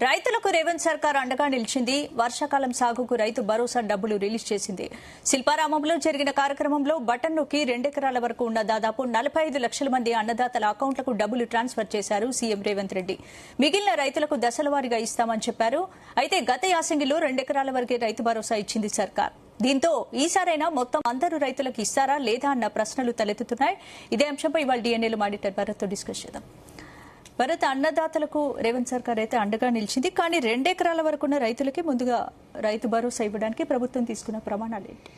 రైతులకు రేవంత్ సర్కార్ అండగా నిలిచింది. వర్షాకాలం సాగుకు రైతు భరోసా డబ్బులు రిలీజ్ చేసింది. శిల్పారామంలో జరిగిన కార్యక్రమంలో బటన్ నొక్కి 2 ఎకరాల వరకు ఉన్న దాదాపు 45 లక్షల మంది అన్నదాతల అకౌంట్లకు డబ్బులు ట్రాన్స్ఫర్ చేశారు సీఎం రేవంత్ రెడ్డి. మిగిలిన రైతులకు దశలవారీగా ఇస్తామని చెప్పారు. అయితే గత యాసంగిలో 2 ఎకరాల వరకే రైతు భరోసా ఇచ్చింది సర్కార్. దీంతో ఈసారైనా మొత్తం అందరూ రైతులకు ఇస్తారా లేదా అన్న ప్రశ్నలు తలెత్తుతున్నాయి. ఇదే అంశంపై ఇవాళ డిఎన్ఏలో మానిటర్ భరత్తో డిస్కస్ చేద్దాం. భరత్, అన్నదాతలకు రేవంత్ సర్కార్ అయితే అండగా నిలిచింది. కానీ 2 ఎకరాల వరకున్న రైతులకి ముందుగా రైతు భరోసా ఇవ్వడానికి ప్రభుత్వం తీసుకున్న ప్రమాణాలు ఏంటి?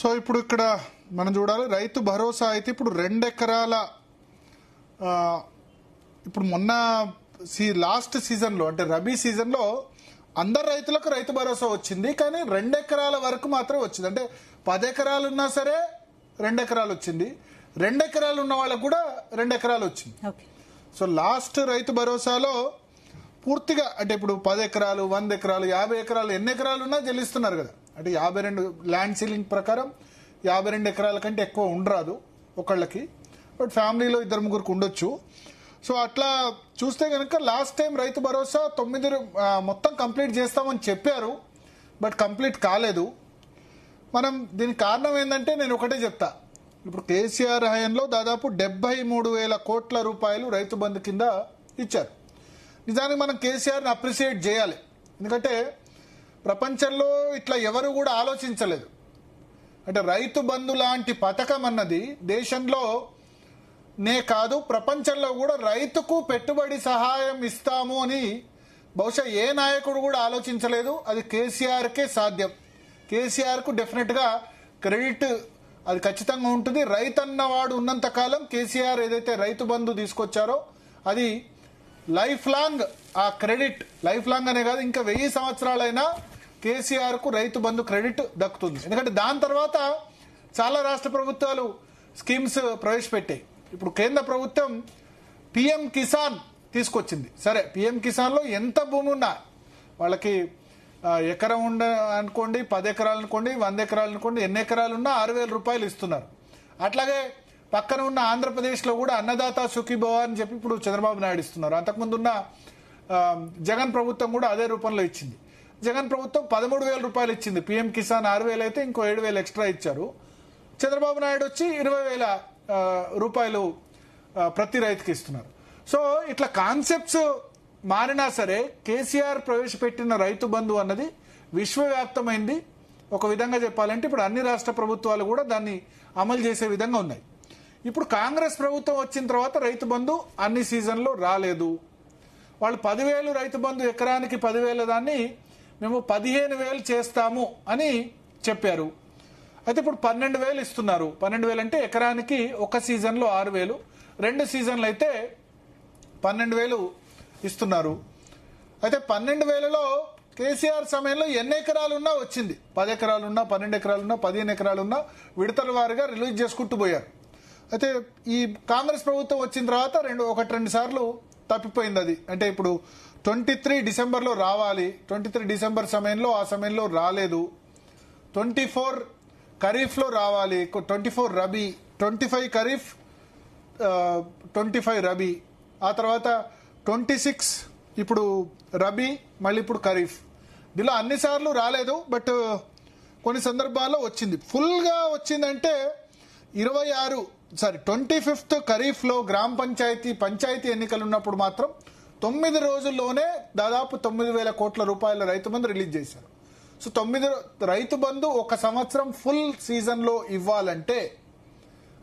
సో ఇప్పుడు ఇక్కడ మనం చూడాలి, రైతు భరోసా అయితే ఇప్పుడు 2 ఎకరాల ఇప్పుడు మొన్న లాస్ట్ సీజన్లో అంటే రబీ సీజన్లో అందరు రైతులకు రైతు భరోసా వచ్చింది. కానీ 2 ఎకరాల వరకు మాత్రమే వచ్చింది. అంటే 10 ఎకరాలు ఉన్నా సరే 2 ఎకరాలు వచ్చింది. 2 ఎకరాలు ఉన్న వాళ్ళకు కూడా 2 ఎకరాలు వచ్చింది. సో లాస్ట్ రైతు భరోసాలో పూర్తిగా అంటే ఇప్పుడు 10 ఎకరాలు, 100 ఎకరాలు, 50 ఎకరాలు, ఎన్ని ఎకరాలు ఉన్నా చెల్లిస్తున్నారు కదా. అంటే 52 ల్యాండ్ సీలింగ్ ప్రకారం 52 ఎకరాల కంటే ఎక్కువ ఉండరాదు ఒకళ్ళకి. బట్ ఫ్యామిలీలో 2-3 ఉండొచ్చు. సో అట్లా చూస్తే కనుక లాస్ట్ టైం రైతు భరోసా 9 మొత్తం కంప్లీట్ చేస్తామని చెప్పారు. బట్ కంప్లీట్ కాలేదు. మనం దీనికి కారణం ఏంటంటే నేను ఒకటే చెప్తా. ఇప్పుడు కేసీఆర్ హయాంలో దాదాపు 73,000 కోట్ల రూపాయలు రైతు బంధు కింద ఇచ్చారు. నిజానికి మనం కేసీఆర్ని అప్రిషియేట్ చేయాలి. ఎందుకంటే ప్రపంచంలో ఇట్లా ఎవరు కూడా ఆలోచించలేదు. అంటే రైతు బంధు లాంటి పథకం అన్నది దేశంలో నే కాదు ప్రపంచంలో కూడా రైతుకు పెట్టుబడి సహాయం ఇస్తాము అని బహుశా ఏ నాయకుడు కూడా ఆలోచించలేదు. అది కేసీఆర్కే సాధ్యం. కేసీఆర్కు డెఫినెట్గా క్రెడిట్ అది ఖచ్చితంగా ఉంటుంది. రైతు అన్నవాడు ఉన్నంత కాలం కేసీఆర్ ఏదైతే రైతు బంధు తీసుకొచ్చారో అది లైఫ్ లాంగ్, ఆ క్రెడిట్ లైఫ్ లాంగ్ అనే కాదు ఇంకా 1000 సంవత్సరాలైనా కేసీఆర్కు రైతు బంధు క్రెడిట్ దక్కుతుంది. ఎందుకంటే దాని తర్వాత చాలా రాష్ట్ర ప్రభుత్వాలు స్కీమ్స్ ప్రవేశపెట్టాయి. ఇప్పుడు కేంద్ర ప్రభుత్వం పిఎం కిసాన్ తీసుకొచ్చింది. సరే, పిఎం కిసాన్లో ఎంత భూమి ఉన్నా వాళ్ళకి ఎకరం అనుకోండి, 10 ఎకరాలు అనుకోండి, 100 ఎకరాలు అనుకోండి, ఎన్ని ఎకరాలున్నా 6,000 రూపాయలు ఇస్తున్నారు. అట్లాగే పక్కన ఉన్న ఆంధ్రప్రదేశ్లో కూడా అన్నదాత సుఖీభవ అని చెప్పి ఇప్పుడు చంద్రబాబు నాయుడు ఇస్తున్నారు. అంతకుముందు ఉన్న జగన్ ప్రభుత్వం కూడా అదే రూపంలో ఇచ్చింది. జగన్ ప్రభుత్వం 13,000 రూపాయలు ఇచ్చింది. పిఎం కిసాన్ 6,000 అయితే ఇంకో 7,000 ఎక్స్ట్రా ఇచ్చారు. చంద్రబాబు నాయుడు వచ్చి 20,000 రూపాయలు ప్రతి రైతుకి ఇస్తున్నారు. సో ఇట్లా కాన్సెప్ట్స్ మారినా సరే కేసీఆర్ ప్రవేశపెట్టిన రైతు బంధు అన్నది విశ్వవ్యాప్తమైంది. ఒక విధంగా చెప్పాలంటే ఇప్పుడు అన్ని రాష్ట్ర ప్రభుత్వాలు కూడా దాన్ని అమలు చేసే విధంగా ఉన్నాయి. ఇప్పుడు కాంగ్రెస్ ప్రభుత్వం వచ్చిన తర్వాత రైతు బంధు అన్ని సీజన్లో రాలేదు. వాళ్ళు 10,000 రైతు బంధు ఎకరానికి 10,000 దాన్ని మేము 15,000 చేస్తాము అని చెప్పారు. అయితే ఇప్పుడు 12,000 ఇస్తున్నారు. 12,000 అంటే ఎకరానికి ఒక సీజన్లో 6,000, 2 సీజన్లు అయితే 12,000 ఇస్తున్నారు. అయితే 12,000లో కేసీఆర్ సమయంలో ఎన్ని ఎకరాలున్నా వచ్చింది. 10 ఎకరాలున్నా, 12 ఎకరాలున్నా, 15 ఎకరాలున్నా విడతల వారిగా రిలీజ్ చేసుకుంటూ పోయారు. అయితే ఈ కాంగ్రెస్ ప్రభుత్వం వచ్చిన తర్వాత 1-2 సార్లు తప్పిపోయింది అది. అంటే ఇప్పుడు 23 డిసెంబర్లో రావాలి. 23 డిసెంబర్ సమయంలో ఆ సమయంలో రాలేదు. 24 ఖరీఫ్లో రావాలి. 24 రబీ, 25 ఖరీఫ్, 25 రబీ, ఆ తర్వాత 26 ఇప్పుడు రబీ, మళ్ళీ ఇప్పుడు ఖరీఫ్. దీనిలో అన్నిసార్లు రాలేదు. బట్ కొన్ని సందర్భాల్లో వచ్చింది. ఫుల్గా వచ్చిందంటే 25th ఖరీఫ్లో గ్రామ పంచాయతీ ఎన్నికలు ఉన్నప్పుడు మాత్రం 9 రోజుల్లోనే దాదాపు 9,000 కోట్ల రూపాయల రైతు బంధు రిలీజ్ చేశారు. సో 9 రైతు బంధు ఒక సంవత్సరం ఫుల్ సీజన్లో ఇవ్వాలంటే,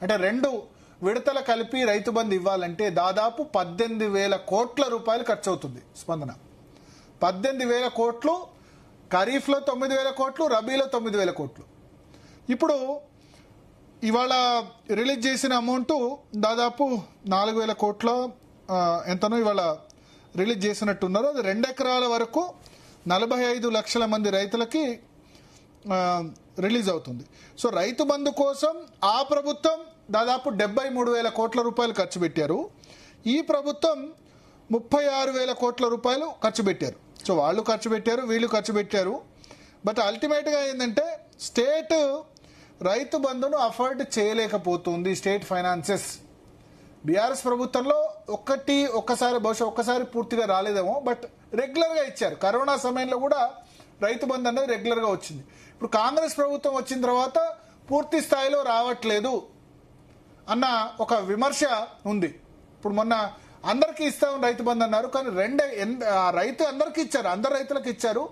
అంటే 2 విడతల కలిపి రైతు బంధు ఇవ్వాలంటే దాదాపు 18,000 కోట్ల రూపాయలు ఖర్చు అవుతుంది. స్పందన 18,000 కోట్లు, ఖరీఫ్లో 9,000 కోట్లు, రబీలో 9,000 కోట్లు. ఇప్పుడు ఇవాళ రిలీజ్ చేసిన అమౌంట్ దాదాపు 4,000 కోట్ల ఎంతనో ఇవాళ రిలీజ్ చేసినట్టున్నారు. అది 2 ఎకరాల వరకు 45 లక్షల మంది రైతులకి రిలీజ్ అవుతుంది. సో రైతు బంధు కోసం ఆ ప్రభుత్వం దాదాపు 73,000 కోట్ల రూపాయలు ఖర్చు పెట్టారు. ఈ ప్రభుత్వం 36,000 కోట్ల రూపాయలు ఖర్చు పెట్టారు. సో వాళ్ళు ఖర్చు పెట్టారు, వీళ్ళు ఖర్చు పెట్టారు. బట్ అల్టిమేట్గా ఏంటంటే స్టేట్ రైతు బంధును అఫోర్డ్ చేయలేకపోతుంది. స్టేట్ ఫైనాన్సెస్ బీఆర్ఎస్ ప్రభుత్వంలో ఒక్కసారి బహుశా ఒక్కసారి పూర్తిగా రాలేదేమో, బట్ రెగ్యులర్గా ఇచ్చారు. కరోనా సమయంలో కూడా రైతు బంధు అనేది రెగ్యులర్గా వచ్చింది. ఇప్పుడు కాంగ్రెస్ ప్రభుత్వం వచ్చిన తర్వాత పూర్తి స్థాయిలో రావట్లేదు అన్న ఒక విమర్శ ఉంది. ఇప్పుడు మొన్న అందరికీ ఇస్తామని రైతు బంధు అన్నారు, కానీ రైతు అందరికీ ఇచ్చారు, అందరు రైతులకు ఇచ్చారు,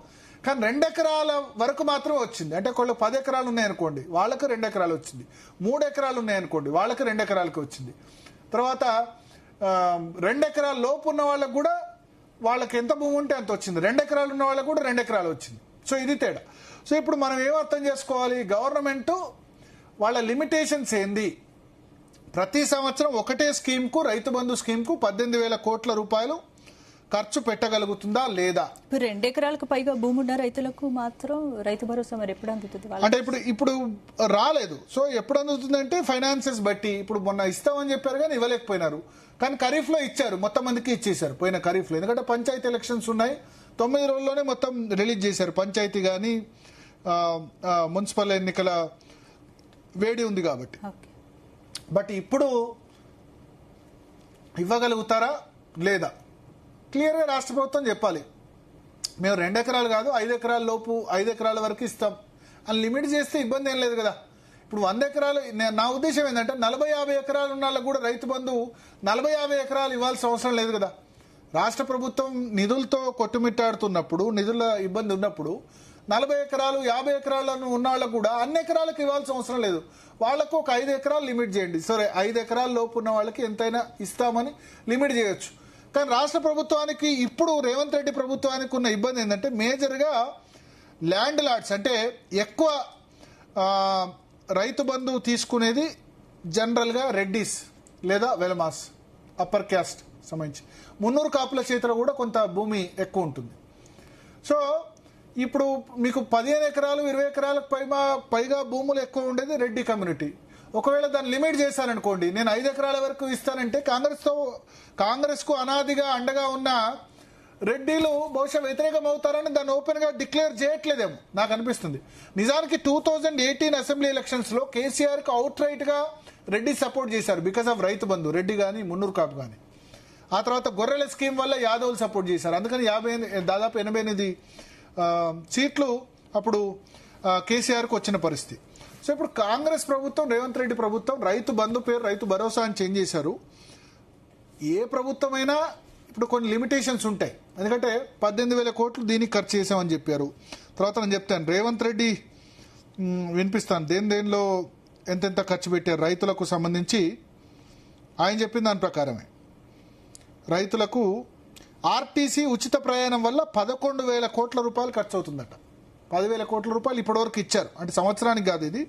కానీ 2 ఎకరాల వరకు మాత్రమే వచ్చింది. అంటే ఒకళ్ళు 10 ఎకరాలు ఉన్నాయనుకోండి, వాళ్ళకి 2 ఎకరాలు వచ్చింది. 3 ఎకరాలు ఉన్నాయనుకోండి, వాళ్ళకి 2 ఎకరాలకి వచ్చింది. తర్వాత 2 ఎకరాల లోపు ఉన్న వాళ్ళకు కూడా వాళ్ళకి ఎంత భూమి ఉంటే అంత వచ్చింది. 2 ఎకరాలు ఉన్న వాళ్ళకు కూడా 2 ఎకరాలు వచ్చింది. సో ఇది తేడా. సో ఇప్పుడు మనం ఏం అర్థం చేసుకోవాలి, గవర్నమెంట్ వాళ్ళ లిమిటేషన్స్ ఏంది. ప్రతి సంవత్సరం ఒకటే స్కీమ్కు, రైతు బంధు స్కీమ్కు 18,000 కోట్ల రూపాయలు ఖర్చు పెట్టగలుగుతుందా లేదా? 2 ఎకరాలకు పైగా భూమి ఉన్న రైతులకు మాత్రం రైతు భరోసా మరి ఎప్పుడు అందుతుంది? అంటే ఇప్పుడు రాలేదు. సో ఎప్పుడు అందుతుందంటే ఫైనాన్సెస్ బట్టి. ఇప్పుడు మొన్న ఇస్తామని చెప్పారు కానీ ఇవ్వలేకపోయినారు, కానీ ఖరీఫ్ లో ఇచ్చారు, మొత్తం మందికి ఇచ్చేశారు పోయిన ఖరీఫ్ లో. ఎందుకంటే పంచాయతీ ఎలక్షన్స్ ఉన్నాయి, 9 రోజుల్లోనే మొత్తం రిలీజ్ చేశారు. పంచాయతీ కానీ మున్సిపల్ ఎన్నికల వేడి ఉంది కాబట్టి. బట్ ఇప్పుడు ఇవ్వగలుగుతారా లేదా క్లియర్గా రాష్ట్ర ప్రభుత్వం చెప్పాలి. మేము 2 ఎకరాలు కాదు 5 ఎకరాల లోపు 5 ఎకరాల వరకు ఇస్తాం అని లిమిట్ చేస్తే ఇబ్బంది ఏం లేదు కదా. ఇప్పుడు 100 ఎకరాలు, నా ఉద్దేశం ఏంటంటే 40-50 ఎకరాలు ఉన్న వాళ్ళకు కూడా రైతు బంధు 40-50 ఎకరాలు ఇవ్వాల్సిన అవసరం లేదు కదా. రాష్ట్ర ప్రభుత్వం నిధులతో కొట్టుమిట్టాడుతున్నప్పుడు, నిధుల ఇబ్బంది ఉన్నప్పుడు 40 ఎకరాలు 50 ఎకరాలను ఉన్న వాళ్ళకు కూడా అన్ని ఎకరాలకు ఇవ్వాల్సిన అవసరం లేదు. వాళ్లకు ఒక 5 ఎకరాలు లిమిట్ చేయండి. సరే, 5 ఎకరాల లోపు ఉన్న వాళ్ళకి ఎంతైనా ఇస్తామని లిమిట్ చేయొచ్చు. కానీ రాష్ట్ర ప్రభుత్వానికి, ఇప్పుడు రేవంత్ రెడ్డి ప్రభుత్వానికి ఉన్న ఇబ్బంది ఏంటంటే మేజర్గా ల్యాండ్ లాట్స్, అంటే ఎక్కువ రైతు బంధు తీసుకునేది జనరల్గా రెడ్డిస్ లేదా వెలమాస్, అప్పర్ క్యాస్ట్ సంబంధించి. మున్నూరు కాపుల చేతిలో కూడా కొంత భూమి ఎక్కువ ఉంటుంది. సో ఇప్పుడు మీకు 15 ఎకరాలు 20 ఎకరాలకు పైగా భూములు ఎక్కువ ఉండేది రెడ్డి కమ్యూనిటీ. ఒకవేళ దాన్ని లిమిట్ చేశారనుకోండి, నేను 5 ఎకరాల వరకు ఇస్తానంటే కాంగ్రెస్కు అనాదిగా అండగా ఉన్న రెడ్డిలు బహుశా వ్యతిరేకం అవుతారని దాన్ని ఓపెన్ గా డిక్లేర్ చేయట్లేదేమో నాకు అనిపిస్తుంది. నిజానికి 2018 అసెంబ్లీ ఎలక్షన్స్ లో కేసీఆర్ కు అవుట్ రైట్ గా రెడ్డి సపోర్ట్ చేశారు బికాస్ ఆఫ్ రైతు బంధు, రెడ్డి గాని మున్నూరు కాపు గాని. ఆ తర్వాత గొర్రెల స్కీమ్ వల్ల యాదవ్లు సపోర్ట్ చేశారు. అందుకని దాదాపు 88 సీట్లు అప్పుడు కేసీఆర్ కు వచ్చిన పరిస్థితి. సో ఇప్పుడు కాంగ్రెస్ ప్రభుత్వం, రేవంత్ రెడ్డి ప్రభుత్వం రైతు బంధు పేరు రైతు భరోసా అని చేంజ్ చేశారు. ఏ ప్రభుత్వమైనా ఇప్పుడు కొన్ని లిమిటేషన్స్ ఉంటాయి. ఎందుకంటే 18,000 కోట్లు దీనికి ఖర్చు చేశామని చెప్పారు. తర్వాత నేను చెప్తాను, రేవంత్ రెడ్డి వినిపిస్తాను దేనిలో ఎంతెంత ఖర్చు పెట్టారు రైతులకు సంబంధించి. ఆయన చెప్పిన దాని ప్రకారమే రైతులకు ఆర్టీసీ ఉచిత ప్రయాణం వల్ల 11,000 కోట్ల రూపాయలు ఖర్చు అవుతుందట. 10,000 కోట్ల రూపాయలు ఇప్పటివరకు ఇచ్చారు, అంటే సంవత్సరానికి కాదు ఇది.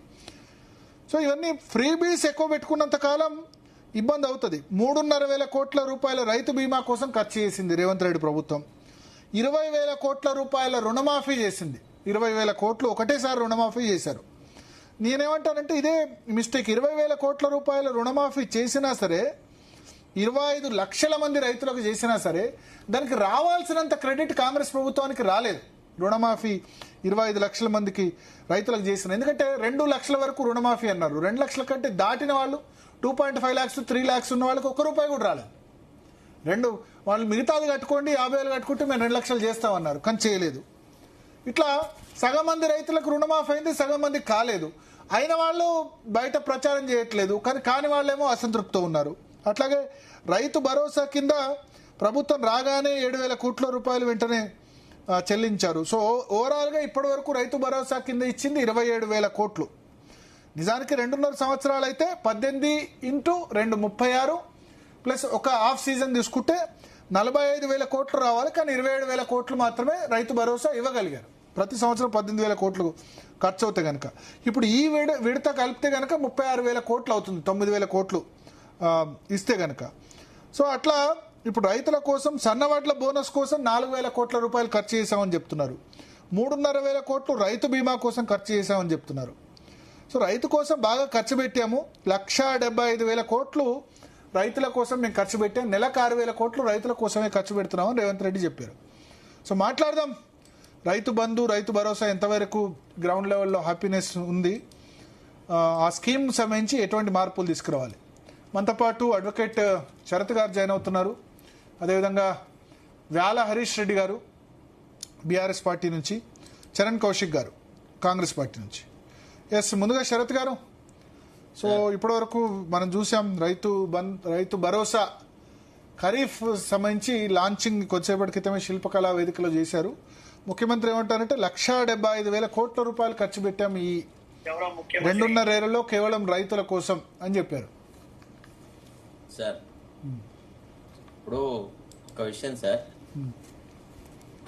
సో ఇవన్నీ ఫ్రీబీస్ ఎక్కువ పెట్టుకున్నంత కాలం ఇబ్బంది అవుతుంది. 3,500 కోట్ల రూపాయల రైతు బీమా కోసం ఖర్చు చేసింది రేవంత్ రెడ్డి ప్రభుత్వం. 20,000 కోట్ల రూపాయల రుణమాఫీ చేసింది. 20,000 కోట్లు ఒకటేసారి రుణమాఫీ చేశారు. నేనేమంటానంటే ఇదే మిస్టేక్. 20,000 కోట్ల రూపాయల రుణమాఫీ చేసినా సరే, 25 లక్షల మంది రైతులకు చేసినా సరే, దానికి రావాల్సినంత క్రెడిట్ కాంగ్రెస్ ప్రభుత్వానికి రాలేదు. రుణమాఫీ 25 లక్షల మందికి రైతులకు చేసిన, ఎందుకంటే 2 లక్షల వరకు రుణమాఫీ అన్నారు. 2 లక్షల కంటే దాటిన వాళ్ళు 2.5 lakhs 3 lakhs ఉన్న వాళ్ళకి ₹1 కూడా రాలేదు. వాళ్ళు మిగతాది కట్టుకోండి, 50,000 కట్టుకుంటే మేము 2 లక్షలు చేస్తామన్నారు, కానీ చేయలేదు. ఇట్లా సగం మంది రైతులకు రుణమాఫీ అయింది, సగం మందికి కాలేదు. అయిన వాళ్ళు బయట ప్రచారం చేయట్లేదు, కానీ కాని వాళ్ళేమో అసంతృప్తితో ఉన్నారు. అట్లాగే రైతు భరోసా కింద ప్రభుత్వం రాగానే 7,000 కోట్ల రూపాయలు వెంటనే చెల్లించారు. సో ఓవరాల్గా ఇప్పటి వరకు రైతు భరోసా కింద ఇచ్చింది 27,000 కోట్లు. నిజానికి 2.5 సంవత్సరాలు అయితే 18 × 2 36 ప్లస్ ఒక హాఫ్ సీజన్ తీసుకుంటే 45,000 కోట్లు రావాలి, కానీ 27,000 కోట్లు మాత్రమే రైతు భరోసా ఇవ్వగలిగారు. ప్రతి సంవత్సరం 18,000 కోట్లు ఖర్చు అవుతాయి కనుక ఇప్పుడు ఈ విడత కలిపితే కనుక 36,000 కోట్లు అవుతుంది, 9,000 కోట్లు ఇస్తే కనుక. సో అట్లా ఇప్పుడు రైతుల కోసం సన్నవడ్ల బోనస్ కోసం 4,000 కోట్ల రూపాయలు ఖర్చు చేశామని చెప్తున్నారు. 3,500 కోట్లు రైతు బీమా కోసం ఖర్చు చేశామని చెప్తున్నారు. సో రైతు కోసం బాగా ఖర్చు పెట్టాము. 1,75,000 కోట్లు రైతుల కోసం మేము ఖర్చు పెట్టాం. నెలకు 6,000 కోట్లు రైతుల కోసమే ఖర్చు పెడుతున్నామని రేవంత్ రెడ్డి చెప్పారు. సో మాట్లాడదాం, రైతు బంధు రైతు భరోసా ఎంతవరకు గ్రౌండ్ లెవెల్లో హ్యాపీనెస్ ఉంది, ఆ స్కీమ్ సంబంధించి ఎటువంటి మార్పులు తీసుకురావాలి. మనతో పాటు అడ్వకేట్ శరత్ గారు జాయిన్ అవుతున్నారు. అదేవిధంగా వ్యాల హరీష్ రెడ్డి గారు బీఆర్ఎస్ పార్టీ నుంచి, చరణ్ కౌశిక్ గారు కాంగ్రెస్ పార్టీ నుంచి. ఎస్, ముందుగా శరత్ గారు, సో ఇప్పటివరకు మనం చూసాం రైతు భరోసా ఖరీఫ్ సంబంధించి లాంచింగ్ కొద్దిసేపటి క్రితమే శిల్పకళా వేదికలో చేశారు. ముఖ్యమంత్రి ఏమంటారంటే 1,75,000 కోట్ల రూపాయలు ఖర్చు పెట్టాం ఈ 2.5 ఏళ్లలో కేవలం రైతుల కోసం అని చెప్పారు. సార్ ఇప్పుడు ఒక విషయం సార్,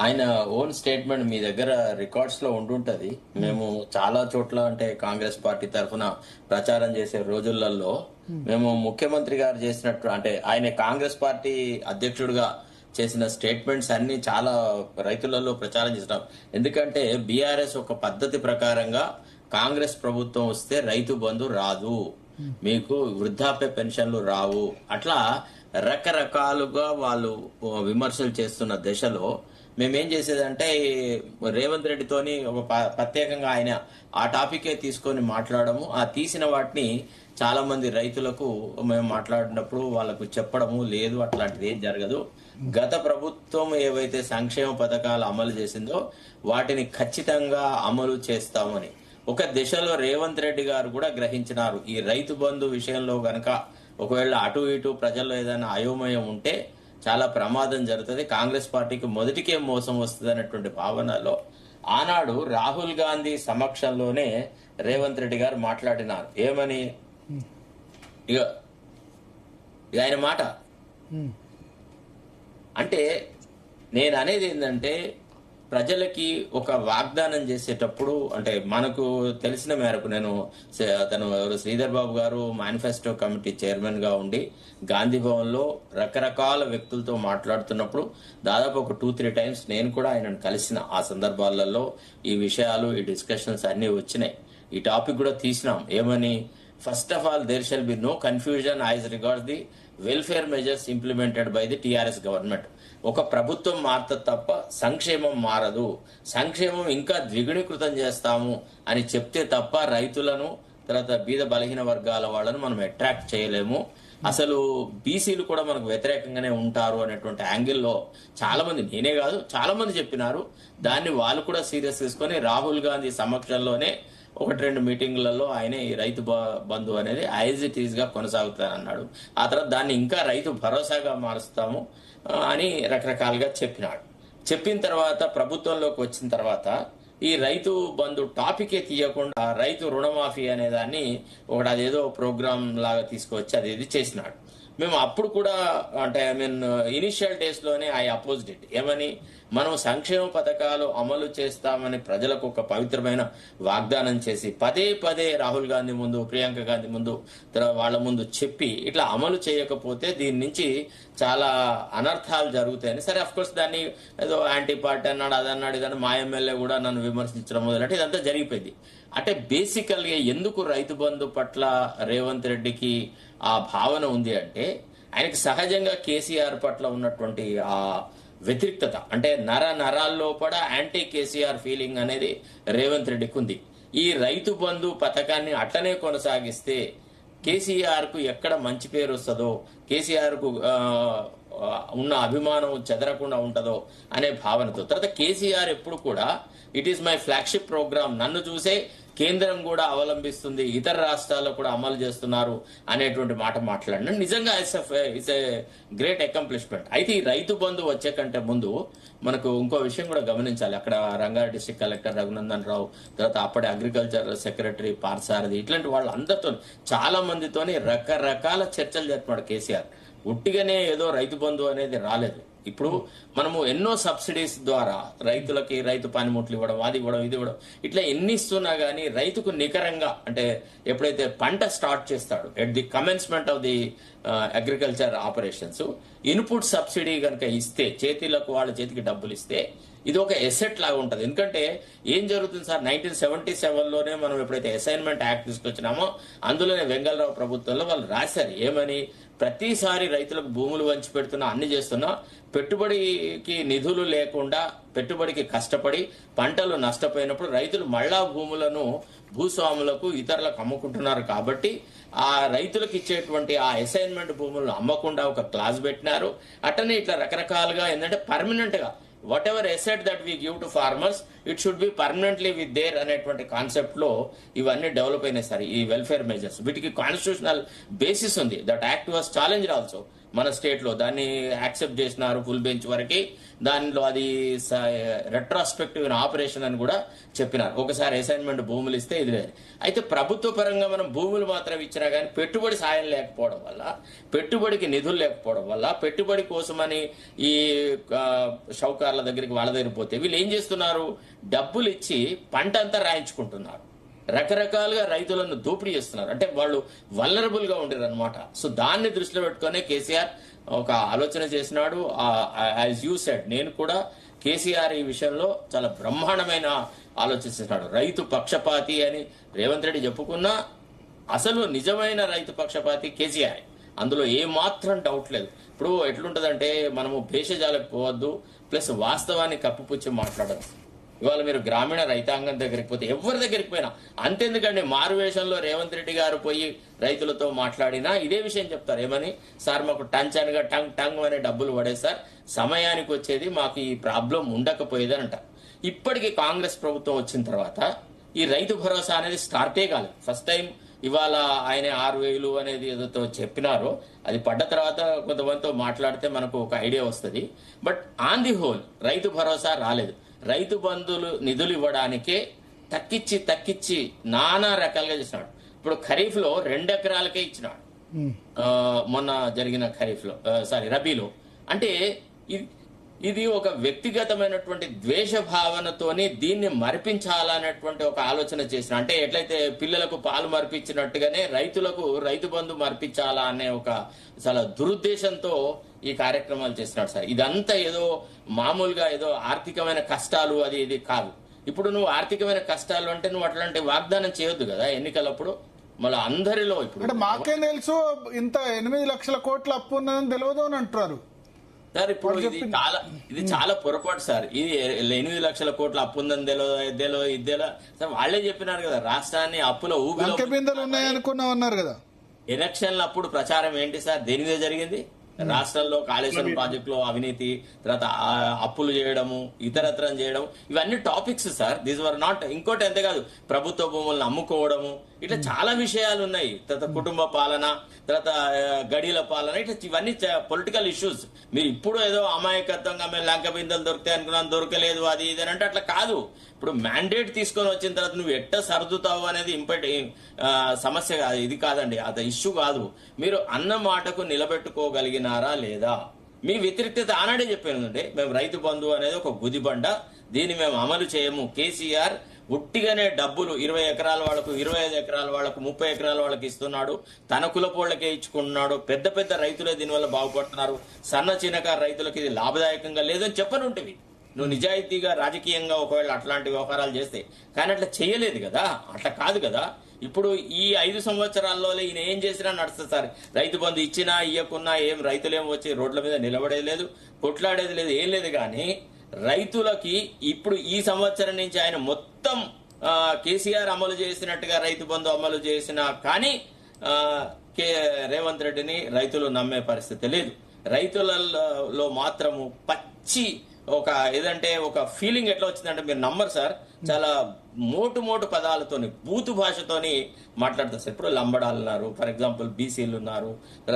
ఆయన ఓన్ స్టేట్మెంట్ మీ దగ్గర రికార్డ్స్ లో ఉండుంటది. మేము చాలా చోట్ల అంటే కాంగ్రెస్ పార్టీ తరఫున ప్రచారం చేసే రోజులలో మేము ముఖ్యమంత్రి గారు చేసినట్టు అంటే ఆయన కాంగ్రెస్ పార్టీ అధ్యక్షుడిగా చేసిన స్టేట్మెంట్స్ అన్ని చాలా రైతులలో ప్రచారం చేసినాం. ఎందుకంటే బీఆర్ఎస్ ఒక పద్ధతి ప్రకారంగా కాంగ్రెస్ ప్రభుత్వం వస్తే రైతు బంధు రాదు, మీకు వృద్ధాప్య పెన్షన్లు రావు, అట్లా రకరకాలుగా వాళ్ళు విమర్శలు చేస్తున్న దశలో మేమేం చేసేదంటే రేవంత్ రెడ్డితోని ఒక ప్రత్యేకంగా ఆయన ఆ టాపికే తీసుకొని మాట్లాడము, ఆ తీసిన వాటిని చాలా మంది రైతులకు మేము మాట్లాడినప్పుడు వాళ్ళకు చెప్పడము లేదు, అట్లాంటిది ఏం జరగదు. గత ప్రభుత్వం ఏవైతే సంక్షేమ పథకాలు అమలు చేసిందో వాటిని ఖచ్చితంగా అమలు చేస్తామని ఒక దిశలో రేవంత్ రెడ్డి గారు కూడా గ్రహించినారు. ఈ రైతు బంధు విషయంలో గనక ఒకవేళ అటు ఇటు ప్రజల్లో ఏదైనా అయోమయం ఉంటే చాలా ప్రమాదం జరుగుతుంది, కాంగ్రెస్ పార్టీకి మొదటికే మోసం వస్తుంది అనేటువంటి భావనలో ఆనాడు రాహుల్ గాంధీ సమక్షంలోనే రేవంత్ రెడ్డి గారు మాట్లాడినారు. ఏమని? ఇక ఆయన మాట అంటే నేను అనేది ఏంటంటే ప్రజలకి ఒక వాగ్దానం చేసేటప్పుడు అంటే మనకు తెలిసిన మేరకు నేను అతను శ్రీధర్ బాబు గారు మేనిఫెస్టో కమిటీ చైర్మన్ గా ఉండి గాంధీ భవన్ లో రకరకాల వ్యక్తులతో మాట్లాడుతున్నప్పుడు దాదాపు ఒక 2-3 టైమ్స్ నేను కూడా ఆయనను కలిసిన ఆ సందర్భాలలో ఈ విషయాలు ఈ డిస్కషన్స్ అన్ని వచ్చినాయి. ఈ టాపిక్ కూడా తీసినాం. ఏమని? First of all there shall be no confusion as regards the welfare measures implemented by the TRS government. ఒక ప్రభుత్వం మారుతుంది తప్ప సంక్షేమం మారదు, సంక్షేమం ఇంకా ద్విగుణీకృతం చేస్తాము అని చెప్తే తప్ప రైతులను తర్వాత బీద బలహీన వర్గాల వాళ్ళను మనం అట్రాక్ట్ చేయలేము. అసలు బీసీలు కూడా మనకు వ్యతిరేకంగానే ఉంటారు అనేటువంటి యాంగిల్లో చాలా మంది, నేనే కాదు చాలా మంది చెప్పినారు. దాన్ని వాళ్ళు కూడా సీరియస్ తీసుకొని రాహుల్ గాంధీ సమక్షంలోనే 1-2 మీటింగులలో ఆయన ఈ రైతు బంధు అనేది యాజ్ ఇట్ ఈజ్ గా కొనసాగుతానన్నాడు. ఆ తర్వాత దాన్ని ఇంకా రైతు భరోసాగా మారుస్తాము అని రకరకాలుగా చెప్పినాడు. చెప్పిన తర్వాత ప్రభుత్వంలోకి వచ్చిన తర్వాత ఈ రైతు బంధు టాపికే తీయకుండా రైతు రుణమాఫీ అనే దాన్ని ఒకటి అదేదో ప్రోగ్రామ్ లాగా తీసుకొచ్చి అది చేసినాడు. మేము అప్పుడు కూడా అంటే ఇనిషియల్ డేస్ లోనే ఐ అపోజ్డ్ ఇట్. ఏమని? మనం సంక్షేమ పథకాలు అమలు చేస్తామని ప్రజలకు ఒక పవిత్రమైన వాగ్దానం చేసి పదే పదే రాహుల్ గాంధీ ముందు, ప్రియాంక గాంధీ ముందు, వాళ్ళ ముందు చెప్పి ఇట్లా అమలు చేయకపోతే దీని నుంచి చాలా అనర్థాలు జరుగుతాయని. సరే, అఫ్ కోర్స్ దాన్ని ఏదో యాంటీ పార్టీ అన్నాడు, అదన్నాడు, ఇదన్నా మా ఎమ్మెల్యే కూడా నన్ను విమర్శించడం మొదలంటే ఇదంతా జరిగిపోయింది. అంటే బేసికల్గా ఎందుకు రైతు బంధు పట్ల రేవంత్ రెడ్డికి ఆ భావన ఉంది అంటే ఆయనకి సహజంగా కేసీఆర్ పట్ల ఉన్నటువంటి ఆ వ్యతిరేకత అంటే నరాల్లో కూడా యాంటీ కేసీఆర్ ఫీలింగ్ అనేది రేవంత్ రెడ్డికి ఉంది. ఈ రైతు బంధు పథకాన్ని అట్లనే కొనసాగిస్తే కేసీఆర్ కు ఎక్కడ మంచి పేరు వస్తుందో, కేసీఆర్ కు ఉన్న అభిమానం చెదరకుండా ఉంటుందో అనే భావనతో తర్వాత కేసీఆర్ ఎప్పుడు కూడా it is my flagship programme, నన్ను చూసే కేంద్రం కూడా అవలంబిస్తుంది, ఇతర రాష్ట్రాల్లో కూడా అమలు చేస్తున్నారు అనేటువంటి మాట మాట్లాడినా నిజంగా ఇట్స్ ఏ గ్రేట్ అకంప్లిష్మెంట్. అయితే ఈ రైతు బంధు వచ్చే కంటే ముందు మనకు ఇంకో విషయం కూడా గమనించాలి. అక్కడ రంగారెడ్డి డిస్ట్రిక్ట్ కలెక్టర్ రఘునందన్ రావు, తర్వాత అప్పటి అగ్రికల్చర్ సెక్రటరీ పార్సారథి, ఇట్లాంటి వాళ్ళందరితో చాలా మందితోని రకరకాల చర్చలు జరిపాడు కేసీఆర్. ఉట్టిగానే ఏదో రైతు బంధు అనేది రాలేదు. ఇప్పుడు మనము ఎన్నో సబ్సిడీస్ ద్వారా రైతులకి రైతు పనిముట్లు ఇవ్వడం, అది ఇవ్వడం, ఇది ఇవ్వడం, ఇట్లా ఎన్ని ఇస్తున్నా గానీ రైతుకు నికరంగా అంటే ఎప్పుడైతే పంట స్టార్ట్ చేస్తాడు at the commencement of the agriculture operations input subsidy కనుక ఇస్తే, చేతిలకు వాళ్ళ చేతికి డబ్బులు ఇస్తే ఇది ఒక ఎసెట్ లాగా ఉంటుంది. ఎందుకంటే ఏం జరుగుతుంది సార్, 1977లోనే మనం ఎప్పుడైతే అసైన్మెంట్ యాక్ట్ తీసుకొచ్చినామో అందులోనే వెంగళరావు ప్రభుత్వంలో వాళ్ళు రాశారు ఏమని, ప్రతిసారి రైతులకు భూములు వంచి పెడుతున్నా, అన్ని చేస్తున్నా, పెట్టుబడికి నిధులు లేకుండా పెట్టుబడికి కష్టపడి పంటలు నష్టపోయినప్పుడు రైతులు మళ్ళా భూములను భూస్వాములకు ఇతరులకు అమ్ముకుంటున్నారు కాబట్టి ఆ రైతులకు ఇచ్చేటువంటి ఆ అసైన్మెంట్ భూములను అమ్మకుండా ఒక క్లాజ్ పెట్టినారు. అట్టనే ఇట్లా రకరకాలుగా ఏంటంటే పర్మనెంట్ గా what ever asset that we give to farmers it should be permanently with their అనేటువంటి కాన్సెప్ట్ లో ఇవన్నీ డెవలప్ అయినాయి సార్ ఈ వెల్ఫేర్ మెజర్స్. వీటికి కాన్స్టిట్యూషనల్ బేసిస్ ఉంది. That act was challenged also మన స్టేట్ లో. దాన్ని యాక్సెప్ట్ చేసినారు ఫుల్ బెంచ్ వరకు. దానిలో అది రెట్రాస్పెక్టివ్ ఆపరేషన్ అని కూడా చెప్పినారు. ఒకసారి అసైన్మెంట్ భూములు ఇస్తే ఇది లేదు. అయితే ప్రభుత్వ పరంగా మనం భూములు మాత్రం ఇచ్చినా కానీ పెట్టుబడి సాయం లేకపోవడం వల్ల, పెట్టుబడికి నిధులు లేకపోవడం వల్ల, పెట్టుబడి కోసమని ఈ షౌకార్ల దగ్గరికి వాళ్ళ దగ్గర పోతే వీళ్ళు ఏం చేస్తున్నారు, డబ్బులు ఇచ్చి పంట అంతా రాయించుకుంటున్నారు. రకరకాలుగా రైతులను దోపిడీ చేస్తున్నారు. అంటే వాళ్ళు వల్నరబుల్ గా ఉండేది అనమాట. సో దాన్ని దృష్టిలో పెట్టుకునే కేసీఆర్ ఒక ఆలోచన చేసినాడు. యాజ్ యూ సెడ్, నేను కూడా కేసీఆర్ ఈ విషయంలో చాలా బ్రహ్మాండమైన ఆలోచిస్తున్నాడు. రైతు పక్షపాతి అని రేవంత్ రెడ్డి చెప్పుకున్నా అసలు నిజమైన రైతు పక్షపాతి కేసీఆర్. అందులో ఏ మాత్రం డౌట్ లేదు. ఇప్పుడు ఎట్లుంటదంటే మనము భేషజాలకు పోవద్దు, ప్లస్ వాస్తవాన్ని కప్పిపుచ్చి మాట్లాడదు. ఇవాళ మీరు గ్రామీణ రైతాంగం దగ్గరికి పోతే ఎవరి దగ్గరికి పోయినా అంతెందుకండి, మారువేషంలో రేవంత్ రెడ్డి గారు పోయి రైతులతో మాట్లాడినా ఇదే విషయం చెప్తారు. ఏమని, సార్ మాకు టంచన్గా టంగ్ టంగ్ అనే డబ్బులు పడే సార్, సమయానికి వచ్చేది, మాకు ఈ ప్రాబ్లం ఉండకపోయేది అంట. ఇప్పటికీ కాంగ్రెస్ ప్రభుత్వం వచ్చిన తర్వాత ఈ రైతు భరోసా అనేది స్టార్టే కాలేదు. ఫస్ట్ టైం ఇవాళ ఆయన 6,000 అనేది ఏదో చెప్పినారో అది పడ్డ తర్వాత కొంతమందితో మాట్లాడితే మనకు ఒక ఐడియా వస్తుంది. But on the whole Rythu Bharosa రాలేదు. రైతు బంధువులు నిధులు ఇవ్వడానికే తక్కిచ్చి నానా రకాలుగా చేసినాడు. ఇప్పుడు ఖరీఫ్ లో 2 ఎకరాలకే ఇచ్చినాడు మొన్న జరిగిన ఖరీఫ్ లో, రబీలో. అంటే ఇది ఒక వ్యక్తిగతమైనటువంటి ద్వేష భావనతోని దీన్ని మరిపించాలనేటువంటి ఒక ఆలోచన చేసిన. అంటే ఎట్లయితే పిల్లలకు పాలు మరిపించినట్టుగానే రైతులకు రైతు బంధు మరిపించాలా అనే ఒక చాలా దురుద్దేశంతో ఈ కార్యక్రమాలు చేస్తున్నాడు సార్. ఇదంతా ఏదో మామూలుగా ఏదో ఆర్థికమైన కష్టాలు అది ఇది కాదు. ఇప్పుడు నువ్వు ఆర్థికమైన కష్టాలు అంటే నువ్వు అట్లాంటి వాగ్దానం చేయొద్దు కదా ఎన్నికలప్పుడు. మళ్ళీ అందరిలో ఇప్పుడు మాకేం తెలుసు ఇంత 8 లక్షల కోట్ల అప్పు ఉన్నదని తెలియదు అని అంటున్నారు సార్. ఇప్పుడు ఇది చాలా పొరపాటు సార్. ఇది 8 లక్షల కోట్ల అప్పు ఉందని ఇదేలో సార్ వాళ్ళే చెప్పినారు కదా, రాష్ట్రాన్ని అప్పుల ఊబిలో ఉన్నాయనుకున్నామన్నారు కదా. ఎలక్షన్ల అప్పుడు ప్రచారం ఏంటి సార్, దేని మీద జరిగింది? రాష్ట్రంలో కాళేశ్వరం ప్రాజెక్టులో అవినీతి, తర్వాత అప్పులు చేయడము, ఇతరత్రం చేయడం, ఇవన్నీ topics sir. These were not. ఇంకోటి అంతేకాదు, ప్రభుత్వ భూములను అమ్ముకోవడము, ఇట్లా చాలా విషయాలు ఉన్నాయి. తర్వాత కుటుంబ పాలన, తర్వాత గడిల పాలన, ఇట్లా ఇవన్నీ పొలిటికల్ ఇష్యూస్. మీరు ఇప్పుడు ఏదో అమాయకత్వంగా మేము లంక బిందెలు దొరుకుతాయి అనుకున్నాను, దొరకలేదు అది ఇది అంటే అట్లా కాదు. ఇప్పుడు మ్యాండేట్ తీసుకొని వచ్చిన తర్వాత నువ్వు ఎట్ట సర్దుతావు అనేది సమస్య కాదు, ఇది కాదండి, అది ఇష్యూ కాదు. మీరు అన్న మాటకు నిలబెట్టుకోగలిగినారా లేదా? మీ వ్యతిరేకత ఆనాడే చెప్పానంటే మేము రైతు బంధు అనేది ఒక గుదిబండ, దీన్ని మేము అమలు చేయము. కేసీఆర్ ఉట్టిగానే డబ్బులు 20 ఎకరాల వాళ్ళకు, 25 ఎకరాల వాళ్ళకు, 30 ఎకరాల వాళ్ళకి ఇస్తున్నాడు. తన కులపోళ్లకే ఇచ్చుకుంటున్నాడు. పెద్ద పెద్ద రైతులే దీనివల్ల బాగుపడుతున్నారు. సన్న చిన్నకారు రైతులకు ఇది లాభదాయకంగా లేదని చెప్పనుంటివి నువ్వు నిజాయితీగా రాజకీయంగా ఒకవేళ అట్లాంటి వ్యవహారాలు చేస్తే. కానీ అట్లా చేయలేదు కదా, అట్లా కాదు కదా. ఇప్పుడు ఈ 5 సంవత్సరాల్లో ఈయన ఏం చేసినా నడుస్తుంది సార్. రైతు బంధు ఇచ్చినా ఇయ్యకున్నా ఏం రైతులేం వచ్చి రోడ్ల మీద నిలబడేది లేదు, కొట్లాడేది లేదు, ఏం లేదు. కానీ రైతులకి ఇప్పుడు ఈ సంవత్సరం నుంచి ఆయన మొత్తం కేసీఆర్ అమలు చేసినట్టుగా రైతు బంధు అమలు చేసినా కానీ రేవంత్ రెడ్డిని రైతులు నమ్మే పరిస్థితి లేదు. రైతులలో మాత్రము పచ్చి ఒక ఏదంటే ఒక ఫీలింగ్ ఎట్లా వచ్చిందంటే మీరు నమ్మరు సార్, చాలా మోటు పదాలతోని బూతు భాషతోని మాట్లాడతారు సార్. ఇప్పుడు లంబడాలు ఉన్నారు, ఫర్ ఎగ్జాంపుల్ బీసీలు ఉన్నారు,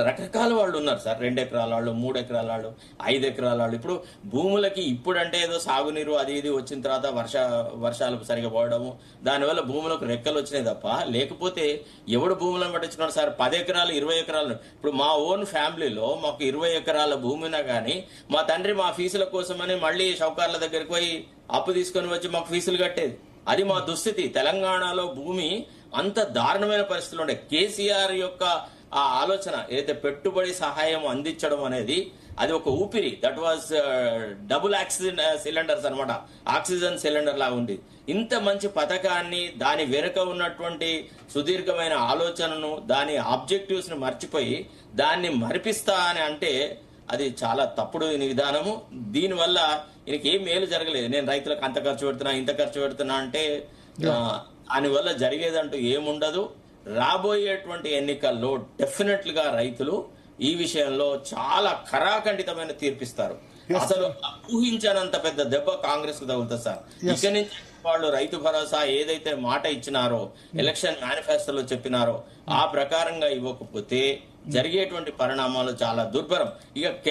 రకరకాల వాళ్ళు ఉన్నారు సార్. 2 ఎకరాల వాళ్ళు, 3 ఎకరాల వాళ్ళు, 5 ఎకరాల వాళ్ళు. ఇప్పుడు భూములకి ఇప్పుడంటే ఏదో సాగునీరు అది ఇది వచ్చిన తర్వాత వర్షాలు సరిగా పోవడము, దానివల్ల భూములకు రెక్కలు వచ్చినాయి తప్ప లేకపోతే ఎవడు భూములను పట్టించుకున్నాడు సార్? 10 ఎకరాలు 20 ఎకరాలు. ఇప్పుడు మా ఓన్ ఫ్యామిలీలో మాకు 20 ఎకరాల భూమి ఉన్నా కానీ మా తండ్రి మా ఫీజుల కోసమని మళ్ళీ షౌకార్ల దగ్గరికి పోయి అప్పు తీసుకొని వచ్చి మాకు ఫీజులు కట్టేది. అది మా దుస్థితి. తెలంగాణలో భూమి అంత దారుణమైన పరిస్థితులు ఉండే. కేసీఆర్ యొక్క ఆ ఆలోచన ఏదైతే పెట్టుబడి సహాయం అందించడం అనేది అది ఒక ఊపిరి. That was double oxygen cylinders అనమాట, ఆక్సిజన్ సిలిండర్ లాగా ఉంది. ఇంత మంచి పథకాన్ని, దాని వెనుక ఉన్నటువంటి సుదీర్ఘమైన ఆలోచనను, దాని ఆబ్జెక్టివ్స్ ను మర్చిపోయి దాన్ని మరిపిస్తా అని అంటే అది చాలా తప్పుడు విధానము. దీనివల్ల ఈయనకి ఏం మేలు జరగలేదు. నేను రైతులకు అంత ఖర్చు పెడుతున్నా, ఇంత ఖర్చు పెడుతున్నా అంటే దానివల్ల జరిగేదంటూ ఏముండదు. రాబోయేటువంటి ఎన్నికల్లో డెఫినెట్ గా రైతులు ఈ విషయంలో చాలా ఖరాఖండితమైన తీర్పిస్తారు. అసలు ఊహించనంత పెద్ద దెబ్బ కాంగ్రెస్ కు తగులుతుంది సార్. ఇక నుంచి వాళ్ళు రైతు భరోసా ఏదైతే మాట ఇచ్చినారో, ఎలక్షన్ మేనిఫెస్టోలో చెప్పినారో ఆ ప్రకారంగా ఇవ్వకపోతే జరిగేటువంటి పరిణామాలు చాలా దుర్భరం. ఇక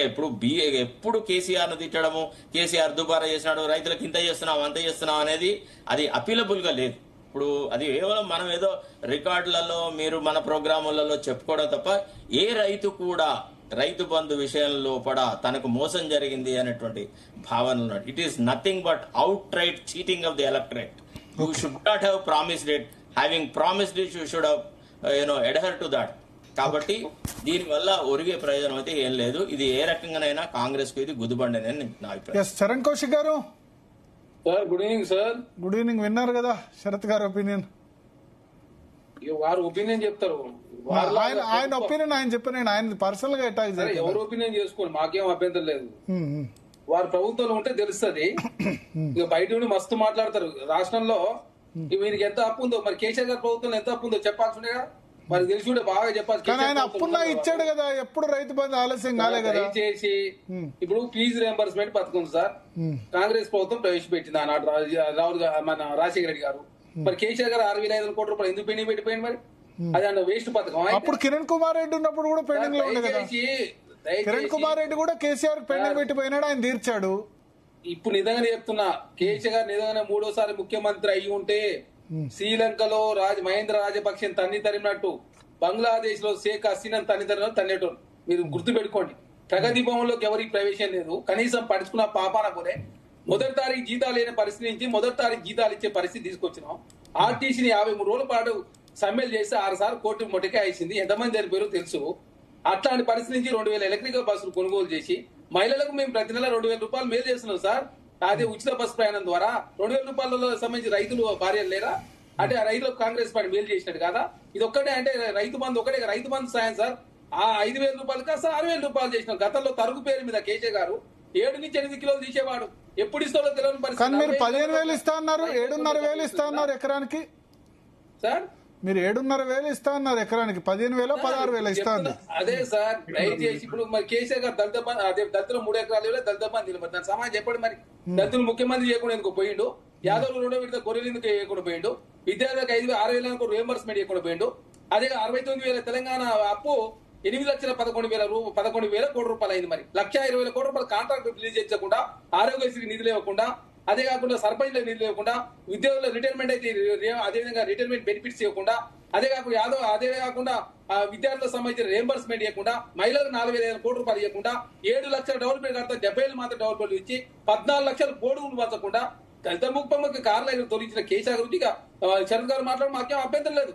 ఎప్పుడు కేసీఆర్ ను తిట్టడము, కేసీఆర్ దుబారా చేసినాడు, రైతులకు ఇంత చేస్తున్నాం అంత చేస్తున్నాం అనేది అది అపీలబుల్ గా లేదు. ఇప్పుడు అది కేవలం మనం ఏదో రికార్డులలో మీరు మన ప్రోగ్రాములలో చెప్పుకోవడం తప్ప ఏ రైతు కూడా రైతు బంధు విషయంలో కూడా తనకు మోసం జరిగింది అనేటువంటి భావన ఉన్నాడు. It is nothing but out right cheating of the electorate. You should not have promised it. Having promised it you should have adhere to that. కాబట్టి దీనివల్ల ఒరిగే ప్రయోజనం అయితే ఏం లేదు. ఇది ఏ రకంగానైనా కాంగ్రెస్ కు ఇది గుద్దుబండి అని నా అభిప్రాయం. చరణ్ కౌశిక్ గారు, sir good evening. Sir good evening. విన్నారు కదా శరత్ గారి ఒపీనియన్. వారు ఒపీనియన్ చెప్తారు, ఆయన ఒపీనియన్ ఆయన చెప్పిన ఆయన పర్సనల్ గా అటాక్ చేయాలి. ఎవరు ఒపీనియన్ చేసుకోండి, మాకేం అభ్యంతరం లేదు. వారు ప్రభుత్వంలో ఉంటే తెలుస్తుంది. ఇక బయట ఉండి మస్తు మాట్లాడతారు. రాష్ట్రంలో వీరికి ఎంత అప్పు ఉందో, మరి కేసీఆర్ గారి ప్రభుత్వంలో ఎంత అప్పు ఉందో చెప్పాల్సిందేగా. మరి తెలిసి ఉంటే బాగా చెప్పాలి. కానీ ఆయన అప్పున్నా ఇచ్చాడు కదా, ఎప్పుడు రైతు బంధు ఆలస్యం కాలే కదా. దయచేసి ఇప్పుడు ఫీజు రియంబర్స్మెంట్ పథకం సార్ కాంగ్రెస్ ప్రభుత్వం ప్రవేశపెట్టింది ఆనాడు మన రాజశేఖర రెడ్డి గారు. మరి కేసీఆర్ గారు 6,500 కోట్ల రూపాయలు ఎందుకు పెండింగ్ పెట్టిపోయింది? మరి అది అన్న వేస్ట్ పథకం. అప్పుడు కిరణ్ కుమార్ రెడ్డి ఉన్నప్పుడు కూడా పెండింగ్ లో ఉండే కదా. కిరణ్ కుమార్ రెడ్డి కూడా కేసీఆర్ పెండింగ్ పెట్టిపోయినాడు, ఆయన తీర్చాడు. ఇప్పుడు నిజంగానే చెప్తున్నా, కేసీఆర్ గారు నిజంగానే 3వ ముఖ్యమంత్రి అయ్యి ఉంటే శ్రీలంకలో మహేంద్ర రాజపక్షని తన్ని తరిమినట్టు, బంగ్లాదేశ్ లో షేక్ హసీనాని తన్నేటోళ్ళు మీరు గుర్తు పెట్టుకోండి. ప్రగతి భవన్లోకి ఎవరికి ప్రవేశం లేదు. కనీసం పడుచుకున్న పాపాన పోలే. మొదటి తారీఖు జీతాలు లేని పరిస్థితి నుంచి మొదటి తారీఖు జీతాలు ఇచ్చే పరిస్థితి తీసుకొచ్చినాం. ఆర్టీసీని 53 రోజుల పాటు సమ్మెలు చేసి 6 సార్లు కోర్టు మొటికాయించింది. ఎంతమంది చనిపోయారో తెలుసు. అట్లాంటి పరిస్థితి నుంచి 2,000 ఎలక్ట్రికల్ బస్సులు కొనుగోలు చేసి మహిళలకు మేము ప్రతి నెల 2,000 రూపాయలు మేలు చేస్తున్నాం సార్. అదే ఉచిత బస్సు ప్రయాణం ద్వారా 2,000 రూపాయలలో సంబంధించి రైతులు భార్యలు లేరా? అంటే ఆ రైతులకు కాంగ్రెస్ పార్టీ మేలు చేసినట్టు కదా. ఇది ఒక్కటే అంటే రైతు బంధు ఒకటే, రైతు బంధు సాయం సార్. ఆ 5,000 రూపాయలు కాస్త 6,000 రూపాయలు చేసినాం. గతంలో తరుగు పేరు మీద కేసీఆర్ గారు 7 నుంచి 8 కిలోలు తీసేవాడు. ఎప్పుడు ఇస్తాడో తెలియని పరిస్థితి. కానీ మీరు 15,000 ఇస్తా అన్నారు, 7,500 ఇస్తా అన్నారు ఎకరానికి సార్. మీరు 7,500 ఇస్తా అన్నారు ఎకరానికి, 15,000 16,000 ఇస్తా అన్నారు. అదే సార్, దయచేసి ఇప్పుడు మరి కేసీఆర్ గారు దళిత బంధు, అదే దళితులు 3 ఎకరాలు దళిత బంధు, మరి దాని సమాజం చెప్పండి. మరి దళితులు ముఖ్యమంత్రి చేయకుండా ఎందుకు పోయిండు? యాదవులు 2వ విడత గొర్రెలు ఎందుకు చేయకుండా పోయిండు? విద్యార్థులకు 6,000 రియంబర్స్మెంట్ చేయకుండా పోయిండు. అదే 69,000 తెలంగాణ అప్పు 8,11,000 కోట్ల రూపాయలు అయింది. మరి 1,20,000 కోట్ల రూపాయలు కాంట్రాక్ట్ రిలీజ్ చేయకుండా, ఆరోగ్యశ్రీ నిధులు ఇవ్వకుండా, అదే కాకుండా సర్పంచ్ల నిధులు ఇవ్వకుండా, ఉద్యోగుల రిటైర్మెంట్ అయితే అదేవిధంగా రిటైర్మెంట్ బెనిఫిట్స్ ఇవ్వకుండా, అదే కాకుండా విద్యార్థులకు సంబంధించిన రియంబర్స్మెంట్ ఇవ్వకుండా, మహిళలకు 4,500 కోట్ల రూపాయలు ఇవ్వకుండా, 7 లక్షల డెవలప్మెంట్ కడతా 70,000 మాత్రం డెవలప్మెంట్ ఇచ్చి 14 లక్షల కోడుగులు పంచకుండా దళిత ముఖ్యమంత్రి కార్యాలయం తొలగించిన కేసీఆర్ గురించి శరత్ గారు మాట్లాడడం మాకేం అభ్యంతరం లేదు.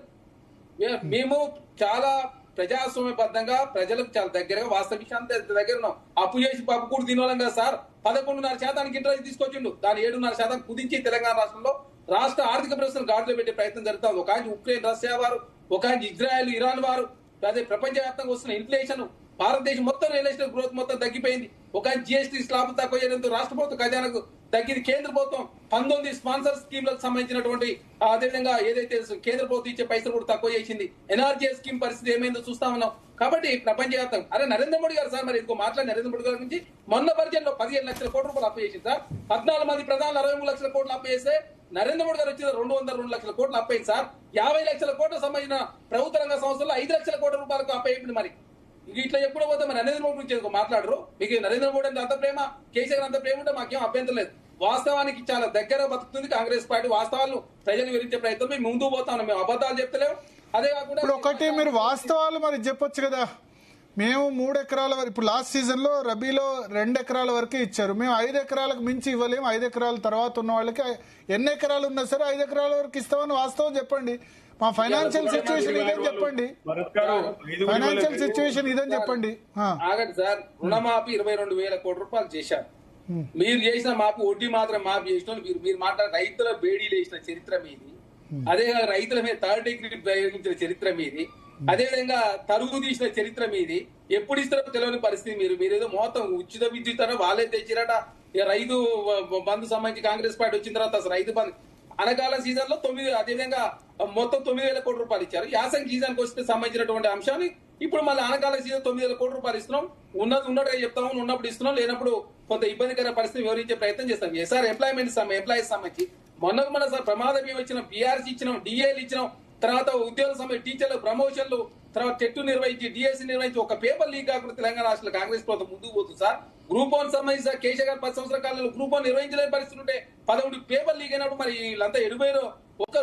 మేము చాలా ప్రజాస్వామ్యబద్ధంగా ప్రజలకు చాలా దగ్గరగా వాస్తవ విషయాన్ని దగ్గర ఉన్నాం. అప్పు చేసి పప్పు కూడా తినవాళ్ళం కదా సార్. 11.5% ఇంట్రెస్ట్ తీసుకొచ్చిండు. దాని 7.5% కుదించి తెలంగాణ రాష్ట్రంలో రాష్ట్ర ఆర్థిక వ్యవస్థను గాడిలో పెట్టే ప్రయత్నం జరుగుతుంది. ఒక ఆయన ఉక్రెయిన్ రష్యా వారు, ఒక ఆయన ఇజ్రాయెల్ ఇరాన్ వారు, అదే ప్రపంచవ్యాప్తంగా వస్తున్న ఇన్ఫ్లేషన్, భారతదేశం మొత్తం రియల్ ఎస్టేట్ గ్రోత్ మొత్తం తగ్గిపోయింది. ఒక ఆయన జిఎస్టీ స్లాబ్ తక్కువ చేయడంతో రాష్ట్ర ప్రభుత్వ ఖజానాకు తగ్గింది. కేంద్ర ప్రభుత్వం 19 స్పాన్సర్ స్కీమ్లకు సంబంధించినటువంటి అదేవిధంగా ఏదైతే కేంద్ర ప్రభుత్వం ఇచ్చే పైసలు కూడా తక్కువ చేసింది. ఎన్ఆర్జీఏ స్కీమ్ పరిస్థితి ఏమైందో చూస్తా ఉన్నాం. కాబట్టి ప్రపంచవ్యాప్తంగా అరే నరేంద్ర మోడీ గారు సార్, మరి ఇంకో మాట్లాడి నరేంద్ర మోడీ గారి నుంచి మొన్న బడ్జెట్ లో 15 లక్షల కోట్ల రూపాయలు అప్పు చేసింది సార్. 14 మంది ప్రధానులు 63 లక్షల కోట్లు అప్పు చేస్తే నరేంద్ర మోడీ గారు వచ్చిన 202 లక్షల కోట్లు అప్పు అయింది సార్. 50 లక్షల కోట్ల సంబంధించిన ప్రభుత్వ రంగ సంస్థల్లో 5 లక్షల కోట్ల రూపాయలకు అప్పు అయిపోయింది. మరి ఇట్లా ఎప్పుడు పోతే మరి నరేంద్ర మోడీ గురించి మాట్లాడరు. మీకు నరేంద్ర మోడీ అంటే అంత ప్రేమ, కేసీఆర్ అంత ప్రేమ ఉంటే మాకేం అభ్యంతరం లేదు. వాస్తవానికి చాలా దగ్గర బతుకుతుంది కాంగ్రెస్ పార్టీ. వాస్తవాలను ప్రజలు వివరించే ప్రయత్నం మేము ముందుకు పోతాం. మేము అబద్ధాలు చెప్తలేము. అదే కాకుండా ఇప్పుడు ఒకటి మీరు వాస్తవాలు మరి చెప్పొచ్చు కదా. మేము 3 ఎకరాల వరకు, ఇప్పుడు లాస్ట్ సీజన్ లో రబీలో 2 ఎకరాల వరకే ఇచ్చారు. మేము 5 ఎకరాలకు మించి ఇవ్వలేము. 5 ఎకరాల తర్వాత ఉన్న వాళ్ళకి ఎన్ని ఎకరాలు ఉన్నా సరే 5 ఎకరాల వరకు ఇస్తామని వాస్తవం చెప్పండి. మా ఫైనాన్షియల్ సిచ్యువేషన్ ఇదని చెప్పండి. ఫైనాన్షియల్ సిచ్యువేషన్ ఇదని చెప్పండి. ఆగండి సార్. రుణమాఫీ 22,000 కోట్ల రూపాయలు చేశారు. మీరు చేసిన మాఫీ వడ్డీ మాత్రం మాఫీ చేసిన మీరు మాట్లాడే రైతుల బేడీలు వేసిన చరిత్ర మీది. అదే రైతుల మీద థర్డ్ డిగ్రీ ప్రయోగించిన చరిత్ర మీది. అదేవిధంగా తరుగు తీసిన చరిత్ర మీది. ఎప్పుడు ఇస్తారో తెలియని పరిస్థితి. మీరేదో మొత్తం ఉచిత విద్యుత్ వాళ్ళే తెచ్చిరట. రైతు బంధు సంబంధించి కాంగ్రెస్ పార్టీ వచ్చిన తర్వాత అసలు రైతు బంధు అనకాల సీజన్ లో 9 అదేవిధంగా మొత్తం 9,000 కోట్ల రూపాయలు ఇచ్చారు. యాసంగి సీజన్ కి వస్తే సంబంధించినటువంటి అంశాన్ని ఇప్పుడు మళ్ళీ ఆనకాల సీజన్ 9,000 కోట్ల రూపాయలు ఇస్తున్నాం. ఉన్నట్టుగా చెప్తాము, ఉన్నప్పుడు ఇస్తున్నాం, లేనప్పుడు కొంత ఇబ్బందికర పరిస్థితి వివరించే ప్రయత్నం చేస్తాం. ఎస్ఆర్ ఎంప్లాయ్మెంట్ ఎంప్లాయీస్ సంబంధించి మొన్న సార్ ప్రమాద బీమా ఇచ్చినాం, పిఆర్సీ ఇచ్చినాం, డిఏలు ఇచ్చినాం, తర్వాత ఉద్యోగ సమయం టీచర్లు ప్రమోషన్లు, తర్వాత టెట్ నిర్వహించి డిఎస్సీ నిర్వహించి ఒక పేపర్ లీక్ కాకుండా తెలంగాణ రాష్ట్ర కాంగ్రెస్ ప్రభుత్వం ముందుకు పోతుంది సార్. గ్రూప్ 1 సంబంధించి సార్ కేసీఆర్ గారు 10 సంవత్సరాల కాలంలో గ్రూప్ 1 నిర్వహించలేని పరిస్థితి ఉంటే 11 పేపర్ లీక్ అయినప్పుడు మరి వీళ్ళంతా ఎడిపోయారు.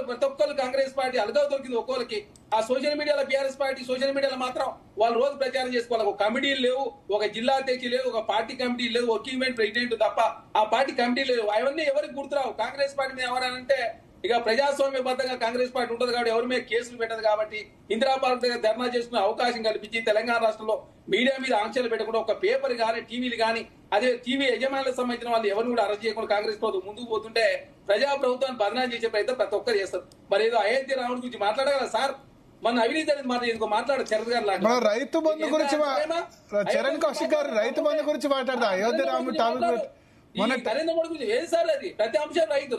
ప్రతి ఒక్కరు కాంగ్రెస్ పార్టీ అలగా దొరికింది ఒక్కొక్కరికి. ఆ సోషల్ మీడియాలో బీఆర్ఎస్ పార్టీ సోషల్ మీడియాలో మాత్రం వాళ్ళు రోజు ప్రచారం చేసుకోవాలి. ఒక కమిటీలు లేవు, ఒక జిల్లా అధ్యక్షులు లేవు, ఒక పార్టీ కమిటీ లేదు, వర్కింగ్ మెన్ ప్రెసిడెంట్ తప్ప ఆ పార్టీ కమిటీ లేవు. అవన్నీ ఎవరికి గుర్తురావు. కాంగ్రెస్ పార్టీ మీద ఎవరంటే ఇక ప్రజాస్వామ్యబద్ధంగా కాంగ్రెస్ పార్టీ ఉంటుంది కాబట్టి ఎవరి మీద కేసులు పెట్టదు కాబట్టి ఇందిరా పార్క్ దగ్గర ధర్నా చేసుకునే అవకాశం కల్పించి తెలంగాణ రాష్ట్రంలో మీడియా మీద ఆంక్షలు పెట్టకుండా ఒక పేపర్ కానీ టీవీలు కానీ అదే టీవీ యజమానులకు సంబంధించిన వాళ్ళు ఎవరిని కూడా అరెస్ట్ చేయకుండా కాంగ్రెస్ ప్రభుత్వం ముందుకు పోతుంటే ప్రజా ప్రభుత్వాన్ని బదనాం చేసే ప్రయత్నం ప్రతి ఒక్కరు చేస్తారు. మరి ఏదో అయోధ్య రాముడి గురించి మాట్లాడగల సార్, మన అవినీతి అనేది మాట ఎందుకో మాట్లాడారు శరత్ గారు లాగా. రైతు బంధు గురించి చరణ్ కౌశిక్ గారు రైతు బంధు గురించి మాట్లాడతా అయోధ్య రాముడు టాపిక్ నరేంద్ర మోడీ గురించి ఏది సార్ అది ప్రతి అంశం రైతు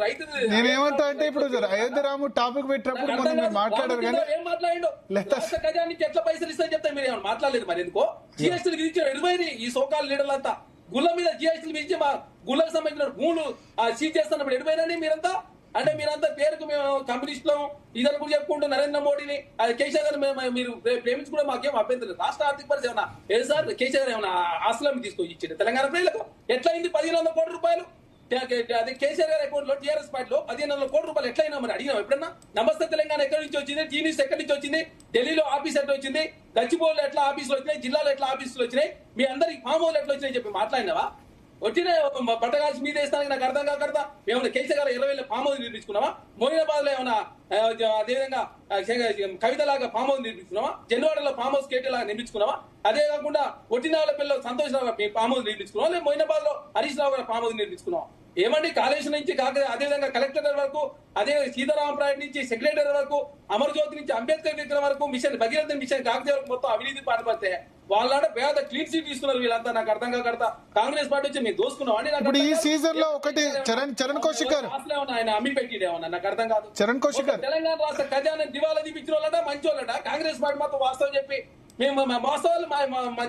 నేనేమంటా అంటే ఇప్పుడు అయోధ్య రాముడు టాపిక్ పెట్టినప్పుడు మనం మీరు మాట్లాడారు కానీ ఏం మాట్లాడిండు ఖజానికి ఎట్లా పైసలు ఇస్తా చెప్తే మీరు ఏమైనా మాట్లాడలేదు. మరి ఎందుకో జిఎస్టీలు విధించారు ఎడిపోయింది ఈ సోకాల లీడర్లంతా. గుళ్ళ మీద జిఎస్టీలు విధించి మా గుళ్ళకు సంబంధించిన భూములు సీజ్ చేస్తున్నప్పుడు ఎడిపోయినని మీరంతా. అంటే మీరంతా పేరుకు మేము కమ్యూనిస్టులం ఇదని కూడా చెప్పుకుంటూ నరేంద్ర మోడీని అది కేసీఆర్ గారు మీరు ప్రేమించుకుంటే మాకేం అభ్యంతరం. రాష్ట్ర ఆర్థిక పరిస్థితి ఏమన్నా ఏది సార్ కేసీఆర్ ఏమన్నా ఆస్తులం తీసుకొచ్చి ఇచ్చింది తెలంగాణ ప్రజలకు? ఎట్లయింది 1,500 కోట్ల రూపాయలు అదే కేసీఆర్ గారి అకౌంట్ లో టీఆర్ఎస్ పార్టీలో 1,500 కోట్ల రూపాయలు ఎట్లయినా మరి అడిగినాం ఎప్పుడన్నా? నమస్తే తెలంగాణ ఎక్కడి నుంచి వచ్చింది, టీ న్యూస్ ఎక్కడి నుంచి వచ్చింది, ఢిల్లీలో ఆఫీస్ ఎట్లా వచ్చింది, గచ్చిబౌలిలో ఎట్లా ఆఫీసులు వచ్చినాయి, జిల్లాలో ఎట్లా ఆఫీసులు వచ్చినాయి, మీ అందరికి ఫామ్ హౌస్ ఎట్లా వచ్చినాయి చెప్పి మాట్లాడినావా? వచ్చిన పట్టగాల్సి మీద వేస్తానికి నాకు అర్థం కాకూడదా? ఏమన్నా కేసీఆర్ గారు 20,000 ఫామ్ హౌస్ నిర్మించుకున్నావా? మోయినాబాద్ లో ఏమన్నా అదేవిధంగా కవితలాగా ఫామ్ హౌస్ నిర్మించుకున్నావా? జన్వాడలో ఫామ్ హౌస్ కేటీ లాగా నిర్మించుకున్నావా? అదే కాకుండా ఒట్టినాల పిల్లలు సంతోష్ రావు ఫామ్ హౌస్ నిర్మించుకున్నావా? లేదా మోయినాబాద్ లో హరీష్ రావు గారు ఫామ్ హౌస్ నిర్మించుకున్నావా? ఏమండి కాళేశ్వరం నుంచి అదేవిధంగా కలెక్టర్ వరకు, అదే సీతారామరాయ్ నుంచి సెక్రటరీ వరకు, అమర్జ్యోతి నుంచి అంబేద్కర్ విగ్రహం వరకు, మిషన్ భగీరథ మిషన్ కాకతీయ వరకు మొత్తం అవినీతి పాల్పడితే వాళ్ళ పేద క్లీన్ సీట్ తీసుకున్నారు వీళ్ళంతా. నాకు అర్థం కాకడతా కాంగ్రెస్ పార్టీ వచ్చి మేము దోసుకున్నాం ఇప్పుడు ఈ సీజన్ లో ఒకటి చరణ్ కౌశిక్ గారు ఆయన అమ్మి పెట్టిడేమన్నా నాకు అర్థం కాదు. చరణ్ కౌశిక్ గారు తెలంగాణ రాష్ట్ర ఖజానా దివాలా తీపించిన వాళ్ళట మంచి వాళ్ళట. కాంగ్రెస్ పార్టీ మాత్రం వాస్తవం చెప్పి మేము వాస్తవాలు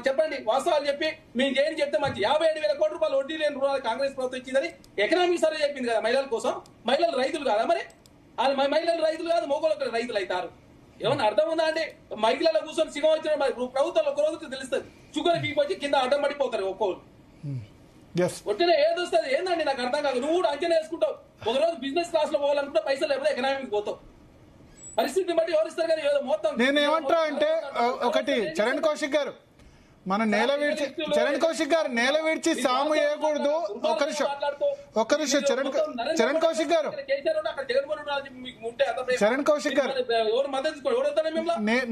చెప్పండి, వాస్తవాలు చెప్పి మేము ఏం చెప్తే మంచి 57,000 కోట్ల రూపాయలు వడ్డీ లేని రుణాలు కాంగ్రెస్ ప్రభుత్వం ఇచ్చిందని ఎకనామిక్ సర్వే చెప్పింది కదా మహిళల కోసం. మహిళలు రైతులు కాదా మరి? మహిళలు రైతులు కాదు, మగోళ్ళు రైతులు అవుతారు. ఏమన్నా అర్థం ఉందా అంటే? మహిళల కూర్చొని సిగం వచ్చిన ప్రభుత్వంలో ఒక రోజు తెలుస్తుంది. షుగర్ బీపీ వచ్చి కింద అడ్డం పడిపోతారు ఒక్కోళ్ళు. ఒట్టిన ఏది వస్తుంది ఏందండి నాకు అర్థం కాదు. నువ్వు కూడా అంచనా వేసుకుంటావు. ఒక రోజు బిజినెస్ క్లాస్ లో పోవాలనుకుంటే పైసలు లేకపోతే ఎకనామిక్ పోతావు. పరిస్థితిని బట్టి ఎవరిస్తారు కానీ మొత్తం. నేనేమంటా అంటే ఒకటి చరణ్ కౌశిక్ గారు మన నేల విడిచి చరణ్ కౌశిక్ గారు నేల విడిచి సాము వేయకూడదు. ఒక నిమిషం చరణ్ కౌశిక్ గారు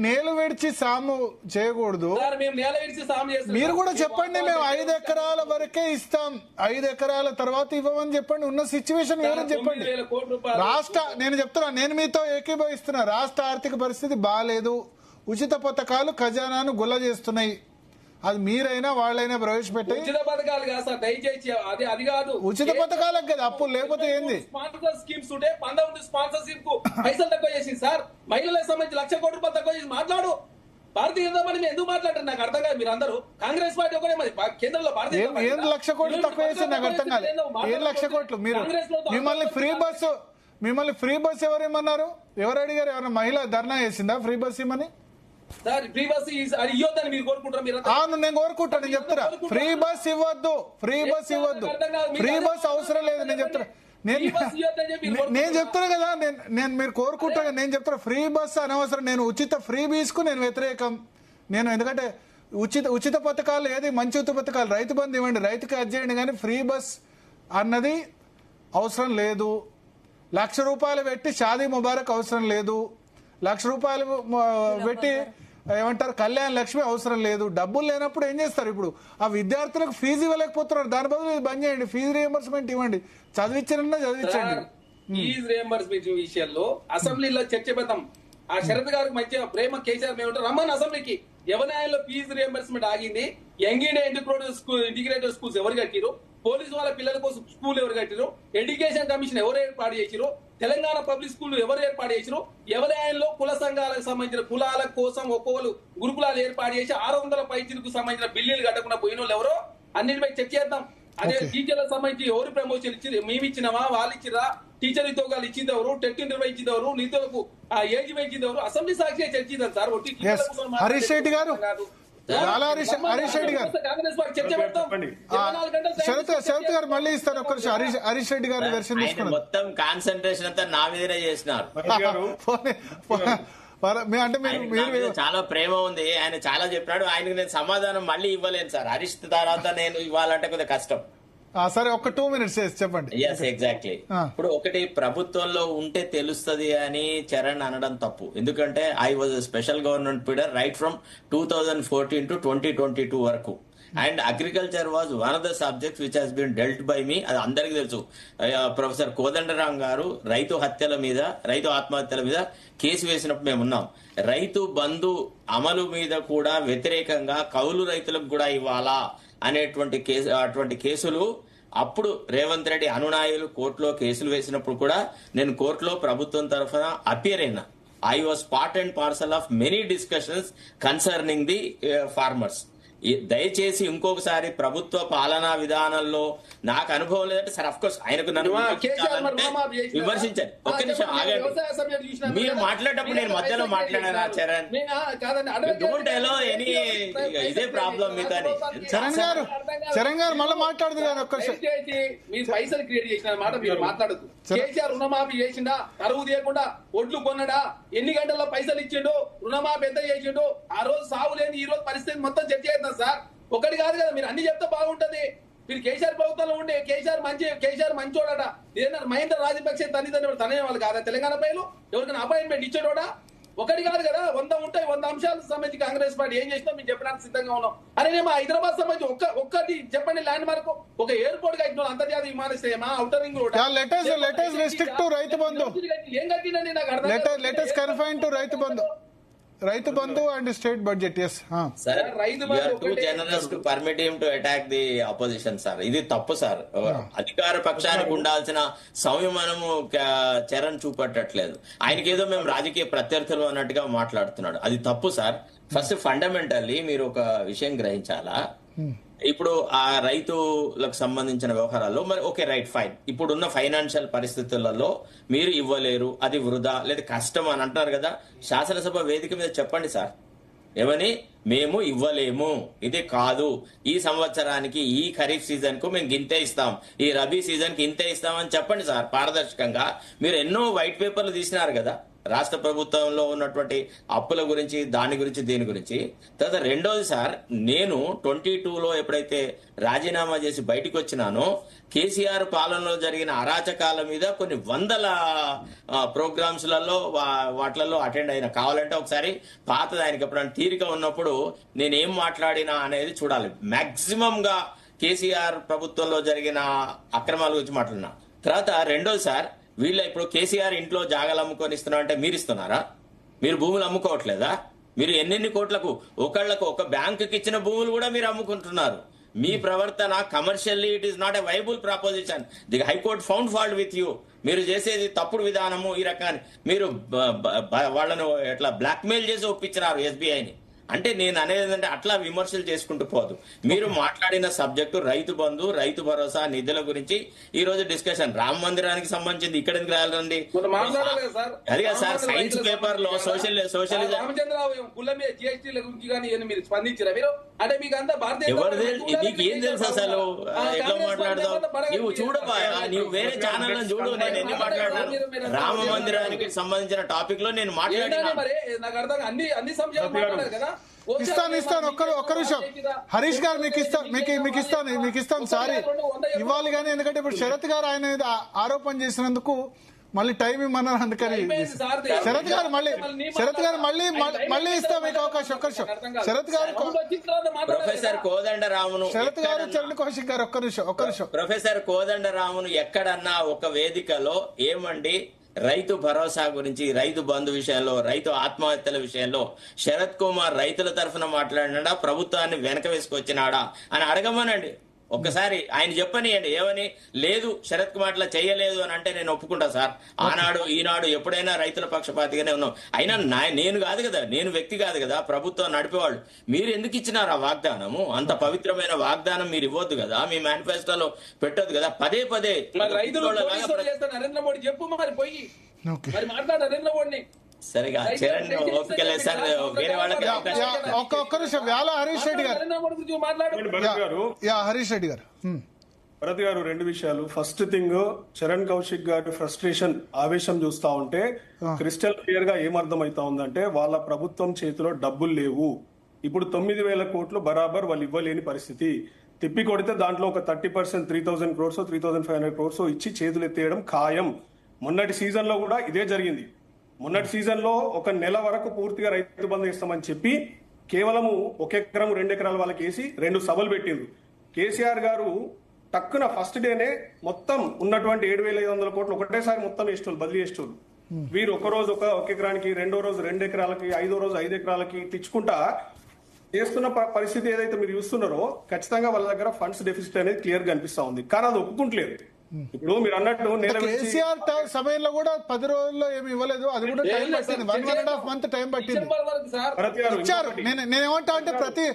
నేల విడిచి సాము చేయకూడదు. మీరు కూడా చెప్పండి మేము 5 ఎకరాల వరకే ఇస్తాం, 5 ఎకరాల తర్వాత ఇవ్వమని చెప్పండి. ఉన్న సిచ్యువేషన్ ఏమని చెప్పండి. నేను చెప్తున్నా, నేను మీతో ఏకీభవిస్తున్నా. రాష్ట్ర ఆర్థిక పరిస్థితి బాగాలేదు, ఉచిత పథకాలు ఖజానాను గుల్ల చేస్తున్నాయి. అది మీరైనా వాళ్ళైనా ప్రవేశపెట్టాయి. ఉచిత పథకాలు కాదు సార్, దయచేసి అది కాదు. ఉచిత పథకాలకు కదా అప్పులు లేకపోతే ఏంది? స్పాన్సర్ స్కీమ్స్ ఉంటే 19 స్పాన్సర్షిప్ కు పైసలు తక్కువ చేసింది సార్. మహిళలకు సంబంధించి 1,00,000 కోట్ల రూపాయలు తక్కువ చేసి మాట్లాడు. భారతీయ జనతా పార్టీ ఎందుకు మాట్లాడారు నాకు అర్థం కాదు. మీరు అందరూ కాంగ్రెస్ పార్టీ ఒకటే మరి కేంద్రంలో భారతీయ 1,00,000 కోట్లు తక్కువ చేసి నాకు అర్థం కాదు. 1,00,000 కోట్లు మీరు మిమ్మల్ని ఫ్రీ బస్ ఎవరేమన్నారు? ఎవరు అడిగారు? ఎవరైనా మహిళ ధర్నా చేసిందా ఫ్రీ బస్ ఇమ్మని? నేను కోరుకుంటాను. నేను చెప్తున్నా ఫ్రీ బస్ ఇవ్వద్దు, ఫ్రీ బస్ అవసరం లేదు. నేను చెప్తున్నా కదా, నేను మీరు కోరుకుంటా. నేను చెప్తున్నా ఫ్రీ బస్ అనవసరం. నేను ఉచిత ఫ్రీ బీస్ కు నేను వ్యతిరేకం. నేను ఎందుకంటే ఉచిత పథకాలు ఏది మంచి ఉచిత పథకాలు, రైతు బంధు ఇవ్వండి, రైతుకి అది చేయండి, కానీ ఫ్రీ బస్ అన్నది అవసరం లేదు. 1,00,000 రూపాయలు పెట్టి షాదీ ముబారక్ అవసరం లేదు. 1,00,000 రూపాయలు పెట్టి ఏమంటారు కళ్యాణ్ లక్ష్మి అవసరం లేదు. డబ్బులు లేనప్పుడు ఏం చేస్తారు? ఇప్పుడు ఆ విద్యార్థులకు ఫీజు ఇవ్వలేకపోతున్నారు, దాని బదులు ఇది బంద్ చేయండి, ఫీజు రియంబర్స్మెంట్ ఇవ్వండి, చదివించండి. ఫీజు రియంబర్స్మెంట్ విషయంలో అసెంబ్లీలో చర్చ పెడతాం. ఆ శరత్ గారికి మంచిగా ప్రేమ కేసీఆర్ మేము రమ్మని అసెంబ్లీకి. ఎవరి న్యాయంలో ఫీజు రియంబర్స్మెంట్ ఆగింది? యంగ్ ఇండియా ఇంటిగ్రేటెడ్ స్కూల్స్ ఎవరు కట్టిరు? పోలీసు వాళ్ళ పిల్లల కోసం స్కూల్ ఎవరు కట్టిరు, ఎడ్యుకేషన్ కమిషన్ ఎవరు ఏర్పాటు చేసిరు, తెలంగాణ పబ్లిక్ స్కూల్ ఎవరు ఏర్పాటు చేసిరు, ఎవరి ఆయనలో కుల సంఘాలకు సంబంధించిన కులాల కోసం ఒక్కొక్కరు గురుకులాలు ఏర్పాటు చేసి 600 పైచీలకు సంబంధించిన బిల్లులు కట్టకుండా పోయిన వాళ్ళు ఎవరో అన్నిటిపై చెక్ చేద్దాం. అదే టీచర్లకు సంబంధించి ఎవరు ప్రమోషన్ ఇచ్చి మేము ఇచ్చినామా వాళ్ళు ఇచ్చిరా, టీచర్ ఉద్యోగాలు ఇచ్చింది ఎవరు, టెట్ ఇంటర్వ్యూ ఇచ్చింది ఎవరు, నిధులకు ఏజ్ ఇచ్చింది ఎవరు, అసెంబ్లీ సాక్షి చర్చించారు సార్. హరీష్ రెడ్డి గారు, హరీష్ రెడ్డి గారు, కాంగ్రెస్ పార్టీ చర్చ పెడతాం. శరత్ గారు మళ్ళీ ఇస్తారు. ఒక్క నిమిషం హరీష్ రెడ్డి గారు వెర్షన్ తీసుకున్నారు. మొత్తం కాన్సన్ట్రేషన్ అంతా నా మీదనే చేసినారు. అంటే మీరు చాలా ప్రేమ ఉంది, ఆయన చాలా చెప్పినాడు. ఆయనకు నేను సమాధానం మళ్ళీ ఇవ్వలేను సార్. హరీష్ తర్వాత నేను ఇవ్వాలంటే కొద్దిగా కష్టం. సరే, ఒక 2 minutes చెప్పండి. Yes, exactly. ఇప్పుడు ఒకటి, ప్రభుత్వంలో ఉంటే తెలుస్తుంది అని చరణ్ అనడం తప్పు. ఎందుకంటే I was special government period right from 2014 to 2022 వరకు. And agriculture was one of the subjects which has been dealt by me. అది అందరికీ తెలుసు. ప్రొఫెసర్ కోదండరాం గారు రైతు హత్యల మీద, రైతు ఆత్మహత్యల మీద కేసు వేసినప్పుడు మేము ఉన్నాం. రైతు బంధు అమలు మీద కూడా వ్యతిరేకంగా కౌలు రైతులకు కూడా ఇవ్వాలా అనేటువంటి అటువంటి కేసులు అప్పుడు రేవంత్ రెడ్డి అనునాయులు కోర్టులో కేసులు వేసినప్పుడు కూడా నేను కోర్టులో ప్రభుత్వం తరఫున అపియర్ అయినా. I was part and parcel of many discussions concerning the farmers. దయచేసి ఇంకొకసారి ప్రభుత్వ పాలనా విధానంలో నాకు అనుభవం లేదంటే సార్, అఫ్ కోర్స్ ఆయనకు నన్ను విమర్శించండి. ఒక్క నిమిషం ఆగండి. మీరు మాట్లాడేటప్పుడు నేను మధ్యలో మాట్లాడారా చరణ్? డోంట్ అలో ఎనీ ఇదే ప్రాబ్లం మీకు అని. చరణ్ గారు మళ్ళీ మాట్లాడుతున్నారు. ఒక్క మీరు పైసలు క్రియేట్ చేసిన మాట మీరు మాట్లాడదు. కేసీఆర్ రుణమాఫీ చేసిండా, కరువు తీయకుండా ఒడ్లు కొన్నడా, ఎన్ని గంటల్లో పైసలు ఇచ్చిండు, రుణమాఫీ ఎంత చేసిండు, ఆ రోజు సాగు లేని ఈ రోజు పరిస్థితి మొత్తం చర్చ చేద్దాం సార్. ఒకటి కాదు కదా, మీరు అన్ని చెప్తే బాగుంటది. మీరు కేసీఆర్ ప్రభుత్వంలో ఉండే కేసీఆర్ మంచోడట. ఏదైనా మహేంద్ర రాజపక్షే తనే వాళ్ళు కాదా తెలంగాణ పైలు ఎవరికైనా అపాయింట్మెంట్ ఇచ్చాడోడా? ఒకటి కాదు కదా, 100 ఉంటాయి. 100 అంశాలకు సంబంధించి కాంగ్రెస్ పార్టీ ఏం చేసినా మేము చెప్పడానికి సిద్ధంగా ఉన్నాం. అరే మేము హైదరాబాద్ సంబంధించి ఒక్కటి చెప్పండి ల్యాండ్ మార్క్. ఒక ఎయిర్పోర్ట్ కట్టిన అంతర్జాతీయ విమానాశ్రయమా, ఔటర్ రింగ్ రోడ్, ఏం కట్టినండి నాకు అర్థం. Rythu Bandhu and state budget. Yes sir, two generals to permit him to attack the opposition sir. ఇది తప్పు సార్. అధికార పక్షానికి ఉండాల్సిన సంయమనము చరణ్ చూపట్టట్లేదు. ఆయనకేదో మేము రాజకీయ ప్రత్యర్థులు అన్నట్టుగా మాట్లాడుతున్నాడు. అది తప్పు సార్. ఫస్ట్ ఫండమెంటల్లీ మీరు ఒక విషయం గ్రహించాలా. ఇప్పుడు ఆ రైతులకు సంబంధించిన వ్యవహారాల్లో మరి ఓకే, రైట్, ఫైన్. ఇప్పుడున్న ఫైనాన్షియల్ పరిస్థితులలో మీరు ఇవ్వలేరు, అది వృధా లేదా కష్టం అని అంటున్నారు కదా. శాసనసభ వేదిక మీద చెప్పండి సార్, ఏమని, మేము ఇవ్వలేము, ఇది కాదు, ఈ సంవత్సరానికి ఈ ఖరీఫ్ సీజన్ కు మేము గింతే ఇస్తాం, ఈ రబీ సీజన్ కి ఇంతే ఇస్తామని చెప్పండి సార్ పారదర్శకంగా. మీరు ఎన్నో వైట్ పేపర్లు తీసినారు కదా రాష్ట్ర ప్రభుత్వంలో ఉన్నటువంటి అప్పుల గురించి, దాని గురించి, దీని గురించి. తర్వాత రెండోది సార్, నేను 22లో ఎప్పుడైతే రాజీనామా చేసి బయటకు వచ్చినానో కేసీఆర్ పాలనలో జరిగిన అరాచకాల మీద కొన్ని వందల ప్రోగ్రామ్స్లలో వాటిలలో అటెండ్ అయినా. కావాలంటే ఒకసారి పాతది ఆయనకి ఎప్పుడైనా తీరిక ఉన్నప్పుడు నేనేం మాట్లాడినా అనేది చూడాలి. మాక్సిమం గా కేసీఆర్ ప్రభుత్వంలో జరిగిన అక్రమాల గురించి మాట్లాడినా. తర్వాత రెండోది సార్, వీళ్ళ ఇప్పుడు కేసీఆర్ ఇంట్లో జాగాలు అమ్ముకొని ఇస్తున్నా అంటే మీరు ఇస్తున్నారా? మీరు భూములు అమ్ముకోవట్లేదా? మీరు ఎన్నెన్ని కోట్లకు ఒకళ్లకు ఒక బ్యాంకుకి ఇచ్చిన భూములు కూడా మీరు అమ్ముకుంటున్నారు. మీ ప్రవర్తన commercially it is not a viable proposition. The high court found fault with you. మీరు చేసేది తప్పుడు విధానము. ఈ రకాన్ని మీరు వాళ్ళను ఎట్లా బ్లాక్మెయిల్ చేసి ఒప్పించినారు ఎస్బీఐని. అంటే నేను అనేది ఏంటంటే అట్లా విమర్శలు చేసుకుంటూ పోదు. మీరు మాట్లాడిన సబ్జెక్టు రైతు బంధు, రైతు భరోసా నిధుల గురించి ఈ రోజు డిస్కషన్. రామ మందిరానికి సంబంధించి ఇక్కడ ఎందుకు రాయాలండి? అది కాదు సార్, సైన్స్ పేపర్ లో సోషలిజం ఎవరిది? నీకు ఏం తెలుసు అసలు? ఎట్లా మాట్లాడదావు నువ్వు? చూడబా, నువ్వు వేరే ఛానల్ లో చూడు. నేను ఎన్ని మాట్లాడాను రామ మందిరానికి సంబంధించిన టాపిక్ లో నేను మాట్లాడినా. ఇస్తాను ఒక్క నిమిషం హరీష్ గారు, మీకు ఇస్తాను సారీ ఇవ్వాలి కానీ, ఎందుకంటే ఇప్పుడు శరత్ గారు ఆయన మీద ఆరోపణ చేసినందుకు మళ్ళీ టైం ఇమ్మన్నారు. అందుకని శరత్ గారు మళ్ళీ ఇస్తాం మీకు అవకాశం. ఒక్క నిమిషం శరత్ గారు, ప్రొఫెసర్ కోదండరామును, శరత్ గారు, చరణ్ కౌశిక్ గారు ఒక్క నిమిషం. ప్రొఫెసర్ కోదండరామును ఎక్కడన్నా ఒక వేదికలో ఏమండి రైతు భరోసా గురించి, రైతు బంధు విషయంలో, రైతు ఆత్మహత్యల విషయంలో శరత్ కుమార్ రైతుల తరఫున మాట్లాడినాడా, ప్రభుత్వాన్ని వెనక వేసుకొచ్చినాడా అని అడగమనండి. ఒక్కసారి ఆయన చెప్పనియండి ఏమని. లేదు శరత్ కుమార్ ఇట్లా చేయలేదు అని అంటే నేను ఒప్పుకుంటా సార్. ఆనాడు ఈనాడు ఎప్పుడైనా రైతుల పక్షపాతిగానే ఉన్నాం. అయినా నేను కాదు కదా, నేను వ్యక్తి కాదు కదా, ప్రభుత్వం నడిపేవాళ్ళు. మీరు ఎందుకు ఇచ్చినారు ఆ వాగ్దానము? అంత పవిత్రమైన వాగ్దానం మీరు ఇవ్వద్దు కదా, మీ మేనిఫెస్టోలో పెట్టొద్దు కదా. పదే పదే రైతులు నరేంద్ర మోడీ చెప్పు మరి పోయి మరి మాట్లాడు నరేంద్ర మోడీని. సరిగా చరణ్ ఓపిక లేదు సార్, వేరే వాళ్ళకి ఒక్క నిమిషం. వ్యాల హరీష్ రెడ్డి గారు, హరీష్ రెడ్డి గారు, భరత్ గారు, రెండు విషయాలు. ఫస్ట్ థింగ్, చరణ్ కౌశిక్ గారి ఫ్రస్ట్రేషన్, ఆవేశం చూస్తా ఉంటే క్రిస్టల్ క్లియర్ గా ఏమర్థం అవుతా ఉందంటే వాళ్ళ ప్రభుత్వం చేతిలో డబ్బులు లేవు. ఇప్పుడు 9,000 కోట్లు బరాబర్ వాళ్ళు ఇవ్వలేని పరిస్థితి. తిప్పి కొడితే దాంట్లో ఒక 30% 3,000 crores 3,500 crores ఇచ్చి చేతులు ఎత్తేయడం ఖాయం. మొన్నటి సీజన్ లో కూడా ఇదే జరిగింది. మొన్నటి సీజన్ లో ఒక నెల వరకు పూర్తిగా రైతు బంధు ఇస్తామని చెప్పి కేవలము 1 ఎకరం 2 ఎకరాల వాళ్ళకి వేసి 2 సభలు పెట్టిండ్రు. కేసీఆర్ గారు టక్కున ఫస్ట్ డేనే మొత్తం ఉన్నటువంటి 7,500 కోట్లు ఒకటేసారి మొత్తం వేసేటోళ్ళు, బదిలీ చేసేటోళ్ళు. వీరు ఒక రోజు 1 ఎకరానికి, రెండో రోజు 2 ఎకరాలకి, 5వ రోజు 5 ఎకరాలకి తెచ్చుకుంటా చేస్తున్న పరిస్థితి ఏదైతే మీరు చూస్తున్నారో ఖచ్చితంగా వాళ్ళ దగ్గర ఫండ్స్ డెఫిసిట్ అనేది క్లియర్ గా అనిపిస్తా ఉంది. కానీ అది ఒప్పుకుంటలేదు. ఇప్పుడు మీరు అన్నట్టు కేసీఆర్ సమయంలో కూడా 10 రోజుల్లో ఏమి ఇవ్వలేదు. అది కూడా టైం పట్టింది, 1.5 month టైం పట్టింది. ఇచ్చారు. నేనేమంటా అంటే ప్రతి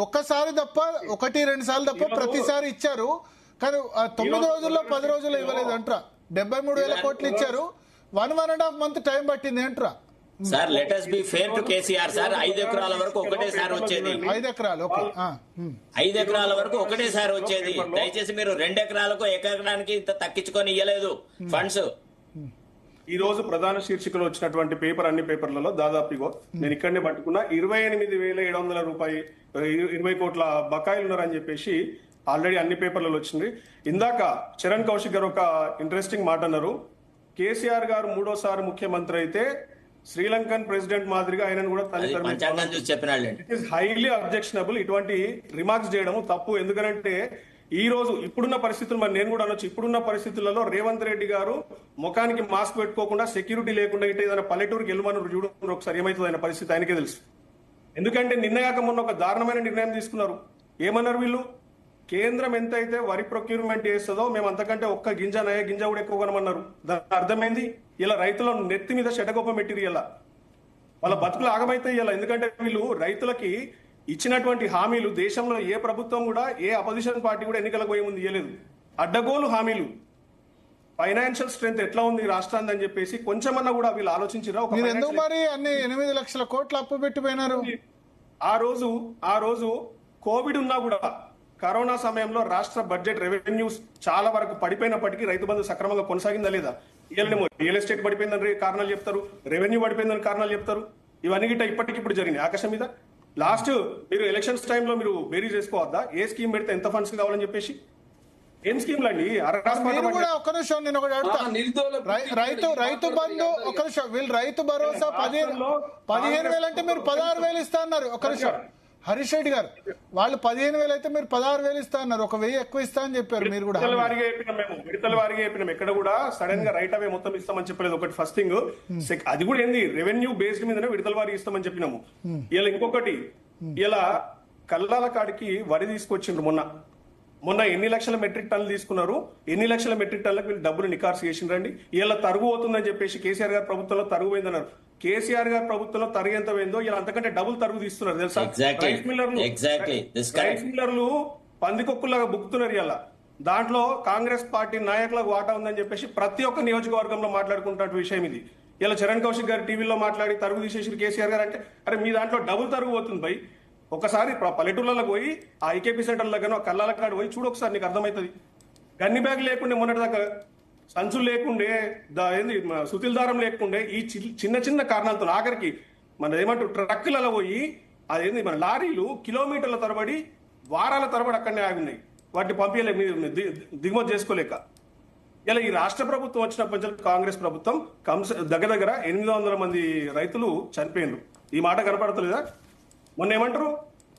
ఒక్కసారి తప్ప 1-2 సార్లు తప్ప ప్రతిసారి ఇచ్చారు. కానీ 9 రోజుల్లో 10 రోజుల్లో ఇవ్వలేదు అంటారా. 73,000 కోట్లు ఇచ్చారు, 1.5 month టైం పట్టింది అంటారా. Sir let us be fair to KCR sir. 5 ఎకరాల వరకు ఒకటేసారి వచ్చేది. 5 ఎకరాలు 5 ఎకరాల వరకు ఒకటేసారి వచ్చేది. దయచేసి మీరు 2 ఎకరాలకు ఎకరానికి ఇంత తక్కించుకొని ఇవ్వలేదు ఫండ్స్. ఈ రోజు ప్రధాన శీర్షికలో వచ్చినటువంటి పేపర్, అన్ని పేపర్లలో దాదాపుగా నేను ఇక్కడనే పట్టుకున్నా 28,700 రూపాయలు 20 కోట్ల బకాయిలు ఉన్నారని చెప్పేసి ఆల్రెడీ అన్ని పేపర్లలో వచ్చింది. ఇందాక చరణ్ కౌశిక్ గారు ఒక ఇంట్రెస్టింగ్ మాట అన్నారు. కేసీఆర్ గారు 3వ ముఖ్యమంత్రి అయితే శ్రీలంకన్ ప్రెసిడెంట్ మాదిరిగా ఆయన కూడా హైలీ అబ్జెక్షనబుల్. ఇటువంటి రిమార్క్స్ చేయడం తప్పు. ఎందుకంటే ఈ రోజు ఇప్పుడున్న పరిస్థితులు, మరి నేను కూడా అనొచ్చు, ఇప్పుడున్న పరిస్థితులలో రేవంత్ రెడ్డి గారు ముఖానికి మాస్క్ పెట్టుకోకుండా, సెక్యూరిటీ లేకుండా ఇటు ఏదైనా పల్లెటూరుకి వెళ్ళమని చూడండి ఒకసారి ఏమైతుంది ఆయన పరిస్థితి ఆయనకే తెలుసు. ఎందుకంటే నిన్నగాక మొన్న ఒక దారుణమైన నిర్ణయం తీసుకున్నారు. ఏమన్నారు వీళ్ళు? కేంద్రం ఎంతైతే వరి ప్రొక్యూర్మెంట్ చేస్తుందో మేము అంతకంటే ఒక్క గింజ కూడా ఎక్కువ కొనమన్నారు. దాని అర్థమైంది ఇలా రైతుల నెత్తి మీద షటగొప్పం పెట్టిరు. ఇలా వాళ్ళ బతుకులు ఆగమైతాయి ఇలా. ఎందుకంటే వీళ్ళు రైతులకి ఇచ్చినటువంటి హామీలు దేశంలో ఏ ప్రభుత్వం కూడా, ఏ అపోజిషన్ పార్టీ కూడా ఎన్నికలకు పోయే ముందు ఇవ్వలేదు. అడ్డగోలు హామీలు. ఫైనాన్షియల్ స్ట్రెంత్ ఎట్లా ఉంది రాష్ట్రాన్ని అని చెప్పేసి కొంచెమన్నా కూడా వీళ్ళు ఆలోచించారా? ఎందుకు మరి అన్ని 8 లక్షల కోట్లు అప్పు పెట్టిపోయినారు? ఆ రోజు కోవిడ్ ఉన్నా కూడా, కరోనా సమయంలో రాష్ట్ర బడ్జెట్ రెవెన్యూస్ చాలా వరకు పడిపోయినప్పటికీ రైతు బంధు సక్రమంగా కొనసాగిందా లేదా? ఇవాళనేమో రియల్ ఎస్టేట్ పడిపోయిందని కారణాలు చెప్తారు, రెవెన్యూ పడిపోయిందని కారణాలు చెప్తారు. ఇవన్నీ గిట్ట ఇప్పటికిప్పుడు జరిగినాయి ఆకాశం మీద. లాస్ట్ మీరు ఎలక్షన్స్ టైంలో మీరు బేరీ చేసుకోవద్దా? ఏ స్కీమ్ పెడితే ఎంత ఫండ్స్ కావాలని చెప్పేసి? ఏం స్కీమ్లు అండి? ఒక్క నిమిషం, నేను ఒకటి అడుగుతా. రైతు బంధు ఒక్క నిమిషం, వీళ్ళు రైతు భరోసా 15,000 అంటే మీరు 16,000 ఇస్తా అన్నారు. ఒక్క నిమిషం హరీష్ రెడ్డి గారు, వాళ్ళు 15,000 అయితే మీరు 16,000 ఇస్తా అన్నారు. 1,000 ఎక్కువ ఇస్తా అని చెప్పారు. మీరు కూడా విడతల వారిగా చెప్పినాం. ఎక్కడ కూడా సడన్ గా రైట్ అవే మొత్తం ఇస్తామని చెప్పలేదు. ఒకటి ఫస్ట్ థింగ్. అది కూడా ఏంది, రెవెన్యూ బేస్డ్ మీదనే విడతల వారికి ఇస్తామని చెప్పినాము. ఇలా ఇంకొకటి, ఇలా కల్లాల కాడికి వరి తీసుకొచ్చిండ్రు. మొన్న ఎన్ని లక్షల మెట్రిక్ టన్నులు తీసుకున్నారు, ఎన్ని లక్షల మెట్రిక్ టన్నులకు వీళ్ళు డబ్బులు నికార్సు చేసిండ్రండి. ఇలా తరుగు అవుతుందని చెప్పేసి కేసీఆర్ గారి ప్రభుత్వంలో తరుగు పోయిందన్నారు. కేసీఆర్ గారి ప్రభుత్వంలో తరుగు ఎంత పోయిందో ఇలా అంతకంటే డబుల్ తరుగు తీస్తున్నారు తెలుసా? రైస్ మిల్లర్లు పందికొక్కులాగా బుక్కుతున్నారు. ఇలా దాంట్లో కాంగ్రెస్ పార్టీ నాయకులకు వాటా ఉందని చెప్పేసి ప్రతి ఒక్క నియోజకవర్గంలో మాట్లాడుకుంటున్న విషయం ఇది. ఇలా చరణ్ కౌశిక్ గారు టీవీలో మాట్లాడి తరుగు తీసేసి కేసీఆర్ గారు అంటే, అరే మీ దాంట్లో డబుల్ తరుగు పోతుంది భయ్. ఒకసారి పల్లెటూళ్ళకి పోయి ఆ ఐకేపీ సెంటర్ దగ్గర కల్లాల కాడ పోయి చూడు ఒకసారి, నీకు అర్థమవుతుంది. గన్ని బ్యాగ్ లేకుండే మొన్నటిదాకా, సంచులు లేకుండే, ఏంది సుతిల్ దారం లేకుండే, ఈ చిన్న చిన్న కారణాలతో ఆఖరికి మన ఏమంటారు ట్రక్కులలో పోయి అదేంది మన లారీలు కిలోమీటర్ల తరబడి వారాల తరబడి అక్కడనే ఆగున్నాయి. వాటిని పంపించలే, మీరు దిగుమతి చేసుకోలేక. ఇలా ఈ రాష్ట్ర ప్రభుత్వం వచ్చినప్పటి నుంచి కాంగ్రెస్ ప్రభుత్వం దగ్గర 800 మంది రైతులు చనిపోయినారు. ఈ మాట కనపడతలేదా? మొన్న ఏమంటారు,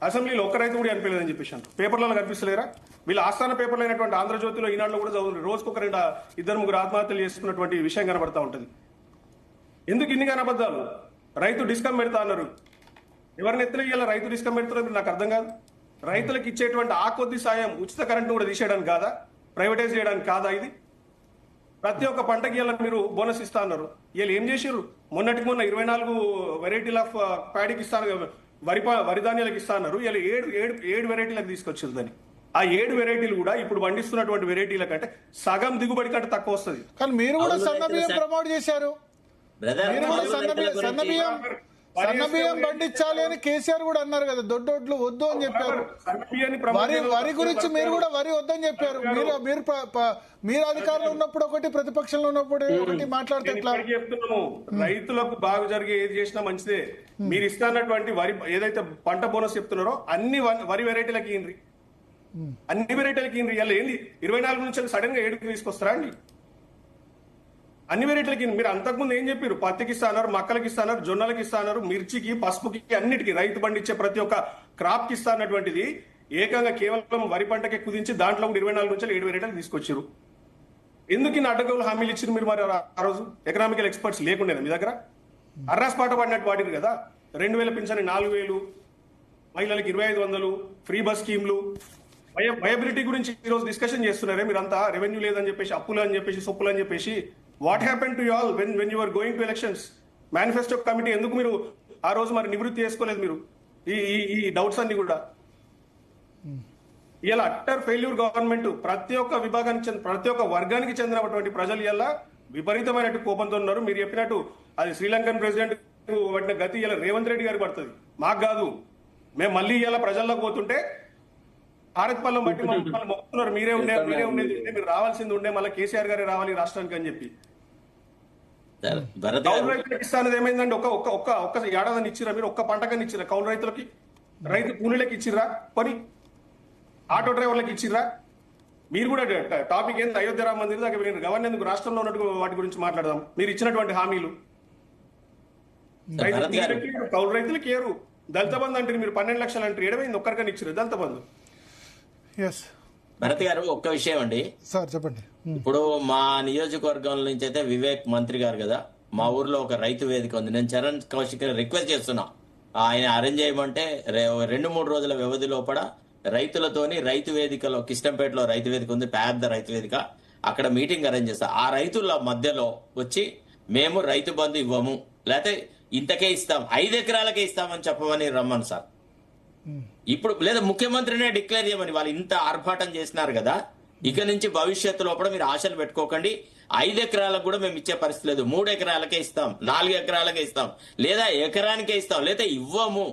అసెంబ్లీలో ఒక్క రైతు కూడా చనిపోలేదని చెప్పేసి అంటారు. పేపర్లలో కనిపిస్తలేరా? వీళ్ళు ఆస్థాన పేపర్లో అయినటువంటి ఆంధ్రజ్యోతిలో, ఈనాడులో కూడా చదువుతుంది. రోజుకొక 2-3 ఆత్మహత్యలు చేసుకున్నటువంటి విషయం కనబడతా ఉంటుంది. ఎందుకు ఇన్ని అబద్ధాలు? రైతు డిస్కమ్ పెడతా అన్నారు. ఎవరిని ఎత్తున ఇయ్యాల రైతు డిస్కమ్ పెడతారో నాకు అర్థం కాదు. రైతులకు ఇచ్చేటువంటి ఆ కొద్ది సాయం ఉచిత కరెంట్ కూడా తీసేయడానికి కాదా, ప్రైవేటైజ్ చేయడానికి కాదా? ఇది ప్రతి ఒక్క పంటకి ఇలా మీరు బోనస్ ఇస్తా అన్నారు. వీళ్ళు ఏం చేసారు? మొన్నటికి మొన్న 24 వెరైటీల ఆఫ్ ప్యాడీకి ఇస్తాను, వరి ధాన్యాలకు ఇస్తా అన్నారు. ఇలా ఏడు వెరైటీలకు తీసుకొచ్చారు. దాన్ని ఆ 7 వెరైటీలు కూడా ఇప్పుడు పండిస్తున్నటువంటి వెరైటీల కంటే సగం దిగుబడి కంటే తక్కువ వస్తుంది. కానీ మీరు కూడా సన్న బియ్యం ప్రమోట్ చేశారు. మీరు కూడా సన్న బియ్యం పండించాలి అని కేసీఆర్ కూడా అన్నారు కదా. దొడ్డొడ్లు వద్దు అని చెప్పారు. వరి గురించి మీరు కూడా వరి వద్దని చెప్పారు. మీరు అధికారంలో ఉన్నప్పుడు ఒకటి, ప్రతిపక్షంలో ఉన్నప్పుడు ఒకటి మాట్లాడితే ఎట్లా? చెప్తున్నాము, రైతులకు బాగా జరిగే ఏది చేసినా మంచిదే. మీరు ఇస్తున్నటువంటి వరి ఏదైతే పంట బోనస్ చెప్తున్నారో అన్ని వరి వెరైటీలకి ఇన్రి, అన్ని వెరైటీలకి ఇన్రి. ఇలా ఏంది 24 నుంచి సడన్ గా 7కి తీసుకొస్తారా అండి? అన్ని వెరైటీలకి మీరు అంతకుముందు ఏం చెప్పారు? పత్తికి ఇస్తాన్నారు, మక్కలకి ఇస్తాన్నారు, జొన్నలకి ఇస్తాన్నారు, మిర్చికి, పసుపుకి, అన్నిటికీ రైతు పండించే ప్రతి ఒక్క క్రాప్ కి ఇస్తానటువంటిది ఏకంగా కేవలం వరి పంటకే కుదించి దాంట్లో కూడా 24 నుంచి 7 వెరైటీలు తీసుకొచ్చారు. ఎందుకు ఇన్ని అడ్డగోలు హామీలు ఇచ్చారు మీరు? మరి ఆ రోజు ఎకనామికల్ ఎక్స్పర్ట్స్ లేకుండా మీ దగ్గర అర్రాస్ పాట పడినట్టు వాడిరు కదా. 2000 పింఛని 4000, మహిళలకు 2500, ఫ్రీ బస్ స్కీమ్లు, వయబిలిటీ గురించి ఈ రోజు డిస్కషన్ చేస్తున్నారే మీరంతా. రెవెన్యూ లేదని చెప్పేసి, అప్పులు అని చెప్పేసి, సొప్పులు అని చెప్పేసి. What happen to you all when you are going to elections? Manifesto committee ఎందుకు మీరు ఆ రోజు మరి నివృత్తి చేసుకోలేదు మీరు? ఈ డౌట్స్ అన్ని కూడా ఇలా అట్టర్ ఫెయిల్యూర్ గవర్నమెంట్. ప్రతి ఒక్క విభాగానికి ప్రతి ఒక్క వర్గానికి చెందినటువంటి ప్రజలు ఇలా విపరీతమైన కోపంతో ఉన్నారు. మీరు చెప్పినట్టు అది శ్రీలంకన్ ప్రెసిడెంట్ పట్టిన గతి ఇలా రేవంత్ రెడ్డి గారికి పడుతుంది, మాకు కాదు. మేము మళ్ళీ ఇలా ప్రజల్లోకి పోతుంటే భారత్ పల్లం బట్టి మొక్కుతున్నారు. మీరే ఉండేది మీరు రావాల్సింది ఉండే, మళ్ళీ కేసీఆర్ గారే రావాలి రాష్ట్రానికి అని చెప్పి. కౌలు రైతులకు ఇస్తానది ఏమైందండి? ఒక్క ఏడాదిని ఇచ్చిరా మీరు? ఒక్క పంటకని ఇచ్చిరా కౌలు రైతులకి? రైతు కూలీలకు ఇచ్చిర్రా? పని ఆటో డ్రైవర్లకు ఇచ్చిర్రా? మీరు కూడా టాపిక్ ఏంటి? అయోధ్య రామ మందిర్ దాకా మీరు గవర్నెన్స్ రాష్ట్రంలో ఉన్నట్టు వాటి గురించి మాట్లాడదాం. మీరు ఇచ్చినటువంటి హామీలు కౌలు రైతులకు ఏరు. దళిత బంధు అంటే మీరు 12 లక్షలు అంటే ఏడమైంది? ఒక్కరికని ఇచ్చిర్రు దళిత బంధు? భరత్ గారు ఒక్క విషయం అండి సార్ చెప్పండి. ఇప్పుడు మా నియోజకవర్గం నుంచి అయితే వివేక్ మంత్రి గారు కదా, మా ఊర్లో ఒక రైతు వేదిక ఉంది. నేను చరణ్ కౌశిక్ రిక్వెస్ట్ చేస్తున్నా, ఆయన అరేంజ్ చేయమంటే 2-3 రోజుల వ్యవధి లోపల రైతులతోని రైతు వేదికలో, కిష్టంపేటలో రైతు వేదిక ఉంది, పెద్ద రైతు వేదిక, అక్కడ మీటింగ్ అరేంజ్ చేస్తా. ఆ రైతుల మధ్యలో వచ్చి మేము రైతు బంధు ఇవ్వము, లేకపోతే ఇంతకే ఇస్తాం, 5 ఎకరాలకే ఇస్తామని చెప్పమని రమ్మను సార్. ఇప్పుడు లేదా ముఖ్యమంత్రినే డిక్లేర్ చేయమని. వాళ్ళు ఇంత ఆర్భాటం చేసినారు కదా, ఇక నుంచి భవిష్యత్తులో కూడా మీరు ఆశలు పెట్టుకోకండి. 5 ఎకరాలకు కూడా మేము ఇచ్చే పరిస్థితి లేదు, 3 ఎకరాలకే ఇస్తాం, 4 ఎకరాలకే ఇస్తాం, లేదా ఎకరానికే ఇస్తాం, లేదా ఇవ్వము.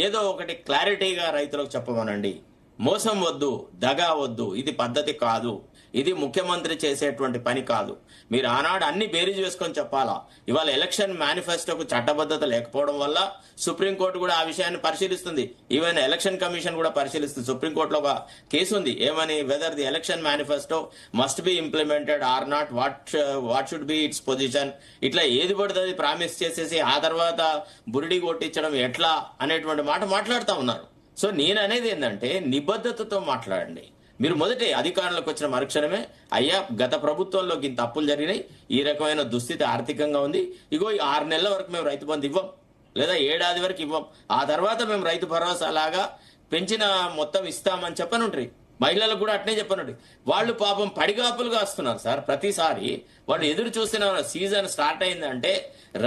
ఏదో ఒకటి క్లారిటీగా రైతులకు చెప్పమనండి. మోసం వద్దు, దగా వద్దు. ఇది పద్ధతి కాదు, ఇది ముఖ్యమంత్రి చేసేటువంటి పని కాదు. మీరు ఆనాడు అన్ని బేరీజ్ వేసుకొని చెప్పాలా. ఇవాళ ఎలక్షన్ మేనిఫెస్టోకు చట్టబద్ధత లేకపోవడం వల్ల సుప్రీంకోర్టు కూడా ఆ విషయాన్ని పరిశీలిస్తుంది. ఈవెన్ ఎలక్షన్ కమిషన్ కూడా పరిశీలిస్తుంది. సుప్రీంకోర్టులో ఒక కేసు ఉంది, ఏమని? Whether the election manifesto must be implemented or not, what should be its position. ఇట్లా ఏది పడుతుంది ప్రామిస్ చేసేసి ఆ తర్వాత బురిడి కొట్టించడం ఎట్లా అనేటువంటి మాట మాట్లాడుతూ ఉన్నారు. సో నేను అనేది ఏంటంటే నిబద్ధతతో మాట్లాడండి. మీరు మొదటి అధికారంలోకి వచ్చిన మరుక్షణమే అయ్యా గత ప్రభుత్వంలో ఇంత అప్పులు జరిగినాయి, ఈ రకమైన దుస్థితి ఆర్థికంగా ఉంది, ఇగో ఈ 6 నెలల వరకు మేము రైతు బంధు ఇవ్వం, లేదా ఏడాది వరకు ఇవ్వం, ఆ తర్వాత మేము రైతు భరోసా లాగా పెంచిన మొత్తం ఇస్తామని చెప్పనుండ్రి. మహిళలకు కూడా అట్నే చెప్పనుండ్రి. వాళ్ళు పాపం పడిగాపులుగా వస్తున్నారు సార్. ప్రతిసారి వాళ్ళు ఎదురు చూస్తున్న సీజన్ స్టార్ట్ అయిందంటే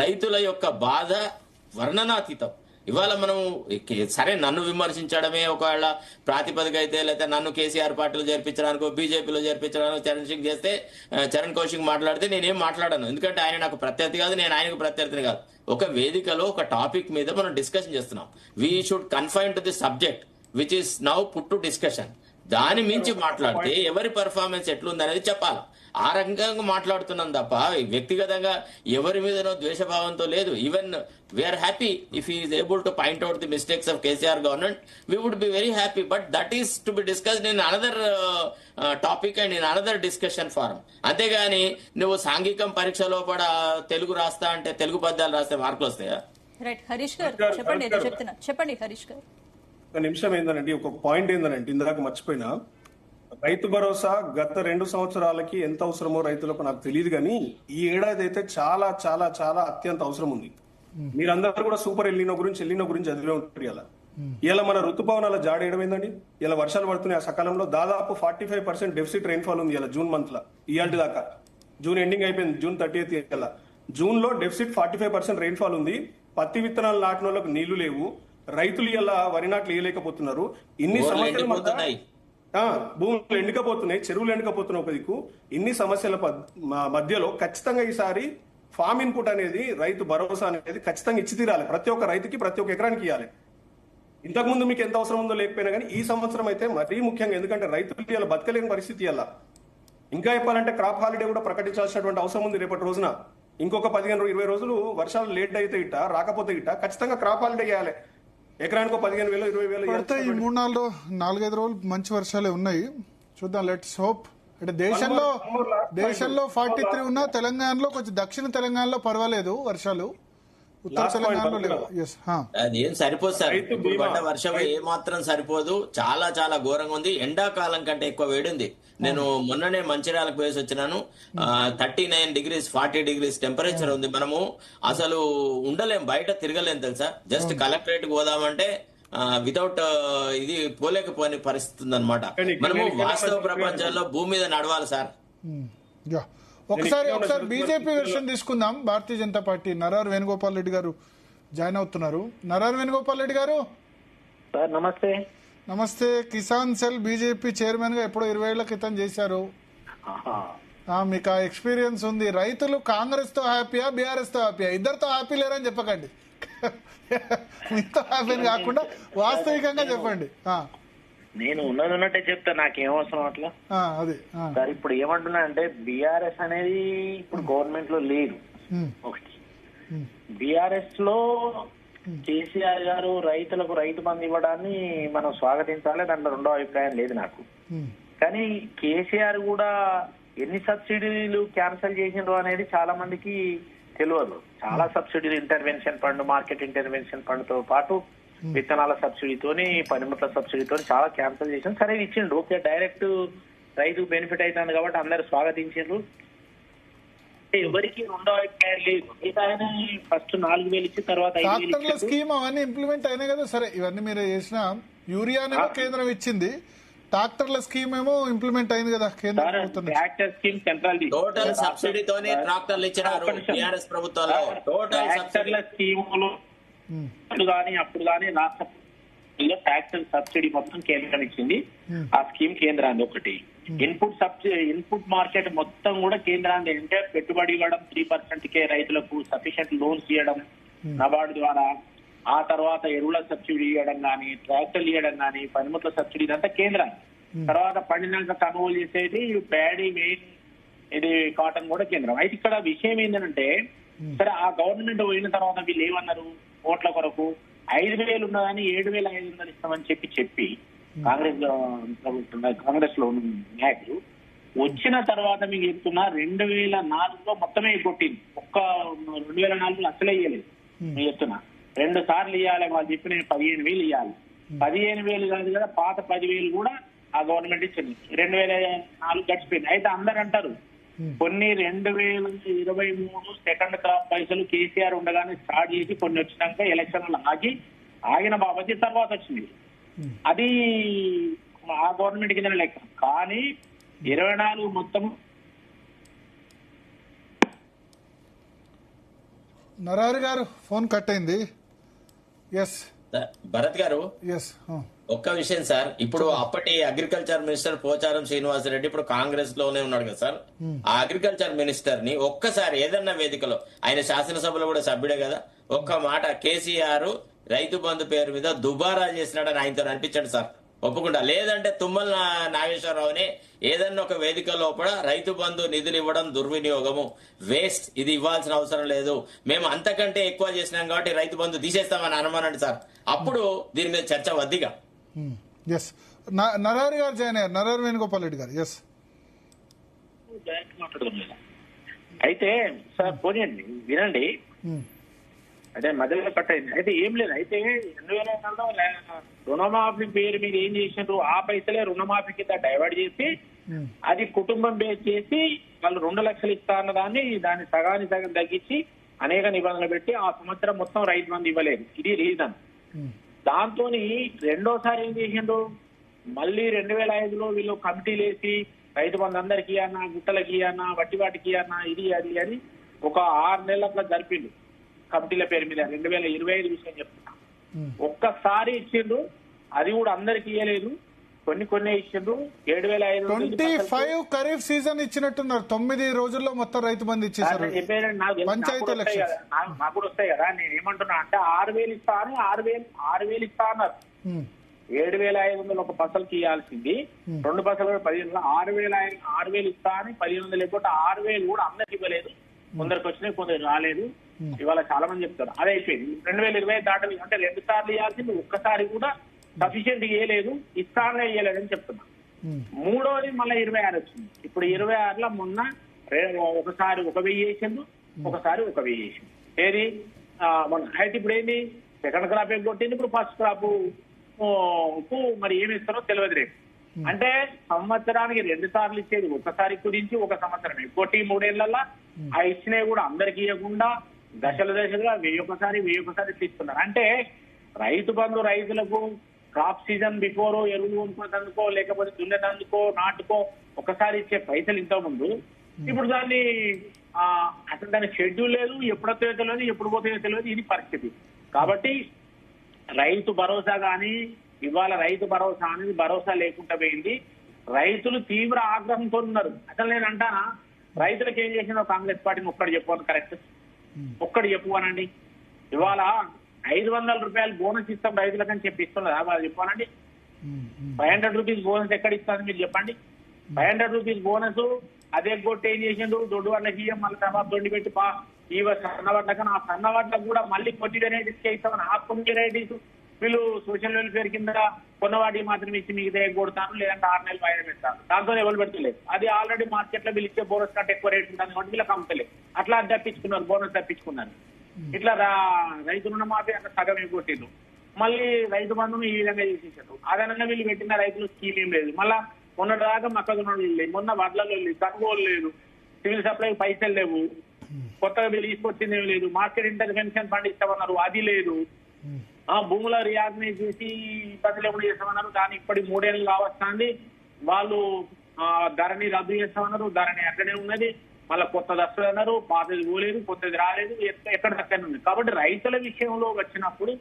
రైతుల యొక్క బాధ వర్ణనాతీతం. ఇవాళ మనం సరే నన్ను విమర్శించడమే ఒకవేళ ప్రాతిపదిక అయితే, లేకపోతే నన్ను కేసీఆర్ పార్టీలో చేర్పించడానికో బీజేపీలో చేర్పించడానికి చరణ్ సింగ్ చేస్తే, చరణ్ కౌశిక్ మాట్లాడితే నేనేం మాట్లాడను. ఎందుకంటే ఆయన నాకు ప్రత్యర్థి కాదు, నేను ఆయనకు ప్రత్యర్థిని కాదు. ఒక వేదికలో ఒక టాపిక్ మీద మనం డిస్కషన్ చేస్తున్నాం. We should confine to the subject which is now put to discussion. దాని మించి మాట్లాడితే ఎవరి పర్ఫార్మెన్స్ ఎట్లుంది అనేది చెప్పాలి. ఆ రకంగా మాట్లాడుతున్నాం తప్ప వ్యక్తిగతంగా ఎవరి మీదనో ద్వేషభావంతో లేదు. Even we are happy if he is able to point out the mistakes of KCR government, we would be very happy. But that is to be discussed in another topic and in another discussion forum. అంతేగాని నువ్వు సాంఘికం పరీక్షలో కూడా తెలుగు రాస్తా అంటే, తెలుగు పద్యాలు రాస్తే మార్కులు వస్తాయా? రైట్ హరీష్ గారు చెప్పండి, చెప్పండి హరీష్ గారు. ఒక నిమిషం ఏందనండి, ఒక పాయింట్ ఏందనంటే ఇందాక మర్చిపోయినా, రైతు భరోసా గత 2 సంవత్సరాలకి ఎంత అవసరమో రైతులకు నాకు తెలియదు, కానీ ఈ ఏడాది అయితే చాలా చాలా చాలా అత్యంత అవసరం ఉంది. మీరందరూ కూడా సూపర్ ఎల్లినో గురించి చదివే ఉంటారు. అలా ఇలా మన రుతుపవనాల జాడేయడం ఏందండి? ఇలా వర్షాలు పడుతున్నాయి ఆ సకాలంలో. దాదాపు 45% డెఫిసిట్ రెయిన్ఫాల్ ఉంది ఇలా జూన్ మంత్ లో. ఇయాల్టి దాకా జూన్ ఎండింగ్ అయిపోయింది, జూన్ 30th ఇలా. జూన్ లో డెఫిసిట్ 45% రెయిన్ఫాల్ ఉంది. పత్తి విత్తనాలు నాటిన వాళ్ళకి నీళ్లు లేవు. రైతులు ఇలా వరి నాట్లు వేయలేకపోతున్నారు. ఇన్ని సమస్యల భూములు ఎండకపోతున్నాయి, చెరువులు ఎండకపోతున్నాయి ఒక దిక్కు. ఇన్ని సమస్యల మధ్యలో ఖచ్చితంగా ఈసారి ఫామ్ ఇన్పుట్ అనేది, రైతు భరోసా అనేది ఖచ్చితంగా ఇచ్చి తీరాలి. ప్రతి ఒక్క రైతుకి ప్రతి ఒక్క ఎకరానికి ఇవ్వాలి. ఇంతకుముందు మీకు ఎంత అవసరం ఉందో లేకపోయినా కానీ ఈ సంవత్సరం అయితే మరీ ముఖ్యంగా, ఎందుకంటే రైతులకి ఇలా బతకలేని పరిస్థితి అలా. ఇంకా చెప్పాలంటే క్రాప్ హాలిడే కూడా ప్రకటించాల్సినటువంటి అవసరం ఉంది రేపటి రోజున. ఇంకొక 15-20 రోజులు వర్షాలు లేట్ అయితే ఇట్ట, రాకపోతే ఇట్ట ఖచ్చితంగా క్రాప్ హాలిడే చేయాలి. ఎకరానికి 15,000 20,000 ఈ 4-5 రోజులు మంచి వర్షాలే ఉన్నాయి. చూద్దాం, లెట్స్ హోప్. అంటే దేశంలో 43 ఉన్నా తెలంగాణలో కొంచెం దక్షిణ తెలంగాణలో పర్వాలేదు వర్షాలు, ఉత్తర తెలంగాణలో లేవు. అది ఏం సరిపోదు సార్, ఇప్పుడు పడ్డ వర్షం ఏ మాత్రం సరిపోదు. చాలా చాలా ఘోరంగా ఉంది. ఎండాకాలం కంటే ఎక్కువ వేడింది. నేను మొన్ననే మంచిర్యాలకు పోయేసి వచ్చినాను. 39 degrees 40 degrees టెంపరేచర్ ఉంది. మనము అసలు ఉండలేం, బయట తిరగలేం తెలుసా. జస్ట్ కలెక్టరేట్ పోదామంటే వితౌట్ ఇది పోలేకపోయిన పరిస్థితి ఉందన్నమాట. మనము వాస్తవ ప్రపంచంలో భూమి మీద నడవాలి సార్. ఒకసారి బీజేపీ వెర్షన్ తీసుకుందాం. భారతీయ జనతా పార్టీ నరహరి వేణుగోపాల్ రెడ్డి గారు జాయిన్ అవుతున్నారు. నరహరి వేణుగోపాల్ రెడ్డి గారు సార్ నమస్తే. నమస్తే. కిసాన్ సెల్ బీజేపీ చైర్మన్ గా ఎప్పుడో 20 ఏళ్ల క్రితం చేశారు. మీకు ఆ ఎక్స్పీరియన్స్ ఉంది. రైతులు కాంగ్రెస్ తో హ్యాపీయా, బీఆర్ఎస్ తో హ్యాపీయా? ఇద్దరితో హ్యాపీ లేరని చెప్పకండి, మీతో హ్యాపీ కాకుండా వాస్తవికంగా చెప్పండి. నేను ఉన్నట్టే చెప్తా, నాకేం అవసరం అట్లా. అదే సార్ ఇప్పుడు ఏమంటున్నా అంటే బీఆర్ఎస్ అనేది ఇప్పుడు గవర్నమెంట్ లో లేదు. ఒకటి, బీఆర్ఎస్ లో కేసీఆర్ గారు రైతులకు రైతు బంధు ఇవ్వడాన్ని మనం స్వాగతించాలి, దాంట్లో రెండో అభిప్రాయం లేదు నాకు. కానీ కేసీఆర్ కూడా ఎన్ని సబ్సిడీలు క్యాన్సిల్ చేసిండ్రు అనేది చాలా మందికి తెలియదు. చాలా సబ్సిడీలు, intervention fund, market intervention fund తో పాటు విత్తనాల సబ్సిడీతోని, పనిముట్ల సబ్సిడీతో చాలా క్యాన్సిల్ చేసాం. సరే ఇచ్చిండ్రు, ఓకే, డైరెక్ట్ రైతు బెనిఫిట్ అవుతుంది కాబట్టి అందరు స్వాగతించారు. ఎవరికి రెండో అభిప్రాయం లేదు. ఆయన ఫస్ట్ 4,000 ఇచ్చి తర్వాత 5,000 స్కీమ్ అవన్నీ ఇంప్లిమెంట్ అయినాయి కదా. సరే ఇవన్నీ మీరు చేసిన యూరియానేమో కేంద్రం ఇచ్చింది, ట్రాక్టర్ల స్కీమ్ ఏమో ఇంప్లిమెంట్ అయింది కదా కేంద్రం. ట్రాక్టర్ స్కీమ్ సెంట్రల్ టోటల్ సబ్సిడీతోనే ట్రాక్టర్లు ఇచ్చినారు టీఆర్ఎస్ ప్రభుత్వంలో. టోటల్ ట్రాక్టర్ల స్కీములు అప్పుడు కానీ రాష్ట్ర ట్రాక్టర్ సబ్సిడీ మొత్తం కేంద్రం ఇచ్చింది. ఆ స్కీమ్ కేంద్రాన్ని. ఒకటి ఇన్పుట్ మార్కెట్ మొత్తం కూడా కేంద్రాన్ని. అంటే పెట్టుబడి ఇవ్వడం, 3%కే రైతులకు సఫిషియెంట్ లోన్స్ ఇవ్వడం నబార్డు ద్వారా, ఆ తర్వాత ఎరువుల సబ్సిడీ ఇవ్వడం కానీ, ట్రాక్టర్లు ఇవ్వడం కానీ, పనిముట్ల సబ్సిడీ అంతా కేంద్రం. తర్వాత పండినాక కొనుగోలు చేసేది ప్యాడీ, మెయిన్ ఇది కాటన్ కూడా కేంద్రం. అయితే ఇక్కడ విషయం ఏంటంటే, సరే ఆ గవర్నమెంట్ పోయిన తర్వాత వీళ్ళు ఏమన్నారు, ఓట్ల కొరకు 5,000 ఉన్నదని 7,500 ఇస్తామని చెప్పి కాంగ్రెస్ లో ఉన్న నాయకులు వచ్చిన తర్వాత మీకు చెప్తున్నా 2004లో మొత్తమే కొట్టింది. 2004 అసలే ఇవ్వలేదు. మీకు చెప్తున్నా 2 సార్లు ఇవ్వాలి. వాళ్ళు చెప్పి నేను 15,000 ఇవ్వాలి. 15,000 కాదు కదా, పాత 10,000 కూడా ఆ గవర్నమెంట్ ఇచ్చింది. 2004 గడిచిపోయింది. అయితే అందరు అంటారు కొన్ని 2023 సెకండ్ క్రాప్ పైసలు కేసీఆర్ ఉండగానే స్టార్ట్ చేసి కొన్ని వచ్చినాక ఎలక్షన్లు ఆగిన బాబతి తర్వాత వచ్చింది. అది ఆ గవర్నమెంట్ కింద లెక్క. కానీ 24 మొత్తం నరహరి గారు ఫోన్ కట్ అయింది. ఎస్ భరత్ గారు, ఎస్ ఒక్క విషయం సార్. ఇప్పుడు అప్పటి అగ్రికల్చర్ మినిస్టర్ పోచారం శ్రీనివాసరెడ్డి ఇప్పుడు కాంగ్రెస్ లోనే ఉన్నాడు కదా సార్. ఆ అగ్రికల్చర్ మినిస్టర్ ని ఒక్కసారి ఏదన్నా వేదికలో, ఆయన శాసనసభలో కూడా సభ్యుడే కదా, ఒక్క మాట కేసీఆర్ రైతు బంధు పేరు మీద దుబారా చేసినాడని ఆయనతో అనిపించండి సార్, ఒప్పుకుంటా. లేదంటే తుమ్మల నాగేశ్వరరావుని ఏదన్నా ఒక వేదిక లోపల రైతు బంధు నిధులు ఇవ్వడం దుర్వినియోగము, వేస్ట్, ఇది ఇవ్వాల్సిన అవసరం లేదు, మేము అంతకంటే ఎక్కువ చేసినాం కాబట్టి రైతు బంధు తీసేస్తామని అనుమానండి సార్. అప్పుడు దీని మీద చర్చ వద్దిగా. ఎస్ నరహరి గారు జాయిన్ అయ్యారు. నరహరి వేణుగోపాల్ రెడ్డి గారు. ఎస్ అయితే సార్ పోనీయండి, వినండి. అదే మధ్యలో కట్ అయింది. అయితే ఏం లేదు. అయితే 2004లో రుణమాఫీ పేరు మీద ఏం చేసినారు, ఆ పైసలే రుణమాఫీ కింద డైవర్ట్ చేసి అది కుటుంబం బేస్ చేసి వాళ్ళు 2 లక్షలు ఇస్తా అన్న దాన్ని సగం తగ్గించి అనేక నిబంధనలు పెట్టి ఆ సంవత్సరం మొత్తం రైతు బంధు ఇవ్వలేదు. ఇది రీజన్. దాంతో రెండోసారి ఏం చేసిండు, మళ్ళీ 2005లో వీళ్ళు కమిటీలు వేసి రైతు బంధు అందరికి అన్నా, గుట్టలకి అన్నా, వట్టి వాటికి అన్నా, ఇది అది అని ఒక 6 నెలల అట్లా జరిపిండు కమిటీల పేరు మీద. 2025 విషయం చెప్తున్నా. ఒక్కసారి ఇచ్చిండు, అది కూడా అందరికి ఇవ్వలేదు, కొన్ని ఇచ్చిండ్రు. 7,500 ఖరీఫ్ సీజన్ ఇచ్చినట్టున్నారు. 9 రోజుల్లో మొత్తం రైతు బంధు ఇచ్చేసారు. పంచాయతీ ఎలక్షన్ నాకు కూడా వస్తాయి కదా. నేను ఏమంటున్నా అంటే 6,000 ఇస్తా అని 6,000 ఇస్తా అన్నారు. 7,500 ఒక పసలకి ఇవ్వాల్సింది, 2 పసలు 15,000, 6,000 ఇస్తా అని 1,500 లేకపోతే 6,000 కూడా అందరికి ఇవ్వలేదు. కొందరికి వచ్చినాయి, కొందరు రాలేదు. ఇవాళ చాలా మంది చెప్తారు అదే అయిపోయింది. 2020 దాటవి అంటే 2 సార్లు ఇవ్వాల్సింది, ఒక్కసారి కూడా సఫిషియెంట్ ఇవ్వలేదు, ఇస్తానే ఇవ్వలేదని చెప్తున్నా. మూడోది మళ్ళీ 26 వచ్చింది. ఇప్పుడు 26లో మొన్న ఒకసారి 1,000 వేసిండు, ఒకసారి 1,000 వేసిండు. ఏది మొన్న అయితే ఇప్పుడు ఏంది, సెకండ్ క్రాప్ కొట్టింది, ఇప్పుడు ఫస్ట్ క్రాప్ మరి ఏమి ఇస్తారో తెలియదు రేపు. అంటే సంవత్సరానికి 2 సార్లు ఇచ్చేది ఒకసారి కుదించి ఒక సంవత్సరం కొట్టి 3 ఏళ్లలో ఆ ఇచ్చినవి కూడా అందరికి ఇవ్వకుండా దశలుగా 1000 తీసుకున్నారు. అంటే రైతు బంధు రైతులకు క్రాప్ సీజన్ బిఫోర్ ఎరువులు కొనుక్కునేందుకో లేకపోతే దున్నేందుకో నాటుకో ఒకసారి ఇచ్చే పైసలు ఇంత ముందు, ఇప్పుడు దాన్ని అసలు దాని షెడ్యూల్ లేదు, ఎప్పుడొస్తాయో తెలియదు, ఎప్పుడు పోతాయో తెలియదు, ఇది పరిస్థితి. కాబట్టి రైతు భరోసా కానీ ఇవాళ రైతు భరోసా అనేది భరోసా లేకుండా పోయింది. రైతులు తీవ్ర ఆగ్రహంతో ఉన్నారు. అసలు నేను అంటానా, రైతులకు ఏం చేసిందో కాంగ్రెస్ పార్టీని ఒక్కటి చెప్పాను, కరెక్ట్ ఒక్కటి చెప్పుకోనండి. ఇవాళ 500 రూపాయలు బోనస్ ఇస్తాం రైతులకని చెప్పి ఇస్తున్నదా వాళ్ళు చెప్పానండి? 500 రూపీస్ బోనస్ ఎక్కడ ఇస్తాను మీరు చెప్పండి? 500 రూపీస్ బోనస్ అదే కొట్టి ఏం చేసిండు, దొడ్డు వాళ్ళకి ఇయ్యం, మళ్ళీ తర్వాత దొడ్డి పెట్టి సన్నవాట్లకన్నా ఆ సన్నవాట్లకు కూడా మళ్ళీ కొద్ది వెరైటీస్కే ఇస్తామని ఆ కొన్ని వెరైటీస్ వీళ్ళు సోషల్ వెల్ఫేర్ కింద కొన్న వాటికి మాత్రం ఇచ్చి మీకు కొడతాను, లేదంటే 6 నెలలు వాయిదా పెడతాను. దాంతో ఎవరు పెడతలేదు. అది ఆల్రెడీ మార్కెట్ లో వీళ్ళు ఇచ్చే బోనస్ కంటే ఎక్కువ రేట్ ఉంటుంది కాబట్టి వీళ్ళకి అమ్మతలేదు. అట్లా తప్పించుకున్నారు, బోనస్ తప్పించుకున్నారు. ఇట్లా రైతు రుణమాఫీ అక్కడ సగం కొట్టిండ్రు. మళ్ళీ రైతు బంధును ఈ విధంగా చేసేసారు. అదనంగా వీళ్ళు పెట్టిన రైతులు స్కీమ్ ఏం లేదు. మళ్ళా మొన్నటిదాకా మొక్కజొన్న లేదు, మొన్న వడ్లలో లేదు, కొనుగోలు లేదు, సివిల్ సప్లై పైసలు లేవు, కొత్తగా వీళ్ళు తీసుకొచ్చింది ఏమి లేదు, మార్కెట్ ఇంటర్వెన్షన్ ఫండ్ ఇస్తామన్నారు, అది లేదు, భూముల రియాగ్నైజ్ చేసి ఇబ్బంది లేకుండా చేస్తామన్నారు. దాన్ని ఇప్పటి 3 ఏళ్ళు కావస్తుంది. వాళ్ళు ధరని రద్దు చేస్తామన్నారు, ధరని అక్కడే ఉన్నది, మళ్ళీ కొత్తది వస్తుంది అన్నారు, పాతది పోలేదు, కొత్తది రాలేదు, ఎక్కడ దక్కనే ఉంది. కాబట్టి రైతుల విషయంలో వచ్చినప్పుడు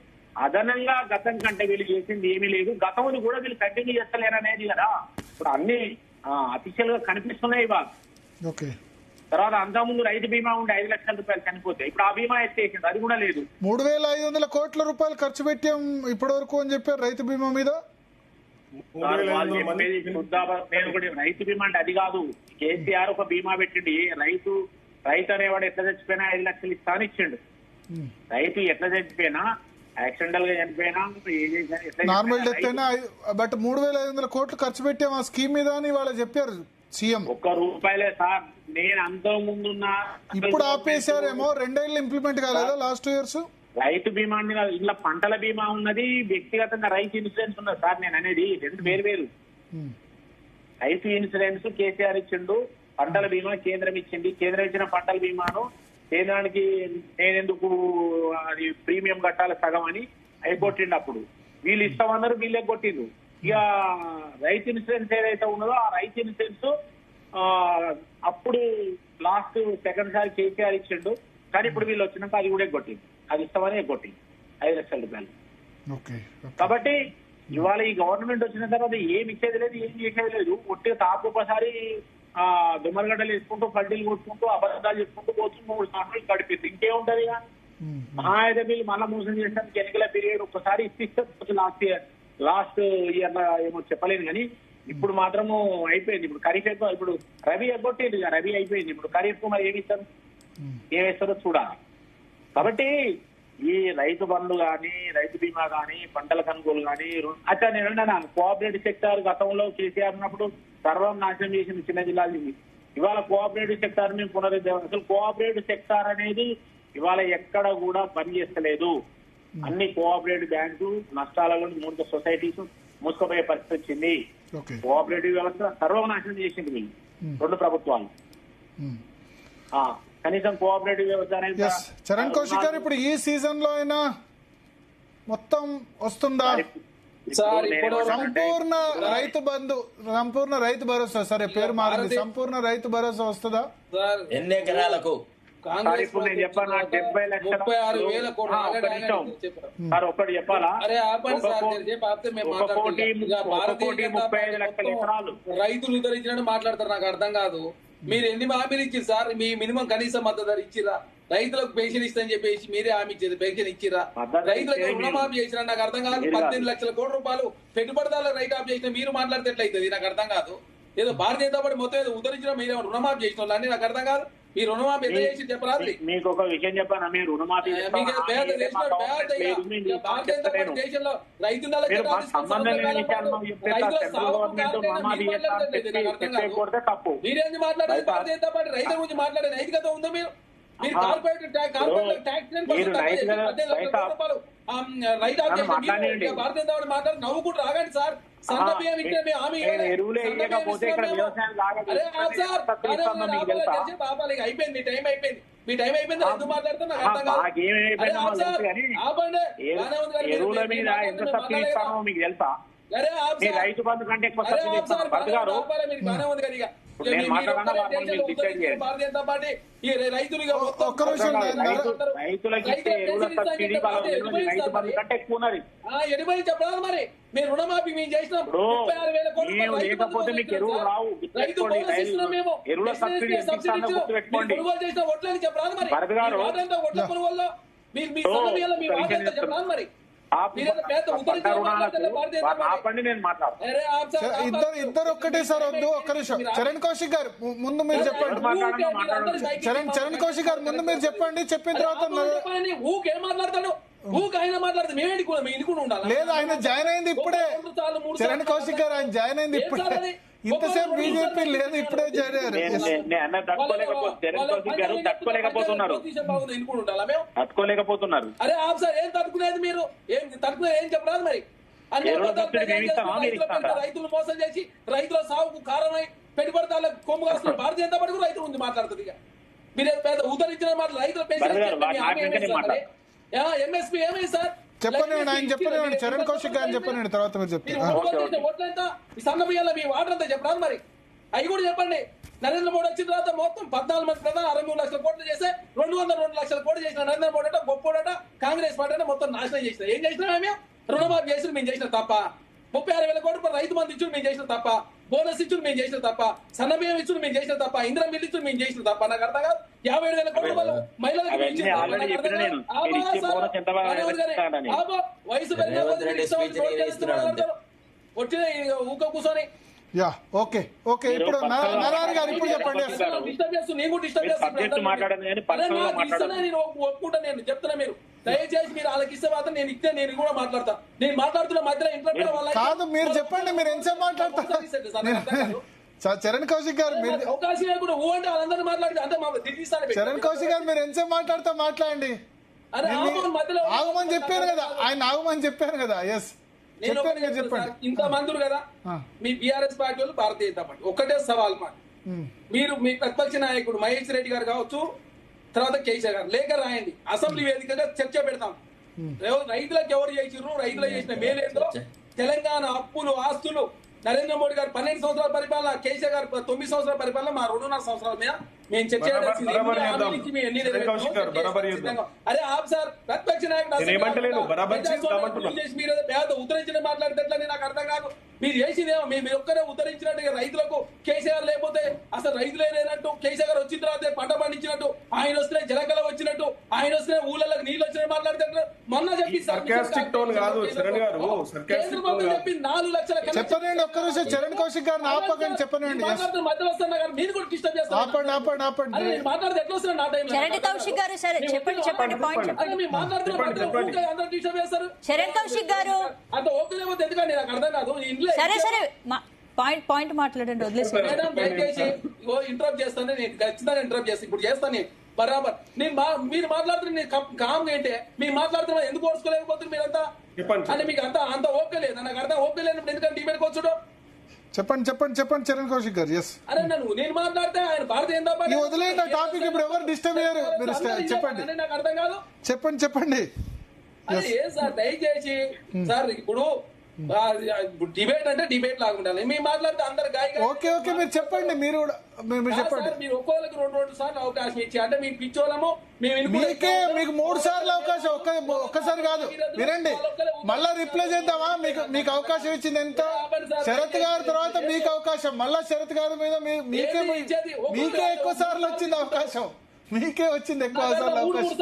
అదనంగా గతం కంటే వీళ్ళు చేసింది ఏమీ లేదు. గతంలో కూడా వీళ్ళు కంటిన్యూ చేస్తలేరనేది కదా ఇప్పుడు అన్ని అఫీషియల్ గా కనిపిస్తున్నాయి. ఇవాళ తర్వాత అంతకుముందు రైతు బీమా ఉండే 5 లక్షల రూపాయలు చనిపోతే ఇప్పుడు ఆ బీమా ఎత్తేసింది, అది కూడా లేదు. 3,500 కోట్ల రూపాయలు ఖర్చు పెట్టాం ఇప్పటి వరకు అని చెప్పారు రైతు బీమా మీద. నేను కూడా రైతు బీమా అంటే అది కాదు. కేసీఆర్ ఒక బీమా పెట్టిండి, రైతు అనేవాడు ఎట్లా చచ్చిపోయినా 5 లక్షలు ఇస్తా అని ఇచ్చిండు. రైతు ఎట్లా చచ్చిపోయినా, యాక్సిడెంటల్ గా చనిపోయినా, నార్మల్ డెత్ అయినా, బట్ 3,500 కోట్లు ఖర్చు పెట్టాం ఆ స్కీమ్ మీద అని వాళ్ళు చెప్పారు సీఎం. ₹1 సార్. నేను అంత ముందున్న ఇప్పుడు ఆపేశారేమో, 2 ఏళ్ళు ఇంప్లిమెంట్ కాలేదా లాస్ట్ 2 ఇయర్స్? రైతు బీమా ఇలా పంటల బీమా ఉన్నది, వ్యక్తిగతంగా రైతు ఇన్సూరెన్స్ ఉన్నది సార్. నేను అనేది 2 వేరు. రైతు ఇన్సూరెన్స్ కేసీఆర్ ఇచ్చిండు, పంటల బీమా కేంద్రం ఇచ్చింది. కేంద్రం ఇచ్చిన పంటల బీమాను కేంద్రానికి నేనెందుకు అది ప్రీమియం కట్టాలి సగం అని అయిపోట్టిండు. అప్పుడు వీళ్ళు ఇస్తామన్నారు, వీళ్ళే కొట్టిండు. ఇక రైతు ఇన్సూరెన్స్ ఏదైతే ఉన్నదో ఆ రైతు ఇన్సూరెన్స్ అప్పుడు లాస్ట్ సెకండ్ సారి కేసీఆర్ ఇచ్చిండు, కానీ ఇప్పుడు వీళ్ళు వచ్చినాక అది కూడా కొట్టింది, అది ఇస్తామని కొట్టింది 5 లక్షల రూపాయలు. కాబట్టి ఇవాళ ఈ గవర్నమెంట్ వచ్చిన తర్వాత ఏమి ఇచ్చేది లేదు, ఏం చేసేది లేదు. ఒట్టిగా తాపు ఒకసారి దుమ్మరగడ్డలు వేసుకుంటూ పల్టీలు కొట్టుకుంటూ అబద్ధాలు చెప్పుకుంటూ పోతూ 3 సంవత్సరాలు గడిపింది. ఇంకేముంటది ఇక? మహాయుధ బిల్లు మళ్ళా మోసం చేసడానికి ఎన్నికల పీరియడ్ ఒక్కసారి ఇస్తే లాస్ట్ ఇయర్ ఏమో చెప్పలేదు, కానీ ఇప్పుడు మాత్రము అయిపోయింది. ఇప్పుడు ఖరీఫ్ ఇప్పుడు రబీ ఎగ్గొట్టేది, రబీ అయిపోయింది. ఇప్పుడు ఖరీఫ్ మరి ఏమిస్తారు, ఏమిస్తారో చూడాలి. కాబట్టి ఈ రైతు బంధు గాని, రైతు బీమా గాని, పంటల కొనుగోలు గాని, అచ్చా నేను అన్నాను కోఆపరేటివ్ సెక్టార్ గతంలో కేసీఆర్ ఉన్నప్పుడు సర్వం నాశనం చేసింది చిన్న జిల్లాలు. ఇవాళ కోఆపరేటివ్ సెక్టార్ మేము పునరుద్ధరణ, అసలు కోఆపరేటివ్ సెక్టార్ అనేది ఇవాళ ఎక్కడ కూడా పనిచేస్తలేదు. అన్ని కోఆపరేటివ్ బ్యాంకు నష్టాలలో 3 సొసైటీస్ మూసుకుపోయే పరిస్థితి వచ్చింది. కోఆపరేటివ్ వ్యవస్థ సర్వనాశనం చేసింది వీళ్ళు 2 ప్రభుత్వాలు. కనీసం కోఆపరేటివ్ వ్యవస్థ చరణ్ కౌశిక్ గారు, ఇప్పుడు ఈ సీజన్ లో అయినా మొత్తం వస్తుందా? సార్ ఇప్పుడు సంపూర్ణ రైతు భరోసా, సరే పేరు మారింది, సంపూర్ణ రైతు భరోసా వస్తుందా? సార్ ఎన్ని ఎకరాలకు? కాంగ్రెస్ ఇప్పుడు నేను చెప్పాను 70 లక్షల 36,000 కోట్లు సార్ ఒక్కటి చెప్పాలా? అరే ఆపండి సార్, నేను చెప్పి ఆపితే మేము 1,35 లక్షల ఎకరాలు రైతులు ఉద్ధరించినట్టు మాట్లాడతారు, నాకు అర్థం కాదు. మీరు ఎన్ని హామీలు ఇచ్చారు సార్? మీ మినిమం కనీస మద్దతు ధర ఇచ్చిరా? రైతులకు పెన్షన్ ఇస్తారని చెప్పేసి మీరే హామీ ఇచ్చేది, పెన్షన్ ఇచ్చిరా? రైతులకు రుణమాఫీ చేసినా? నాకు అర్థం కాదు. 18 లక్షల కోట్ల రూపాయలు పెట్టుబడిదారులకు రైట్ ఆఫ్ చేసిన మీరు మాట్లాడితే ఎట్లయితుంది? నాకు అర్థం కాదు. ఏదో భారతీయ జనతా పార్టీ మొత్తం ఏదో ఉద్ధరించిన మీరేమో రుణమాఫీ చేసిన వాళ్ళని నాకు అర్థం కాదు. మీ రుణమాఫీ ఎంత చేసి చెప్పరాదు? మీకు ఒక విషయం చెప్పాను, మీరు రుణమాఫీ భారతీయ జనతా పార్టీ దేశంలో రైతుల తప్పు. మీరేంది మాట్లాడేది? భారతీయ జనతా పార్టీ రైతుల గురించి మాట్లాడే నైతికత ఉందో? మీరు corporate tax Bharatiya Janata party మాట్లాడి నవ్వుకుంటూ రాగండి సార్. సన్న బియ్యం ఇచ్చే మీ హామీ అయిపోయింది, మీ టైం అయిపోయింది. ఎందుకు మాట్లాడుతున్నా నాకు అర్థం కాదు. ఎరువుల మీద ఎంత సబ్సిడీ ఇస్తామో మీకు తెలుసా? రైతు బంధు కంటే ఎక్కువ సబ్సిడీ ఇస్తాం. భారతీయ జనతా పార్టీ రైతులకి ఇచ్చే ఎరువుల సబ్సిడీ రైతు బంధు కంటే ఎక్కువ ఉన్నది. ఎరువులు చెప్పరాదు మరి. మీరు రుణమాఫీ మేము చేసినాం, లేకపోతే మీకు ఎరువులు రావు. ఎరువుల సబ్సిడీ గుర్తుపెట్టుకోండి. చేసిన ఒట్లని చెప్పరాదు మరి. భరత్ గారు ఒట్ల కొనుగోలు చెప్పరాదు మరి. ఆపండి, నేను మాట్లాడతాను. ఇద్దరు ఒక్కటే సార్, వద్దు ఒక్క నిమిషం. చరణ్ కౌశిక్ గారు ముందు మీరు చెప్పండి. చరణ్ కౌశిక్ గారు ముందు మీరు చెప్పండి, చెప్పిన తర్వాత ఊకేం మాట్లాడతాడు? ఊకి ఆయన మాట్లాడితే మేమేంటి కూడా ఉండాలి? లేదు, ఆయన జాయిన్ అయింది ఇప్పుడే. చరణ్ కౌశిక్ గారు ఆయన జాయిన్ అయింది ఇప్పుడే. ఇంతసేపు బీజేపీ లేదు, ఇప్పుడే జాయిన్ అయ్యారు. తట్టుకోలేకపోతున్నారు. అరే ఆప్ సార్, ఏం తట్టుకునేది? మీరు ఏం తట్టుకునేది? ఏం చెప్పరాదు మరి. రైతులు మోసం చేసి రైతుల సాగుకు కారణమై పెట్టుబడిదారులకు కొమ్ము కాస్తున్నారు. భారతీయ జనతా పార్టీ రైతుల గురించి మాట్లాడుతుంది. ఇక మీరు పేద ఉద్ధరించిన మాట రైతుల ఎంఎస్పీ ఏమైంది సార్? చెప్పండి, ఆయన చెప్పండి. చరణ్ కౌశిక్ గారు చెప్పండి, తర్వాత మీరు చెప్తారు. ఓట్లంత ఈ సన్న బియ్యాల మీ వాటర్ అంతా చెప్పరాదు మరి. అవి కూడా చెప్పండి. నరేంద్ర మోడీ వచ్చిన తర్వాత మొత్తం 14 మంది ప్రధాని 63 లక్షల కోట్లు చేస్తే 202 లక్షల కోట్లు చేసిన నరేంద్ర మోడీ అట గొప్పోడట. కాంగ్రెస్ పార్టీ అంటే మొత్తం నాశనం చేసిన. ఏం చేసినా మేము? రుణమాఫీ చేసిన మేము చేసిన తప్ప. 36,000 కోట్ల రూపాయలు రైతు మంది ఇచ్చుడు మేము చేసిన తప్ప. బోనస్ ఇచ్చుడు మేము చేసిన తప్ప. సన్న బియ్యం ఇచ్చుడు మేము చేసిన తప్ప. ఇందిరా మిల్లు ఇచ్చుడు మేము చేసిన తప్ప. నాకు అర్థం కాదు. 57,000 కోట్ల రూపాయలు మహిళలకు వయసు వచ్చిన ఊక కూర్చొని. Yeah okay okay. ఇప్పుడు నారాయణ గారు ఇప్పుడు చెప్పండి. డిస్టర్బ్ చేస్తూ నేను కూడా డిస్టర్బ్ చేస్తాను. నేను ఒప్పుకుంటా, నేను చెప్తున్నా. మీరు దయచేసి మీరు వాళ్ళకి ఇస్తే మాత్రం నేను ఇస్తే నేను కూడా మాట్లాడతా. నేను మాట్లాడుతున్న మధ్యలో ఇంట్లో కాదు, మీరు చెప్పండి, మీరు ఎంతసేపు మాట్లాడతారు? చరణ్ కౌశిక్ గారు అవకాశం లేకుండా ఊ అంటే వాళ్ళందరూ మాట్లాడితే అంటే చరణ్ కౌశిక్ గారు మీరు ఎంతసేపు మాట్లాడతా మాట్లాడండి. ఆగమని చెప్పాను కదా, ఆయన ఆగమని చెప్పాను కదా. ఎస్ చెప్పండి. ఇంత మందులు కదా మీ బీఆర్ఎస్ పార్టీ వాళ్ళు, భారతీయ జనతా పార్టీ ఒక్కటే సవాల్ మాట. మీరు మీ ప్రతిపక్ష నాయకుడు మహేష్ రెడ్డి గారు కావచ్చు, తర్వాత కేసీఆర్ గారు లేఖ రాయండి. అసెంబ్లీ వేదికగా చర్చ పెడతాం. రైతులకు ఎవరు చేసిర్రు, రైతులకు చేసిన మేలేదో, తెలంగాణ అప్పులు ఆస్తులు, నరేంద్ర మోడీ గారు 12 సంవత్సరాల పరిపాలన, కేసీఆర్ గారు 9 సంవత్సరాల పరిపాలన, మా 2.5 సంవత్సరాల మీద మేము చర్చ అరే ఆప్ సార్, ప్రతిపక్ష నాయకుడు మీరు పేద ఉద్ధరించిన మాట్లాడితే నాకు అర్థం కాదు. మీరు చేసిందేమో మీరు ఒక్కరే ఉద్ధరించినట్టు రైతులకు కేసీఆర్ లేకపోతే అసలు రైతులే లేనట్టు, కేసీఆర్ గారు వచ్చిన తర్వాత పంట పండించినట్టు, ఆయన వస్తే జలకల వచ్చినట్టు, ఆయన వస్తే ఊళ్ళకి నీళ్ళు వచ్చినట్టు మాట్లాడుతున్నారు. మొన్న చెప్పి కేంద్ర ప్రభుత్వం చెప్పి 4 లక్షల చెప్పండి. ఒక్క నిమిషం చరణ్ కౌశిక్ గారిని ఆపకండి, చెప్పండి. మధ్యలో వస్తున్నా కానీ మీరు కూడా డిస్టర్బ్ చేస్తారు. మాట్లాడితే ఎట్లా వస్తున్నారు నా టైం? చరణ్ కౌశిక్ గారు సరే చెప్పండి, చెప్పండి పాయింట్ చెప్పండి. మీరు మాట్లాడుతున్నారు అందరూ డిస్టర్బ్ చేస్తారు. చరణ్ కౌశిక్ గారు అంత ఓకే లేకపోతే ఎందుకండి నాకు అర్థం కాదు. ఇంట్లో సరే సరే పాయింట్ మాట్లాడండి, వదిలేసి. దయచేసి ఇంటరప్ట్ చేస్తాను, నేను ఖచ్చితంగా ఇంటరప్ట్ చేస్తాను. ఇప్పుడు చేస్తాను నేను బరాబర్. మీరు మాట్లాడుతున్న నేను కామ్ ఏంటే మీరు మాట్లాడుతున్నా ఎందుకు ఓర్చుకోలేకపోతుంది మీరంతా అంటే మీకు అంత ఓకే లేదు. నాకు అర్థం ఓకే లేనప్పుడు ఎందుకంటే డిబేట్కి వచ్చాడు. చెప్పండి చరణ్ కౌశిక్ గారు. ఎస్ అరే నేను మాట్లాడితే ఆయన భారతీయ జనతా పార్టీ వదిలేండి టాపిక్. ఇప్పుడు ఎవరు డిస్టర్బ్ అయ్యారు? మీరు చెప్పండి, నాకు అర్థం కాదు. చెప్పండి. అది ఏం సార్ దయచేసి సార్ ఇప్పుడు డిబేట్ అంటే డిబేట్ లాగా ఉండాలి. మేము మాట్లాడితే అందరు ఓకే ఓకే మీరు చెప్పండి, మీరు చెప్పండి. మీరు ఒక్కొక్కరికి 2 సార్లు అవకాశం ఇచ్చి అంటే మీకు పిచ్చోళ్ళము మీకే మీకు 3 సార్లు అవకాశం, ఒక్కసారి కాదు. వినండి, మళ్ళా రిప్లై చేద్దామా? మీకు అవకాశం ఇచ్చింది ఎంత? శరత్ గారి తర్వాత మీకు అవకాశం, మళ్ళా శరత్ గారి మీద మీకే ఎక్కువ సార్లు వచ్చింది అవకాశం, మీకే వచ్చింది ఎక్కువ సార్లు అవకాశం.